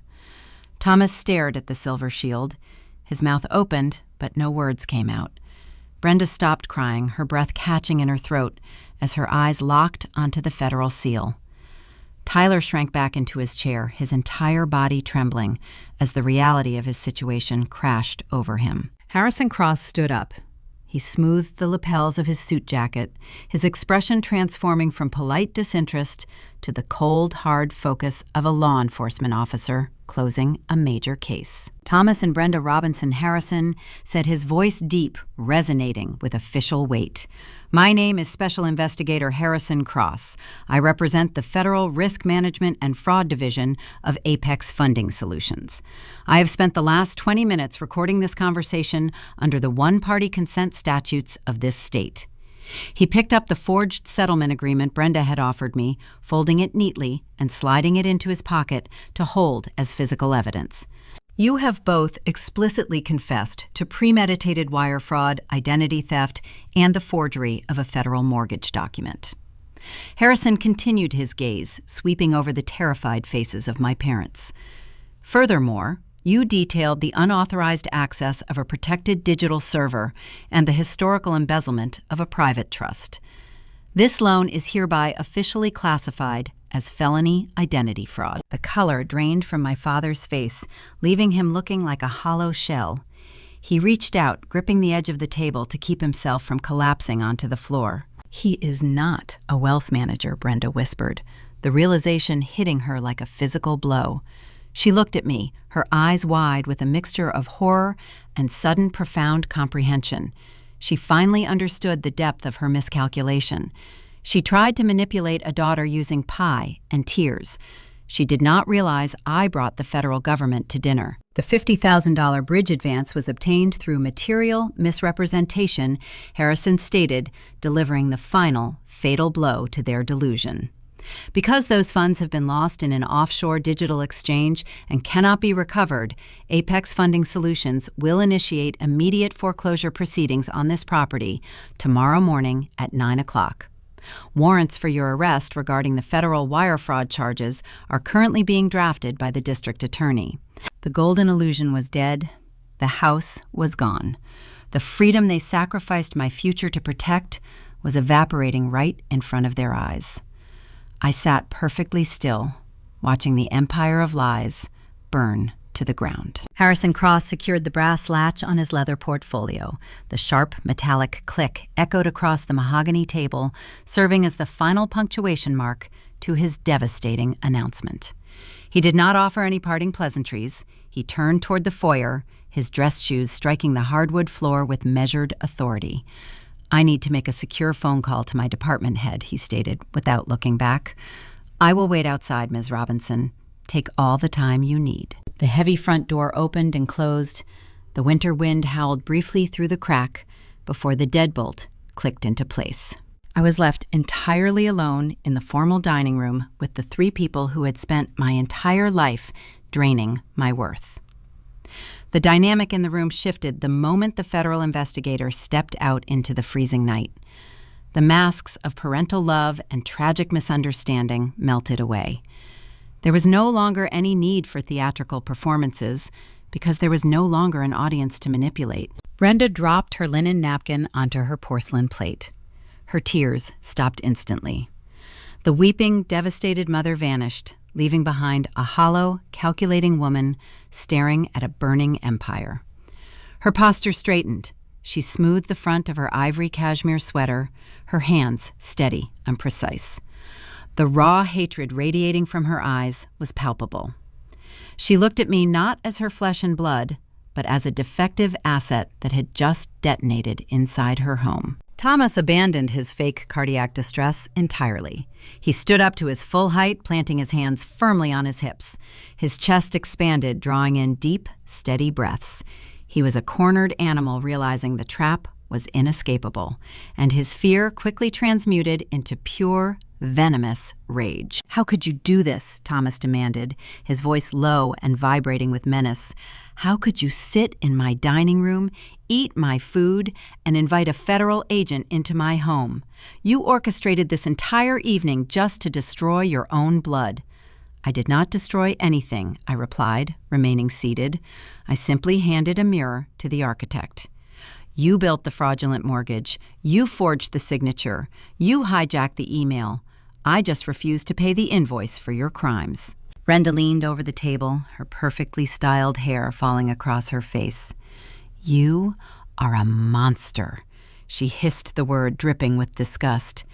Thomas stared at the silver shield. His mouth opened, but no words came out. Brenda stopped crying, her breath catching in her throat as her eyes locked onto the federal seal. Tyler shrank back into his chair, his entire body trembling as the reality of his situation crashed over him. Harrison Cross stood up. He smoothed the lapels of his suit jacket, his expression transforming from polite disinterest to the cold, hard focus of a law enforcement officer closing a major case. Thomas and Brenda Robinson Harrison said, his voice deep, resonating with official weight. "My name is Special Investigator Harrison Cross. I represent the Federal Risk Management and Fraud Division of Apex Funding Solutions. I have spent the last 20 minutes recording this conversation under the one-party consent statutes of this state." He picked up the forged settlement agreement Brenda had offered me, folding it neatly and sliding it into his pocket to hold as physical evidence. "You have both explicitly confessed to premeditated wire fraud, identity theft, and the forgery of a federal mortgage document." Harrison continued his gaze, sweeping over the terrified faces of my parents. "Furthermore, you detailed the unauthorized access of a protected digital server and the historical embezzlement of a private trust. This loan is hereby officially classified as felony identity fraud." The color drained from my father's face, leaving him looking like a hollow shell. He reached out, gripping the edge of the table to keep himself from collapsing onto the floor. "He is not a wealth manager," Brenda whispered, the realization hitting her like a physical blow. She looked at me, her eyes wide with a mixture of horror and sudden profound comprehension. She finally understood the depth of her miscalculation. She tried to manipulate a daughter using pie and tears. She did not realize I brought the federal government to dinner. The $50,000 bridge advance was obtained through material misrepresentation, Harrison stated, delivering the final, fatal blow to their delusion. "Because those funds have been lost in an offshore digital exchange and cannot be recovered, Apex Funding Solutions will initiate immediate foreclosure proceedings on this property tomorrow morning at 9 o'clock. Warrants for your arrest regarding the federal wire fraud charges are currently being drafted by the district attorney." The golden illusion was dead. The house was gone. The freedom they sacrificed my future to protect was evaporating right in front of their eyes. I sat perfectly still, watching the empire of lies burn to the ground. Harrison Cross secured the brass latch on his leather portfolio. The sharp, metallic click echoed across the mahogany table, serving as the final punctuation mark to his devastating announcement. He did not offer any parting pleasantries. He turned toward the foyer, his dress shoes striking the hardwood floor with measured authority. "I need to make a secure phone call to my department head," he stated, without looking back. "I will wait outside, Ms. Robinson. Take all the time you need." The heavy front door opened and closed. The winter wind howled briefly through the crack before the deadbolt clicked into place. I was left entirely alone in the formal dining room with the three people who had spent my entire life draining my worth. The dynamic in the room shifted the moment the federal investigator stepped out into the freezing night. The masks of parental love and tragic misunderstanding melted away. There was no longer any need for theatrical performances because there was no longer an audience to manipulate. Brenda dropped her linen napkin onto her porcelain plate. Her tears stopped instantly. The weeping, devastated mother vanished, leaving behind a hollow, calculating woman staring at a burning empire. Her posture straightened. She smoothed the front of her ivory cashmere sweater, her hands steady and precise. The raw hatred radiating from her eyes was palpable. She looked at me not as her flesh and blood, but as a defective asset that had just detonated inside her home. Thomas abandoned his fake cardiac distress entirely. He stood up to his full height, planting his hands firmly on his hips. His chest expanded, drawing in deep, steady breaths. He was a cornered animal realizing the trap was inescapable, and his fear quickly transmuted into pure, venomous rage. "How could you do this?" Thomas demanded, his voice low and vibrating with menace. "How could you sit in my dining room, eat my food, and invite a federal agent into my home? You orchestrated this entire evening just to destroy your own blood." "I did not destroy anything," I replied, remaining seated. "I simply handed a mirror to the architect. You built the fraudulent mortgage. You forged the signature. You hijacked the email. I just refused to pay the invoice for your crimes." Brenda leaned over the table, her perfectly styled hair falling across her face. "You are a monster." She hissed the word, dripping with disgust.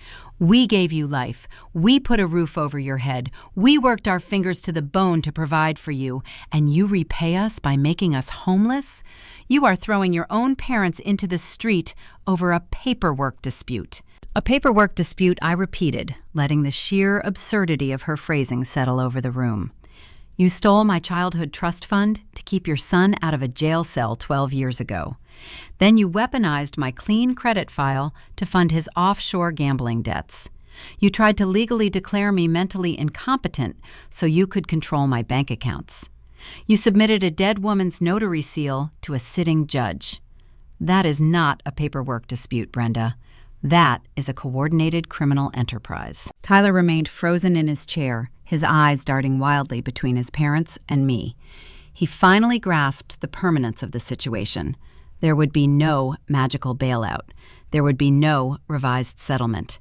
"We gave you life. We put a roof over your head. We worked our fingers to the bone to provide for you, and you repay us by making us homeless? You are throwing your own parents into the street over a paperwork dispute." "A paperwork dispute," I repeated, letting the sheer absurdity of her phrasing settle over the room. "You stole my childhood trust fund to keep your son out of a jail cell 12 years ago. Then you weaponized my clean credit file to fund his offshore gambling debts. You tried to legally declare me mentally incompetent so you could control my bank accounts. You submitted a dead woman's notary seal to a sitting judge. That is not a paperwork dispute, Brenda. That is a coordinated criminal enterprise." Tyler remained frozen in his chair, his eyes darting wildly between his parents and me. He finally grasped the permanence of the situation. There would be no magical bailout. There would be no revised settlement.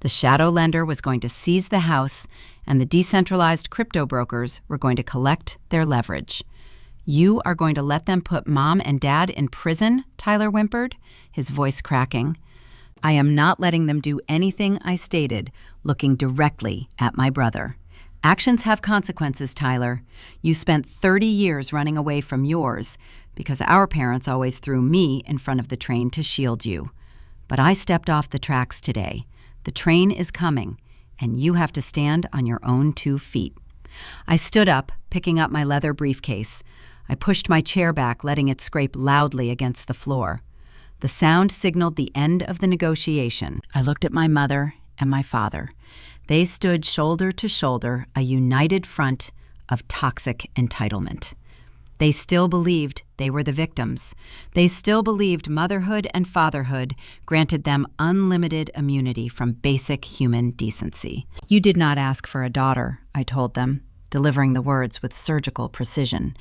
The shadow lender was going to seize the house, and the decentralized crypto brokers were going to collect their leverage. "You are going to let them put Mom and Dad in prison?" Tyler whimpered, his voice cracking. "I am not letting them do anything I stated," looking directly at my brother. "Actions have consequences, Tyler. You spent 30 years running away from yours because our parents always threw me in front of the train to shield you. But I stepped off the tracks today. The train is coming, and you have to stand on your own 2 feet." I stood up, picking up my leather briefcase. I pushed my chair back, letting it scrape loudly against the floor. The sound signaled the end of the negotiation. I looked at my mother and my father. They stood shoulder to shoulder, a united front of toxic entitlement. They still believed they were the victims. They still believed motherhood and fatherhood granted them unlimited immunity from basic human decency. "You did not ask for a daughter," I told them, delivering the words with surgical precision.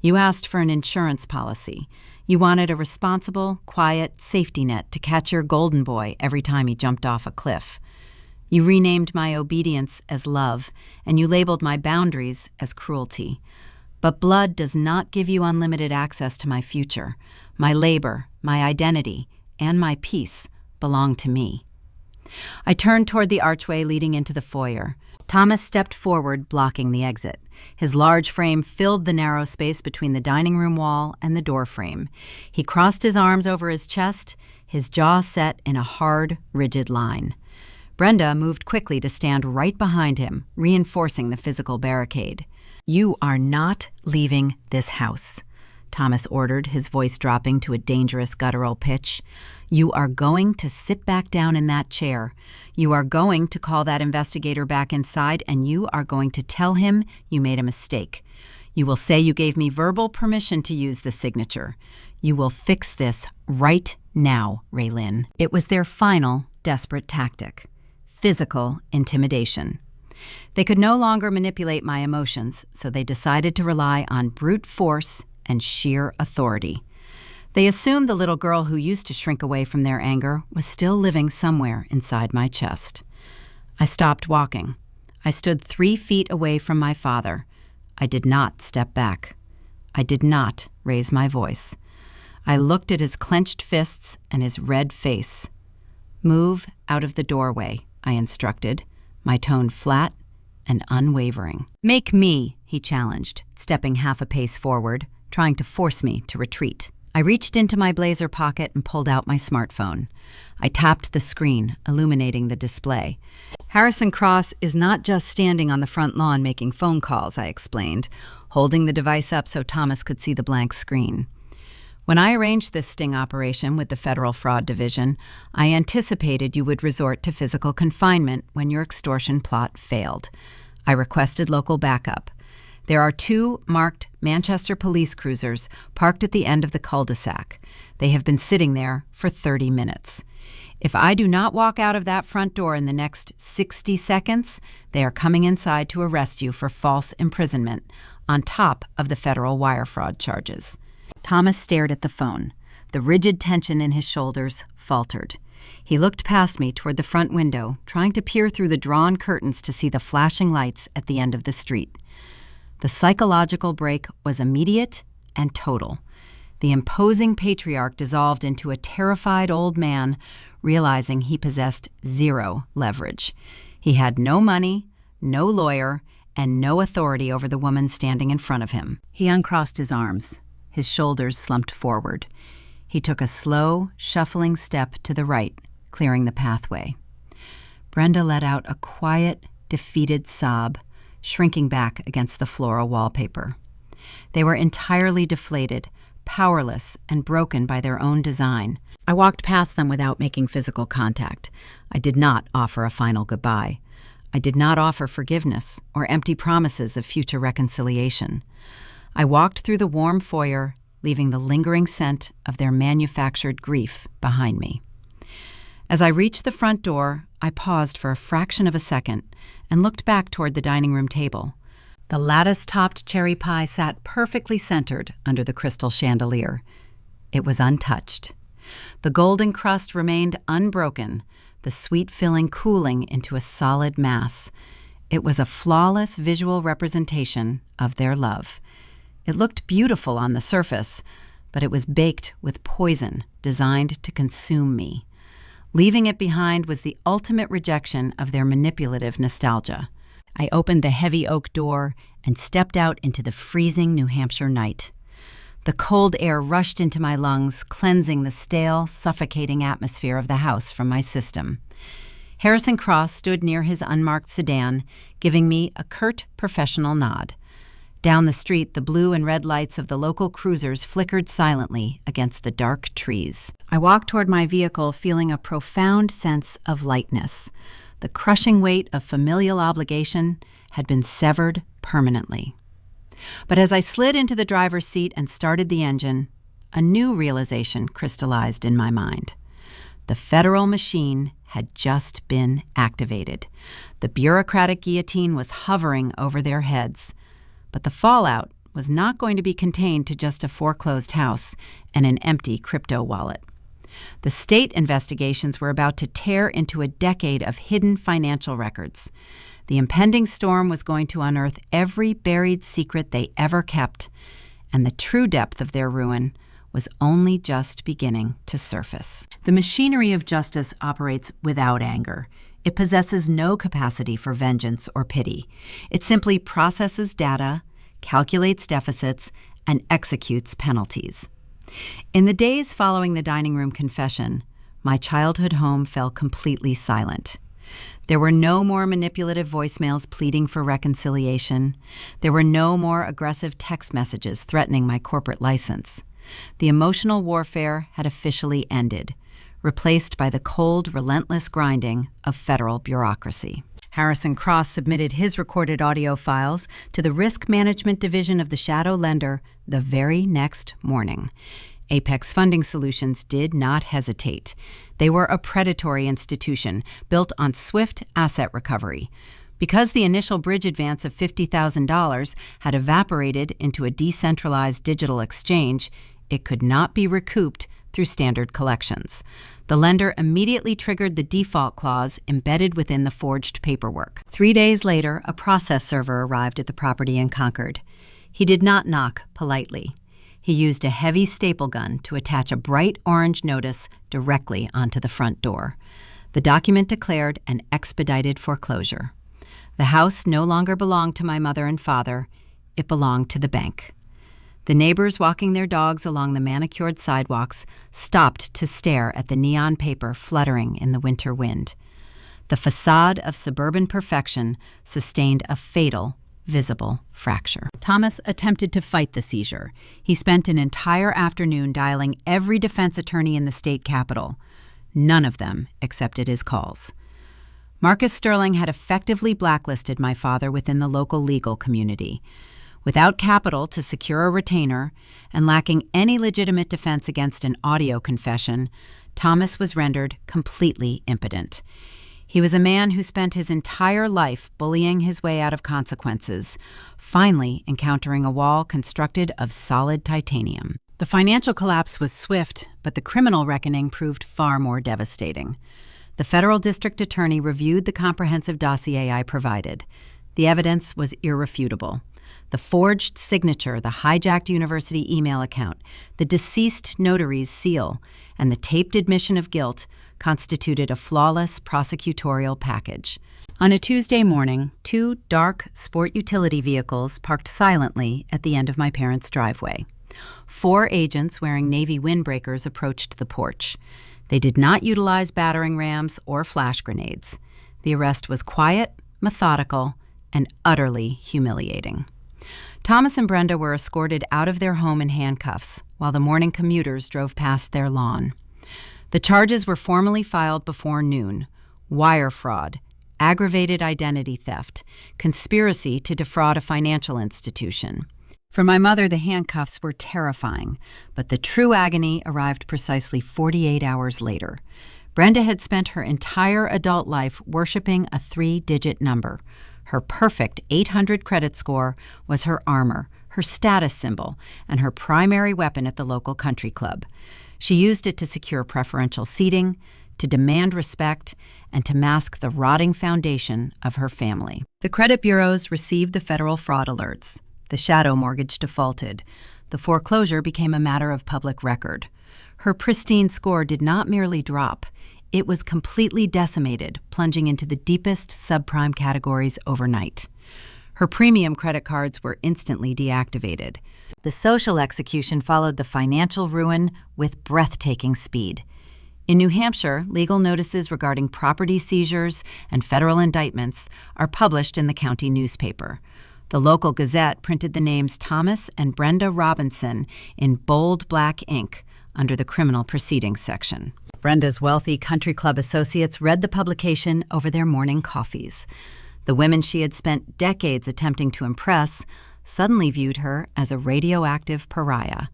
"You asked for an insurance policy. You wanted a responsible, quiet safety net to catch your golden boy every time he jumped off a cliff. You renamed my obedience as love, and you labeled my boundaries as cruelty. But blood does not give you unlimited access to my future. My labor, my identity, and my peace belong to me." I turned toward the archway leading into the foyer. Thomas stepped forward, blocking the exit. His large frame filled the narrow space between the dining room wall and the door frame. He crossed his arms over his chest, his jaw set in a hard, rigid line. Brenda moved quickly to stand right behind him, reinforcing the physical barricade. "You are not leaving this house," Thomas ordered, his voice dropping to a dangerous guttural pitch. "You are going to sit back down in that chair. You are going to call that investigator back inside, and you are going to tell him you made a mistake. You will say you gave me verbal permission to use the signature. You will fix this right now, Raylyn." It was their final, desperate tactic: physical intimidation. They could no longer manipulate my emotions, so they decided to rely on brute force and sheer authority. They assumed the little girl who used to shrink away from their anger was still living somewhere inside my chest. I stopped walking. I stood 3 feet away from my father. I did not step back. I did not raise my voice. I looked at his clenched fists and his red face. "Move out of the doorway," I instructed, my tone flat and unwavering. "Make me," he challenged, stepping half a pace forward, trying to force me to retreat. I reached into my blazer pocket and pulled out my smartphone. I tapped the screen, illuminating the display. Harrison Cross is not just standing on the front lawn making phone calls, I explained, holding the device up so Thomas could see the blank screen. When I arranged this sting operation with the Federal Fraud Division, I anticipated you would resort to physical confinement when your extortion plot failed. I requested local backup. There are 2 marked Manchester police cruisers parked at the end of the cul-de-sac. They have been sitting there for 30 minutes. If I do not walk out of that front door in the next 60 seconds, they are coming inside to arrest you for false imprisonment, on top of the federal wire fraud charges. Thomas stared at the phone. The rigid tension in his shoulders faltered. He looked past me toward the front window, trying to peer through the drawn curtains to see the flashing lights at the end of the street. The psychological break was immediate and total. The imposing patriarch dissolved into a terrified old man, realizing he possessed 0 leverage. He had no money, no lawyer, and no authority over the woman standing in front of him. He uncrossed his arms. His shoulders slumped forward. He took a slow, shuffling step to the right, clearing the pathway. Brenda let out a quiet, defeated sob, shrinking back against the floral wallpaper. They were entirely deflated, powerless, and broken by their own design. I walked past them without making physical contact. I did not offer a final goodbye. I did not offer forgiveness or empty promises of future reconciliation. I walked through the warm foyer, leaving the lingering scent of their manufactured grief behind me. As I reached the front door, I paused for a fraction of a second and looked back toward the dining room table. The lattice-topped cherry pie sat perfectly centered under the crystal chandelier. It was untouched. The golden crust remained unbroken, the sweet filling cooling into a solid mass. It was a flawless visual representation of their love. It looked beautiful on the surface, but it was baked with poison designed to consume me. Leaving it behind was the ultimate rejection of their manipulative nostalgia. I opened the heavy oak door and stepped out into the freezing New Hampshire night. The cold air rushed into my lungs, cleansing the stale, suffocating atmosphere of the house from my system. Harrison Cross stood near his unmarked sedan, giving me a curt, professional nod. Down the street, the blue and red lights of the local cruisers flickered silently against the dark trees. I walked toward my vehicle, feeling a profound sense of lightness. The crushing weight of familial obligation had been severed permanently. But as I slid into the driver's seat and started the engine, a new realization crystallized in my mind. The federal machine had just been activated. The bureaucratic guillotine was hovering over their heads. But the fallout was not going to be contained to just a foreclosed house and an empty crypto wallet. The state investigations were about to tear into a decade of hidden financial records. The impending storm was going to unearth every buried secret they ever kept, and the true depth of their ruin was only just beginning to surface. The machinery of justice operates without anger. It possesses no capacity for vengeance or pity. It simply processes data, calculates deficits, and executes penalties. In the days following the dining room confession, my childhood home fell completely silent. There were no more manipulative voicemails pleading for reconciliation. There were no more aggressive text messages threatening my corporate license. The emotional warfare had officially ended, replaced by the cold, relentless grinding of federal bureaucracy. Harrison Cross submitted his recorded audio files to the Risk Management Division of the Shadow Lender the very next morning. Apex Funding Solutions did not hesitate. They were a predatory institution built on swift asset recovery. Because the initial bridge advance of $50,000 had evaporated into a decentralized digital exchange, it could not be recouped through standard collections. The lender immediately triggered the default clause embedded within the forged paperwork. 3 days later, a process server arrived at the property in Concord. He did not knock politely. He used a heavy staple gun to attach a bright orange notice directly onto the front door. The document declared an expedited foreclosure. The house no longer belonged to my mother and father. It belonged to the bank. The neighbors walking their dogs along the manicured sidewalks stopped to stare at the neon paper fluttering in the winter wind. The facade of suburban perfection sustained a fatal, visible fracture. Thomas attempted to fight the seizure. He spent an entire afternoon dialing every defense attorney in the state capitol. None of them accepted his calls. Marcus Sterling had effectively blacklisted my father within the local legal community. Without capital to secure a retainer and lacking any legitimate defense against an audio confession, Thomas was rendered completely impotent. He was a man who spent his entire life bullying his way out of consequences, finally encountering a wall constructed of solid titanium. The financial collapse was swift, but the criminal reckoning proved far more devastating. The federal district attorney reviewed the comprehensive dossier I provided. The evidence was irrefutable. The forged signature, the hijacked university email account, the deceased notary's seal, and the taped admission of guilt constituted a flawless prosecutorial package. On a Tuesday morning, 2 dark sport utility vehicles parked silently at the end of my parents' driveway. 4 agents wearing Navy windbreakers approached the porch. They did not utilize battering rams or flash grenades. The arrest was quiet, methodical, and utterly humiliating. Thomas and Brenda were escorted out of their home in handcuffs while the morning commuters drove past their lawn. The charges were formally filed before noon: wire fraud, aggravated identity theft, conspiracy to defraud a financial institution. For my mother, the handcuffs were terrifying, but the true agony arrived precisely 48 hours later. Brenda had spent her entire adult life worshiping a 3-digit number. Her perfect 800 credit score was her armor, her status symbol, and her primary weapon at the local country club. She used it to secure preferential seating, to demand respect, and to mask the rotting foundation of her family. The credit bureaus received the federal fraud alerts. The shadow mortgage defaulted. The foreclosure became a matter of public record. Her pristine score did not merely drop. It was completely decimated, plunging into the deepest subprime categories overnight. Her premium credit cards were instantly deactivated. The social execution followed the financial ruin with breathtaking speed. In New Hampshire, legal notices regarding property seizures and federal indictments are published in the county newspaper. The local Gazette printed the names Thomas and Brenda Robinson in bold black ink under the criminal proceedings section. Brenda's wealthy country club associates read the publication over their morning coffees. The women she had spent decades attempting to impress suddenly viewed her as a radioactive pariah.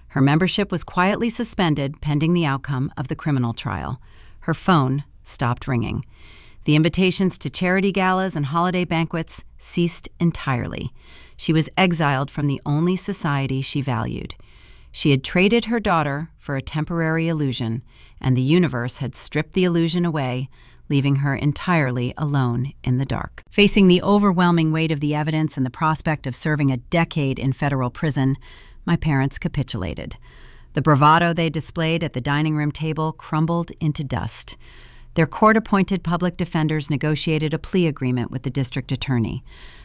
Her membership was quietly suspended pending the outcome of the criminal trial. Her phone stopped ringing. The invitations to charity galas and holiday banquets ceased entirely. She was exiled from the only society she valued. She had traded her daughter for a temporary illusion, and the universe had stripped the illusion away, leaving her entirely alone in the dark. Facing the overwhelming weight of the evidence and the prospect of serving a decade in federal prison, my parents capitulated. The bravado they displayed at the dining room table crumbled into dust. Their court-appointed public defenders negotiated a plea agreement with the district attorney.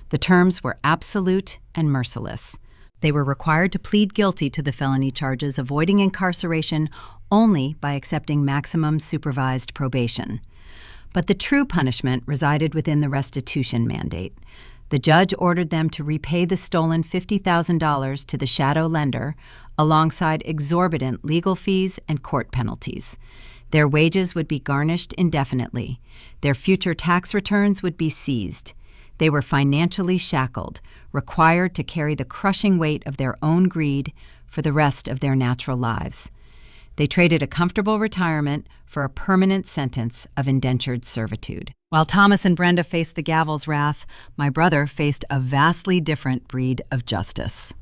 The terms were absolute and merciless. They were required to plead guilty to the felony charges, avoiding incarceration only by accepting maximum supervised probation. But the true punishment resided within the restitution mandate. The judge ordered them to repay the stolen $50,000 to the shadow lender, alongside exorbitant legal fees and court penalties. Their wages would be garnished indefinitely. Their future tax returns would be seized. They were financially shackled, required to carry the crushing weight of their own greed for the rest of their natural lives. They traded a comfortable retirement for a permanent sentence of indentured servitude. While Thomas and Brenda faced the gavel's wrath, my brother faced a vastly different breed of justice.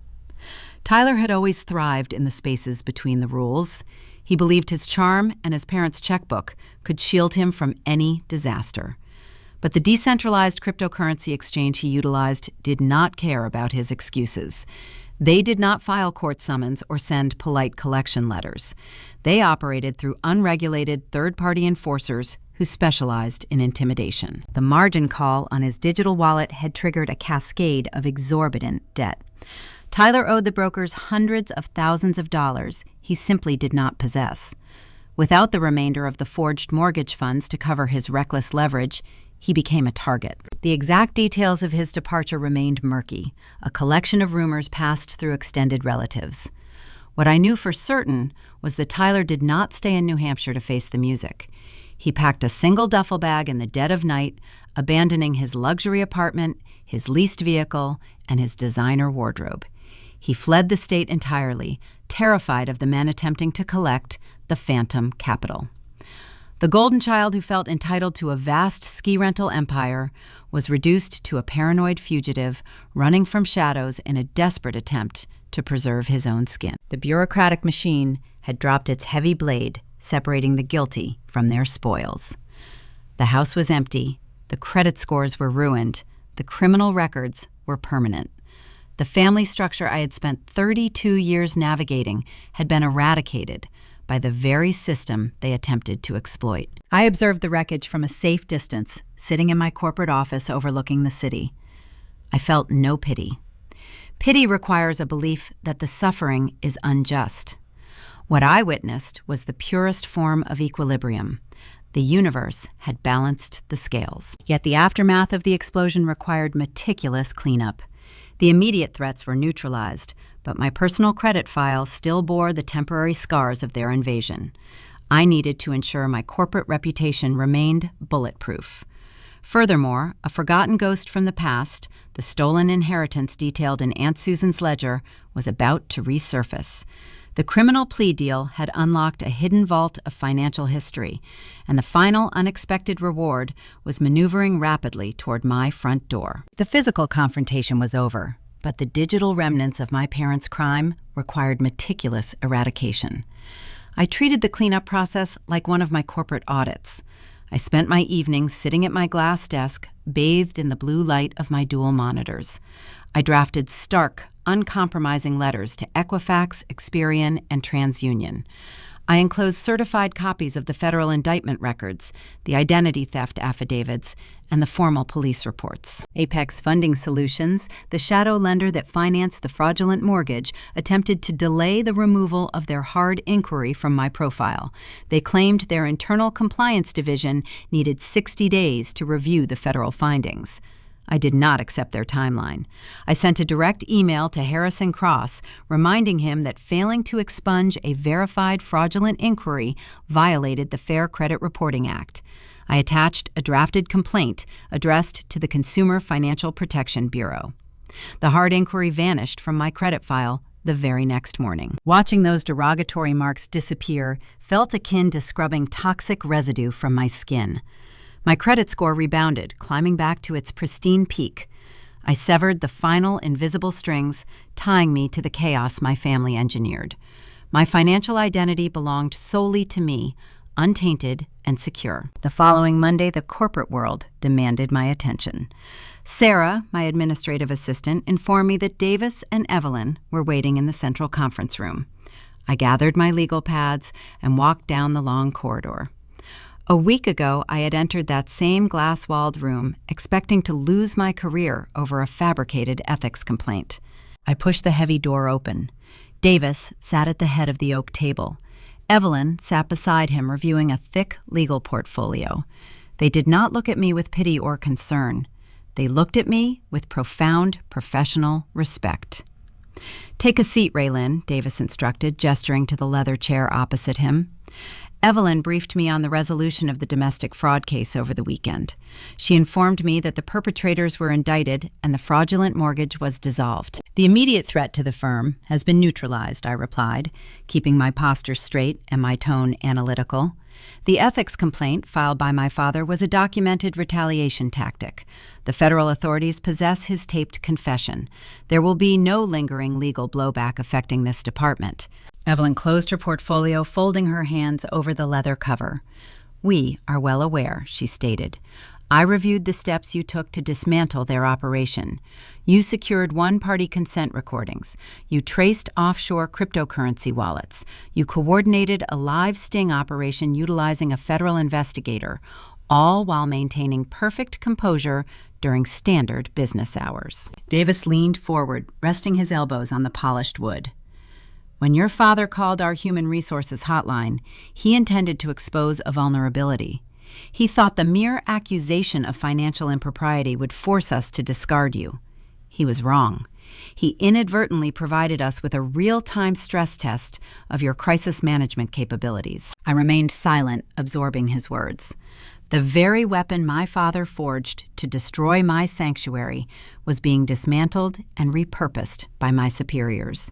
Tyler had always thrived in the spaces between the rules. He believed his charm and his parents' checkbook could shield him from any disaster. But the decentralized cryptocurrency exchange he utilized did not care about his excuses. They did not file court summons or send polite collection letters. They operated through unregulated third-party enforcers who specialized in intimidation. The margin call on his digital wallet had triggered a cascade of exorbitant debt. Tyler owed the brokers hundreds of thousands of dollars he simply did not possess. Without the remainder of the forged mortgage funds to cover his reckless leverage, he became a target. The exact details of his departure remained murky, a collection of rumors passed through extended relatives. What I knew for certain was that Tyler did not stay in New Hampshire to face the music. He packed a single duffel bag in the dead of night, abandoning his luxury apartment, his leased vehicle, and his designer wardrobe. He fled the state entirely, terrified of the men attempting to collect the phantom capital. The golden child who felt entitled to a vast ski rental empire was reduced to a paranoid fugitive running from shadows in a desperate attempt to preserve his own skin. The bureaucratic machine had dropped its heavy blade, separating the guilty from their spoils. The house was empty, the credit scores were ruined, the criminal records were permanent. The family structure I had spent 32 years navigating had been eradicated by the very system they attempted to exploit. I observed the wreckage from a safe distance, sitting in my corporate office overlooking the city. I felt no pity. Pity requires a belief that the suffering is unjust. What I witnessed was the purest form of equilibrium. The universe had balanced the scales. Yet the aftermath of the explosion required meticulous cleanup. The immediate threats were neutralized, but my personal credit file still bore the temporary scars of their invasion. I needed to ensure my corporate reputation remained bulletproof. Furthermore, a forgotten ghost from the past, the stolen inheritance detailed in Aunt Susan's ledger, was about to resurface. The criminal plea deal had unlocked a hidden vault of financial history, and the final unexpected reward was maneuvering rapidly toward my front door. The physical confrontation was over, but the digital remnants of my parents' crime required meticulous eradication. I treated the cleanup process like one of my corporate audits. I spent my evenings sitting at my glass desk, bathed in the blue light of my dual monitors. I drafted stark, uncompromising letters to Equifax, Experian, and TransUnion. I enclosed certified copies of the federal indictment records, the identity theft affidavits, and the formal police reports. Apex Funding Solutions, the shadow lender that financed the fraudulent mortgage, attempted to delay the removal of their hard inquiry from my profile. They claimed their internal compliance division needed 60 days to review the federal findings. I did not accept their timeline. I sent a direct email to Harrison Cross, reminding him that failing to expunge a verified fraudulent inquiry violated the Fair Credit Reporting Act. I attached a drafted complaint addressed to the Consumer Financial Protection Bureau. The hard inquiry vanished from my credit file the very next morning. Watching those derogatory marks disappear felt akin to scrubbing toxic residue from my skin. My credit score rebounded, climbing back to its pristine peak. I severed the final invisible strings, tying me to the chaos my family engineered. My financial identity belonged solely to me, untainted and secure. The following Monday, the corporate world demanded my attention. Sarah, my administrative assistant, informed me that Davis and Evelyn were waiting in the central conference room. I gathered my legal pads and walked down the long corridor. A week ago, I had entered that same glass-walled room, expecting to lose my career over a fabricated ethics complaint. I pushed the heavy door open. Davis sat at the head of the oak table. Evelyn sat beside him, reviewing a thick legal portfolio. They did not look at me with pity or concern. They looked at me with profound professional respect. "Take a seat, Raylin," Davis instructed, gesturing to the leather chair opposite him. Evelyn briefed me on the resolution of the domestic fraud case over the weekend. She informed me that the perpetrators were indicted and the fraudulent mortgage was dissolved. "The immediate threat to the firm has been neutralized," I replied, keeping my posture straight and my tone analytical. "The ethics complaint filed by my father was a documented retaliation tactic. The federal authorities possess his taped confession. There will be no lingering legal blowback affecting this department." Evelyn closed her portfolio, folding her hands over the leather cover. "We are well aware," she stated. "I reviewed the steps you took to dismantle their operation. You secured one-party consent recordings. You traced offshore cryptocurrency wallets. You coordinated a live sting operation utilizing a federal investigator, all while maintaining perfect composure during standard business hours. Davis leaned forward, resting his elbows on the polished wood. When your father called our human resources hotline, he intended to expose a vulnerability. He thought the mere accusation of financial impropriety would force us to discard you. He was wrong. He inadvertently provided us with a real-time stress test of your crisis management capabilities. I remained silent, absorbing his words. The very weapon my father forged to destroy my sanctuary was being dismantled and repurposed by my superiors.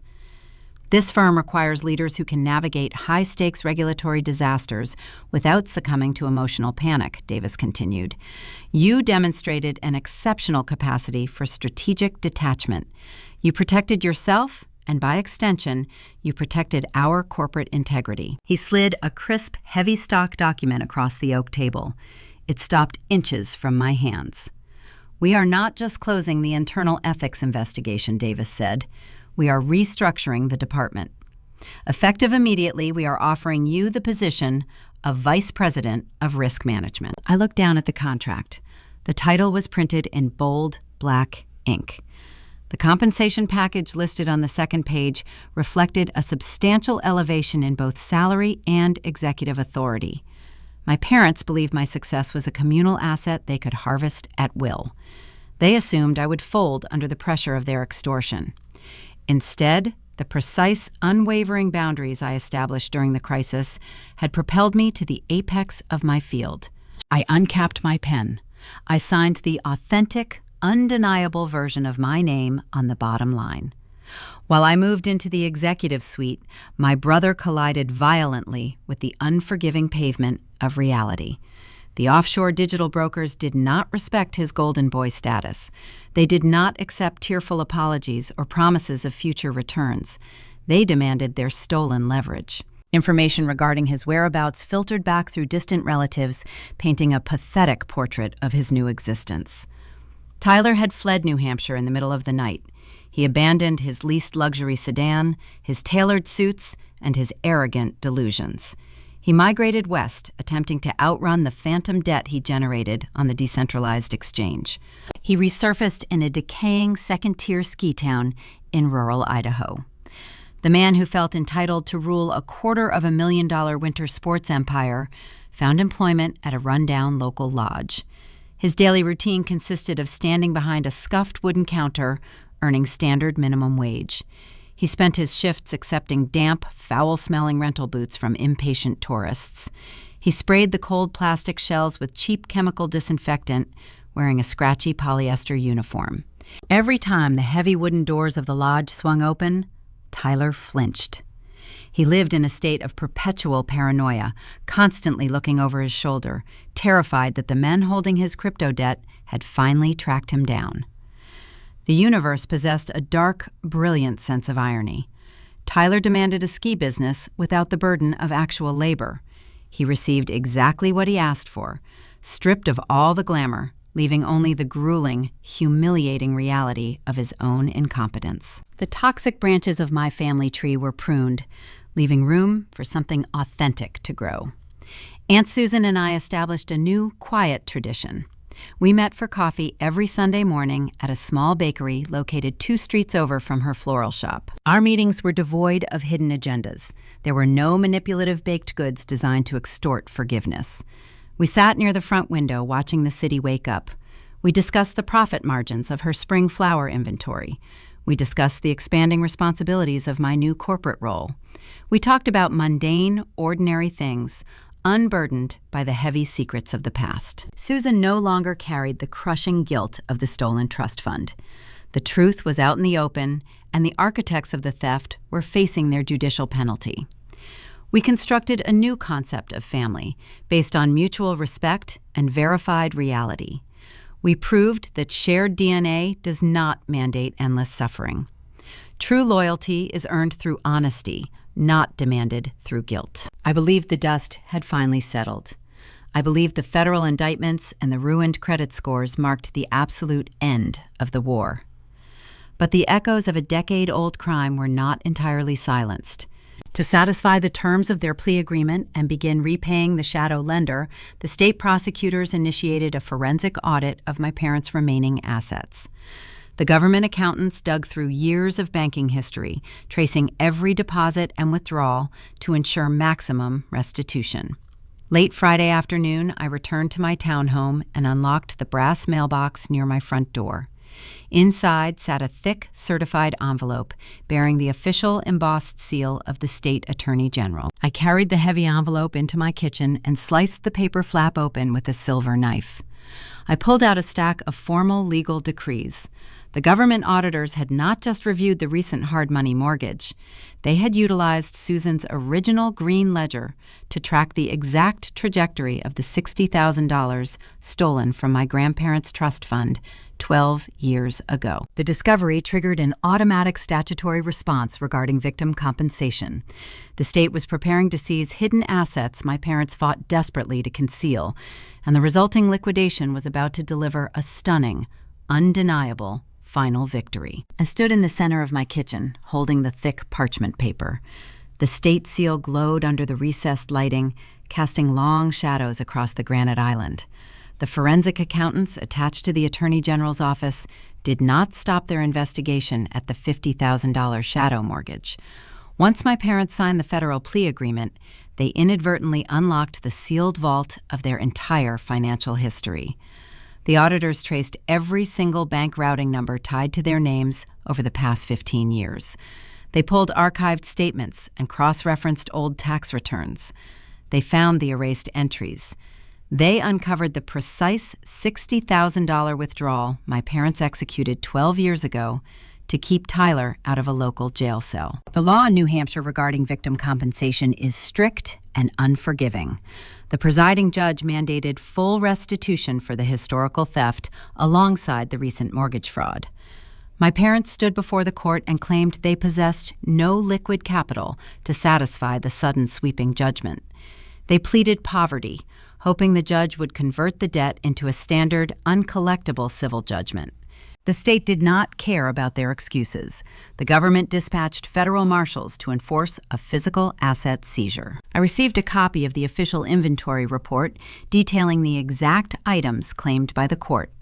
This firm requires leaders who can navigate high-stakes regulatory disasters without succumbing to emotional panic, Davis continued. You demonstrated an exceptional capacity for strategic detachment. You protected yourself, and by extension, you protected our corporate integrity. He slid a crisp, heavy stock document across the oak table. It stopped inches from my hands. We are not just closing the internal ethics investigation, Davis said. We are restructuring the department. Effective immediately, we are offering you the position of Vice President of Risk Management. I looked down at the contract. The title was printed in bold, black ink. The compensation package listed on the second page reflected a substantial elevation in both salary and executive authority. My parents believed my success was a communal asset they could harvest at will. They assumed I would fold under the pressure of their extortion. Instead, the precise, unwavering boundaries I established during the crisis had propelled me to the apex of my field. I uncapped my pen. I signed the authentic, undeniable version of my name on the bottom line. While I moved into the executive suite, my brother collided violently with the unforgiving pavement of reality. The offshore digital brokers did not respect his golden boy status. They did not accept tearful apologies or promises of future returns. They demanded their stolen leverage. Information regarding his whereabouts filtered back through distant relatives, painting a pathetic portrait of his new existence. Tyler had fled New Hampshire in the middle of the night. He abandoned his leased luxury sedan, his tailored suits, and his arrogant delusions. He migrated west, attempting to outrun the phantom debt he generated on the decentralized exchange. He resurfaced in a decaying second-tier ski town in rural Idaho. The man who felt entitled to rule a $250,000 winter sports empire found employment at a rundown local lodge. His daily routine consisted of standing behind a scuffed wooden counter, earning standard minimum wage. He spent his shifts accepting damp, foul-smelling rental boots from impatient tourists. He sprayed the cold plastic shells with cheap chemical disinfectant, wearing a scratchy polyester uniform. Every time the heavy wooden doors of the lodge swung open, Tyler flinched. He lived in a state of perpetual paranoia, constantly looking over his shoulder, terrified that the men holding his crypto debt had finally tracked him down. The universe possessed a dark, brilliant sense of irony. Tyler demanded a ski business without the burden of actual labor. He received exactly what he asked for, stripped of all the glamour, leaving only the grueling, humiliating reality of his own incompetence. The toxic branches of my family tree were pruned, leaving room for something authentic to grow. Aunt Susan and I established a new, quiet tradition. We met for coffee every Sunday morning at a small bakery located 2 streets over from her floral shop. Our meetings were devoid of hidden agendas. There were no manipulative baked goods designed to extort forgiveness. We sat near the front window watching the city wake up. We discussed the profit margins of her spring flower inventory. We discussed the expanding responsibilities of my new corporate role. We talked about mundane, ordinary things, unburdened by the heavy secrets of the past. Susan no longer carried the crushing guilt of the stolen trust fund. The truth was out in the open, and the architects of the theft were facing their judicial penalty. We constructed a new concept of family, based on mutual respect and verified reality. We proved that shared DNA does not mandate endless suffering. True loyalty is earned through honesty, not demanded through guilt. I believed the dust had finally settled. I believed the federal indictments and the ruined credit scores marked the absolute end of the war. But the echoes of a decade-old crime were not entirely silenced. To satisfy the terms of their plea agreement and begin repaying the shadow lender, the state prosecutors initiated a forensic audit of my parents' remaining assets. The government accountants dug through years of banking history, tracing every deposit and withdrawal to ensure maximum restitution. Late Friday afternoon, I returned to my townhome and unlocked the brass mailbox near my front door. Inside sat a thick, certified envelope bearing the official embossed seal of the state attorney general. I carried the heavy envelope into my kitchen and sliced the paper flap open with a silver knife. I pulled out a stack of formal legal decrees. The government auditors had not just reviewed the recent hard money mortgage. They had utilized Susan's original green ledger to track the exact trajectory of the $60,000 stolen from my grandparents' trust fund 12 years ago. The discovery triggered an automatic statutory response regarding victim compensation. The state was preparing to seize hidden assets my parents fought desperately to conceal, and the resulting liquidation was about to deliver a stunning, undeniable final victory. I stood in the center of my kitchen, holding the thick parchment paper. The state seal glowed under the recessed lighting, casting long shadows across the granite island. The forensic accountants attached to the Attorney General's office did not stop their investigation at the $50,000 shadow mortgage. Once my parents signed the federal plea agreement, they inadvertently unlocked the sealed vault of their entire financial history. The auditors traced every single bank routing number tied to their names over the past 15 years. They pulled archived statements and cross-referenced old tax returns. They found the erased entries. They uncovered the precise $60,000 withdrawal my parents executed 12 years ago to keep Tyler out of a local jail cell. The law in New Hampshire regarding victim compensation is strict and unforgiving. The presiding judge mandated full restitution for the historical theft alongside the recent mortgage fraud. My parents stood before the court and claimed they possessed no liquid capital to satisfy the sudden sweeping judgment. They pleaded poverty, hoping the judge would convert the debt into a standard, uncollectible civil judgment. The state did not care about their excuses. The government dispatched federal marshals to enforce a physical asset seizure. I received a copy of the official inventory report detailing the exact items claimed by the court.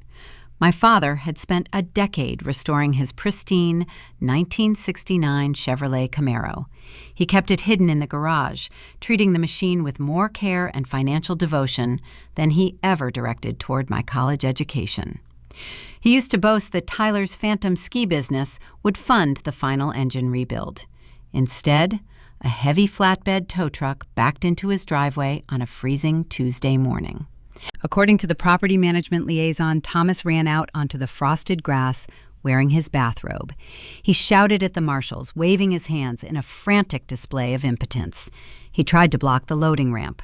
My father had spent a decade restoring his pristine 1969 Chevrolet Camaro. He kept it hidden in the garage, treating the machine with more care and financial devotion than he ever directed toward my college education. He used to boast that Tyler's Phantom ski business would fund the final engine rebuild. Instead, a heavy flatbed tow truck backed into his driveway on a freezing Tuesday morning. According to the property management liaison, Thomas ran out onto the frosted grass wearing his bathrobe. He shouted at the marshals, waving his hands in a frantic display of impotence. He tried to block the loading ramp.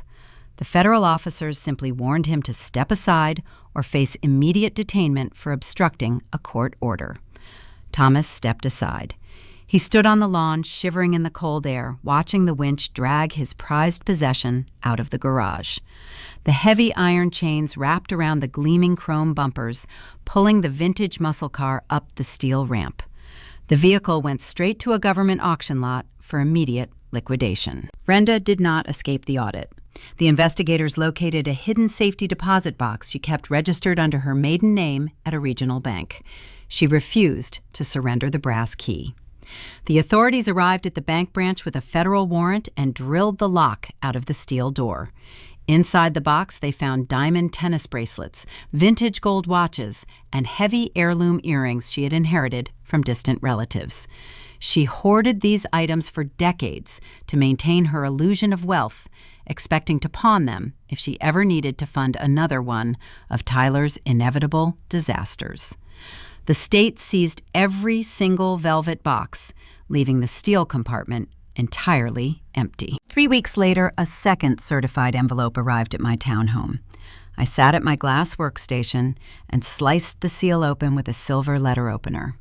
The federal officers simply warned him to step aside or face immediate detainment for obstructing a court order. Thomas stepped aside. He stood on the lawn, shivering in the cold air, watching the winch drag his prized possession out of the garage. The heavy iron chains wrapped around the gleaming chrome bumpers, pulling the vintage muscle car up the steel ramp. The vehicle went straight to a government auction lot for immediate liquidation. Brenda did not escape the audit. The investigators located a hidden safety deposit box she kept registered under her maiden name at a regional bank. She refused to surrender the brass key. The authorities arrived at the bank branch with a federal warrant and drilled the lock out of the steel door. Inside the box, they found diamond tennis bracelets, vintage gold watches, and heavy heirloom earrings she had inherited from distant relatives. She hoarded these items for decades to maintain her illusion of wealth, expecting to pawn them if she ever needed to fund another one of Tyler's inevitable disasters. The state seized every single velvet box, leaving the steel compartment entirely empty. 3 weeks later, a second certified envelope arrived at my townhome. I sat at my glass workstation and sliced the seal open with a silver letter opener.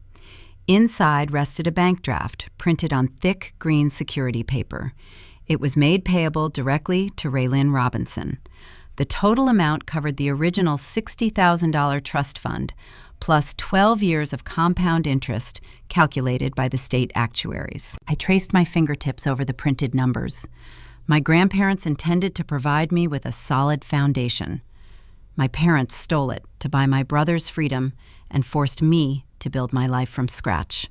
Inside rested a bank draft printed on thick green security paper. It was made payable directly to Raylyn Robinson. The total amount covered the original $60,000 trust fund, plus 12 years of compound interest calculated by the state actuaries. I traced my fingertips over the printed numbers. My grandparents intended to provide me with a solid foundation. My parents stole it to buy my brother's freedom and forced me to build my life from scratch.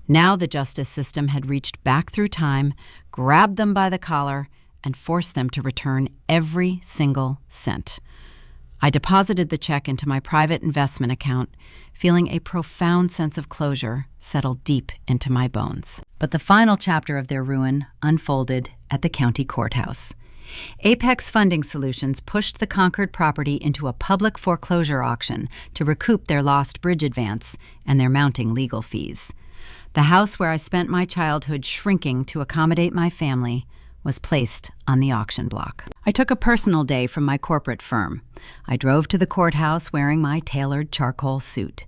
Now the justice system had reached back through time, grabbed them by the collar, and forced them to return every single cent. I deposited the check into my private investment account, feeling a profound sense of closure settle deep into my bones. But the final chapter of their ruin unfolded at the county courthouse. Apex Funding Solutions pushed the conquered property into a public foreclosure auction to recoup their lost bridge advance and their mounting legal fees. The house where I spent my childhood shrinking to accommodate my family was placed on the auction block. I took a personal day from my corporate firm. I drove to the courthouse wearing my tailored charcoal suit.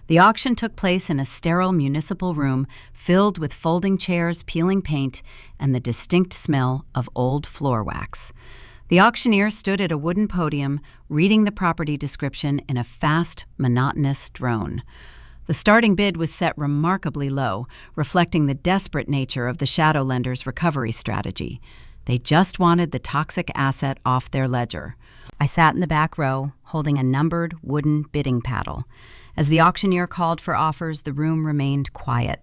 The auction took place in a sterile municipal room filled with folding chairs, peeling paint, and the distinct smell of old floor wax. The auctioneer stood at a wooden podium, reading the property description in a fast, monotonous drone. The starting bid was set remarkably low, reflecting the desperate nature of the shadow lender's recovery strategy. They just wanted the toxic asset off their ledger. I sat in the back row, holding a numbered wooden bidding paddle. As the auctioneer called for offers, the room remained quiet.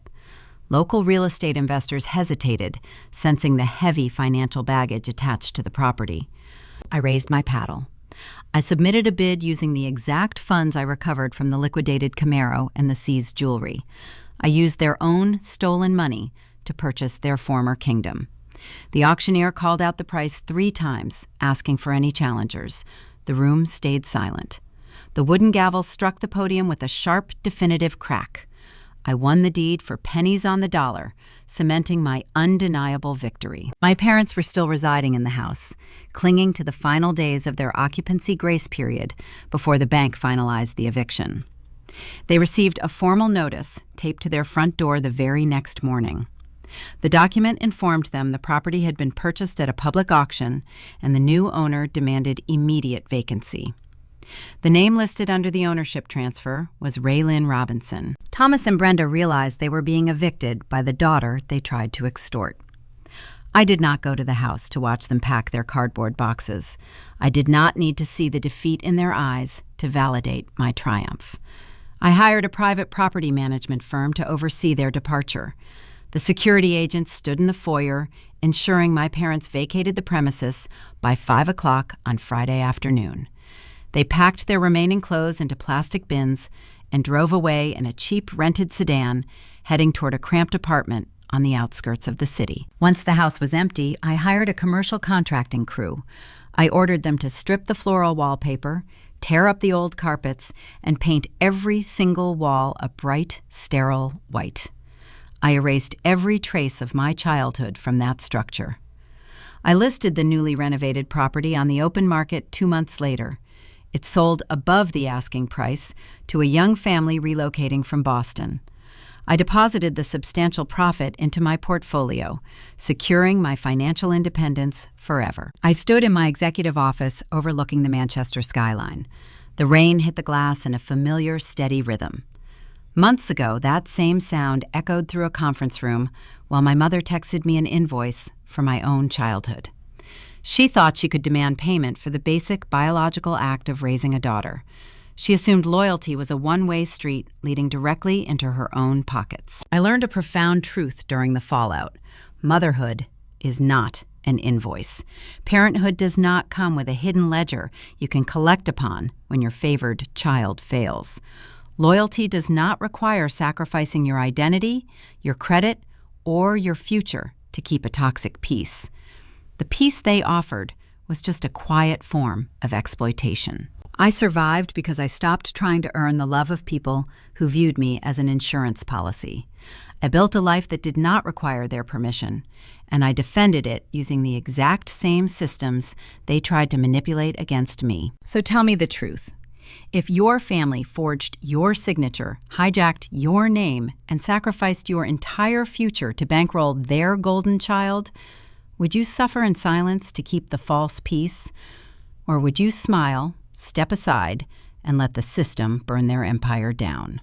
Local real estate investors hesitated, sensing the heavy financial baggage attached to the property. I raised my paddle. I submitted a bid using the exact funds I recovered from the liquidated Camaro and the seized jewelry. I used their own stolen money to purchase their former kingdom. The auctioneer called out the price 3 times, asking for any challengers. The room stayed silent. The wooden gavel struck the podium with a sharp, definitive crack. I won the deed for pennies on the dollar, cementing my undeniable victory. My parents were still residing in the house, clinging to the final days of their occupancy grace period before the bank finalized the eviction. They received a formal notice taped to their front door the very next morning. The document informed them the property had been purchased at a public auction and the new owner demanded immediate vacancy. The name listed under the ownership transfer was Raylyn Robinson. Thomas and Brenda realized they were being evicted by the daughter they tried to extort. I did not go to the house to watch them pack their cardboard boxes. I did not need to see the defeat in their eyes to validate my triumph. I hired a private property management firm to oversee their departure. The security agents stood in the foyer, ensuring my parents vacated the premises by 5 o'clock on Friday afternoon. They packed their remaining clothes into plastic bins and drove away in a cheap rented sedan, heading toward a cramped apartment on the outskirts of the city. Once the house was empty, I hired a commercial contracting crew. I ordered them to strip the floral wallpaper, tear up the old carpets, and paint every single wall a bright, sterile white. I erased every trace of my childhood from that structure. I listed the newly renovated property on the open market 2 months later. It sold above the asking price to a young family relocating from Boston. I deposited the substantial profit into my portfolio, securing my financial independence forever. I stood in my executive office overlooking the Manchester skyline. The rain hit the glass in a familiar, steady rhythm. Months ago, that same sound echoed through a conference room while my mother texted me an invoice for my own childhood. She thought she could demand payment for the basic biological act of raising a daughter. She assumed loyalty was a one-way street leading directly into her own pockets. I learned a profound truth during the fallout. Motherhood is not an invoice. Parenthood does not come with a hidden ledger you can collect upon when your favored child fails. Loyalty does not require sacrificing your identity, your credit, or your future to keep a toxic peace. The peace they offered was just a quiet form of exploitation. I survived because I stopped trying to earn the love of people who viewed me as an insurance policy. I built a life that did not require their permission, and I defended it using the exact same systems they tried to manipulate against me. So tell me the truth. If your family forged your signature, hijacked your name, and sacrificed your entire future to bankroll their golden child, would you suffer in silence to keep the false peace? Or would you smile, step aside, and let the system burn their empire down.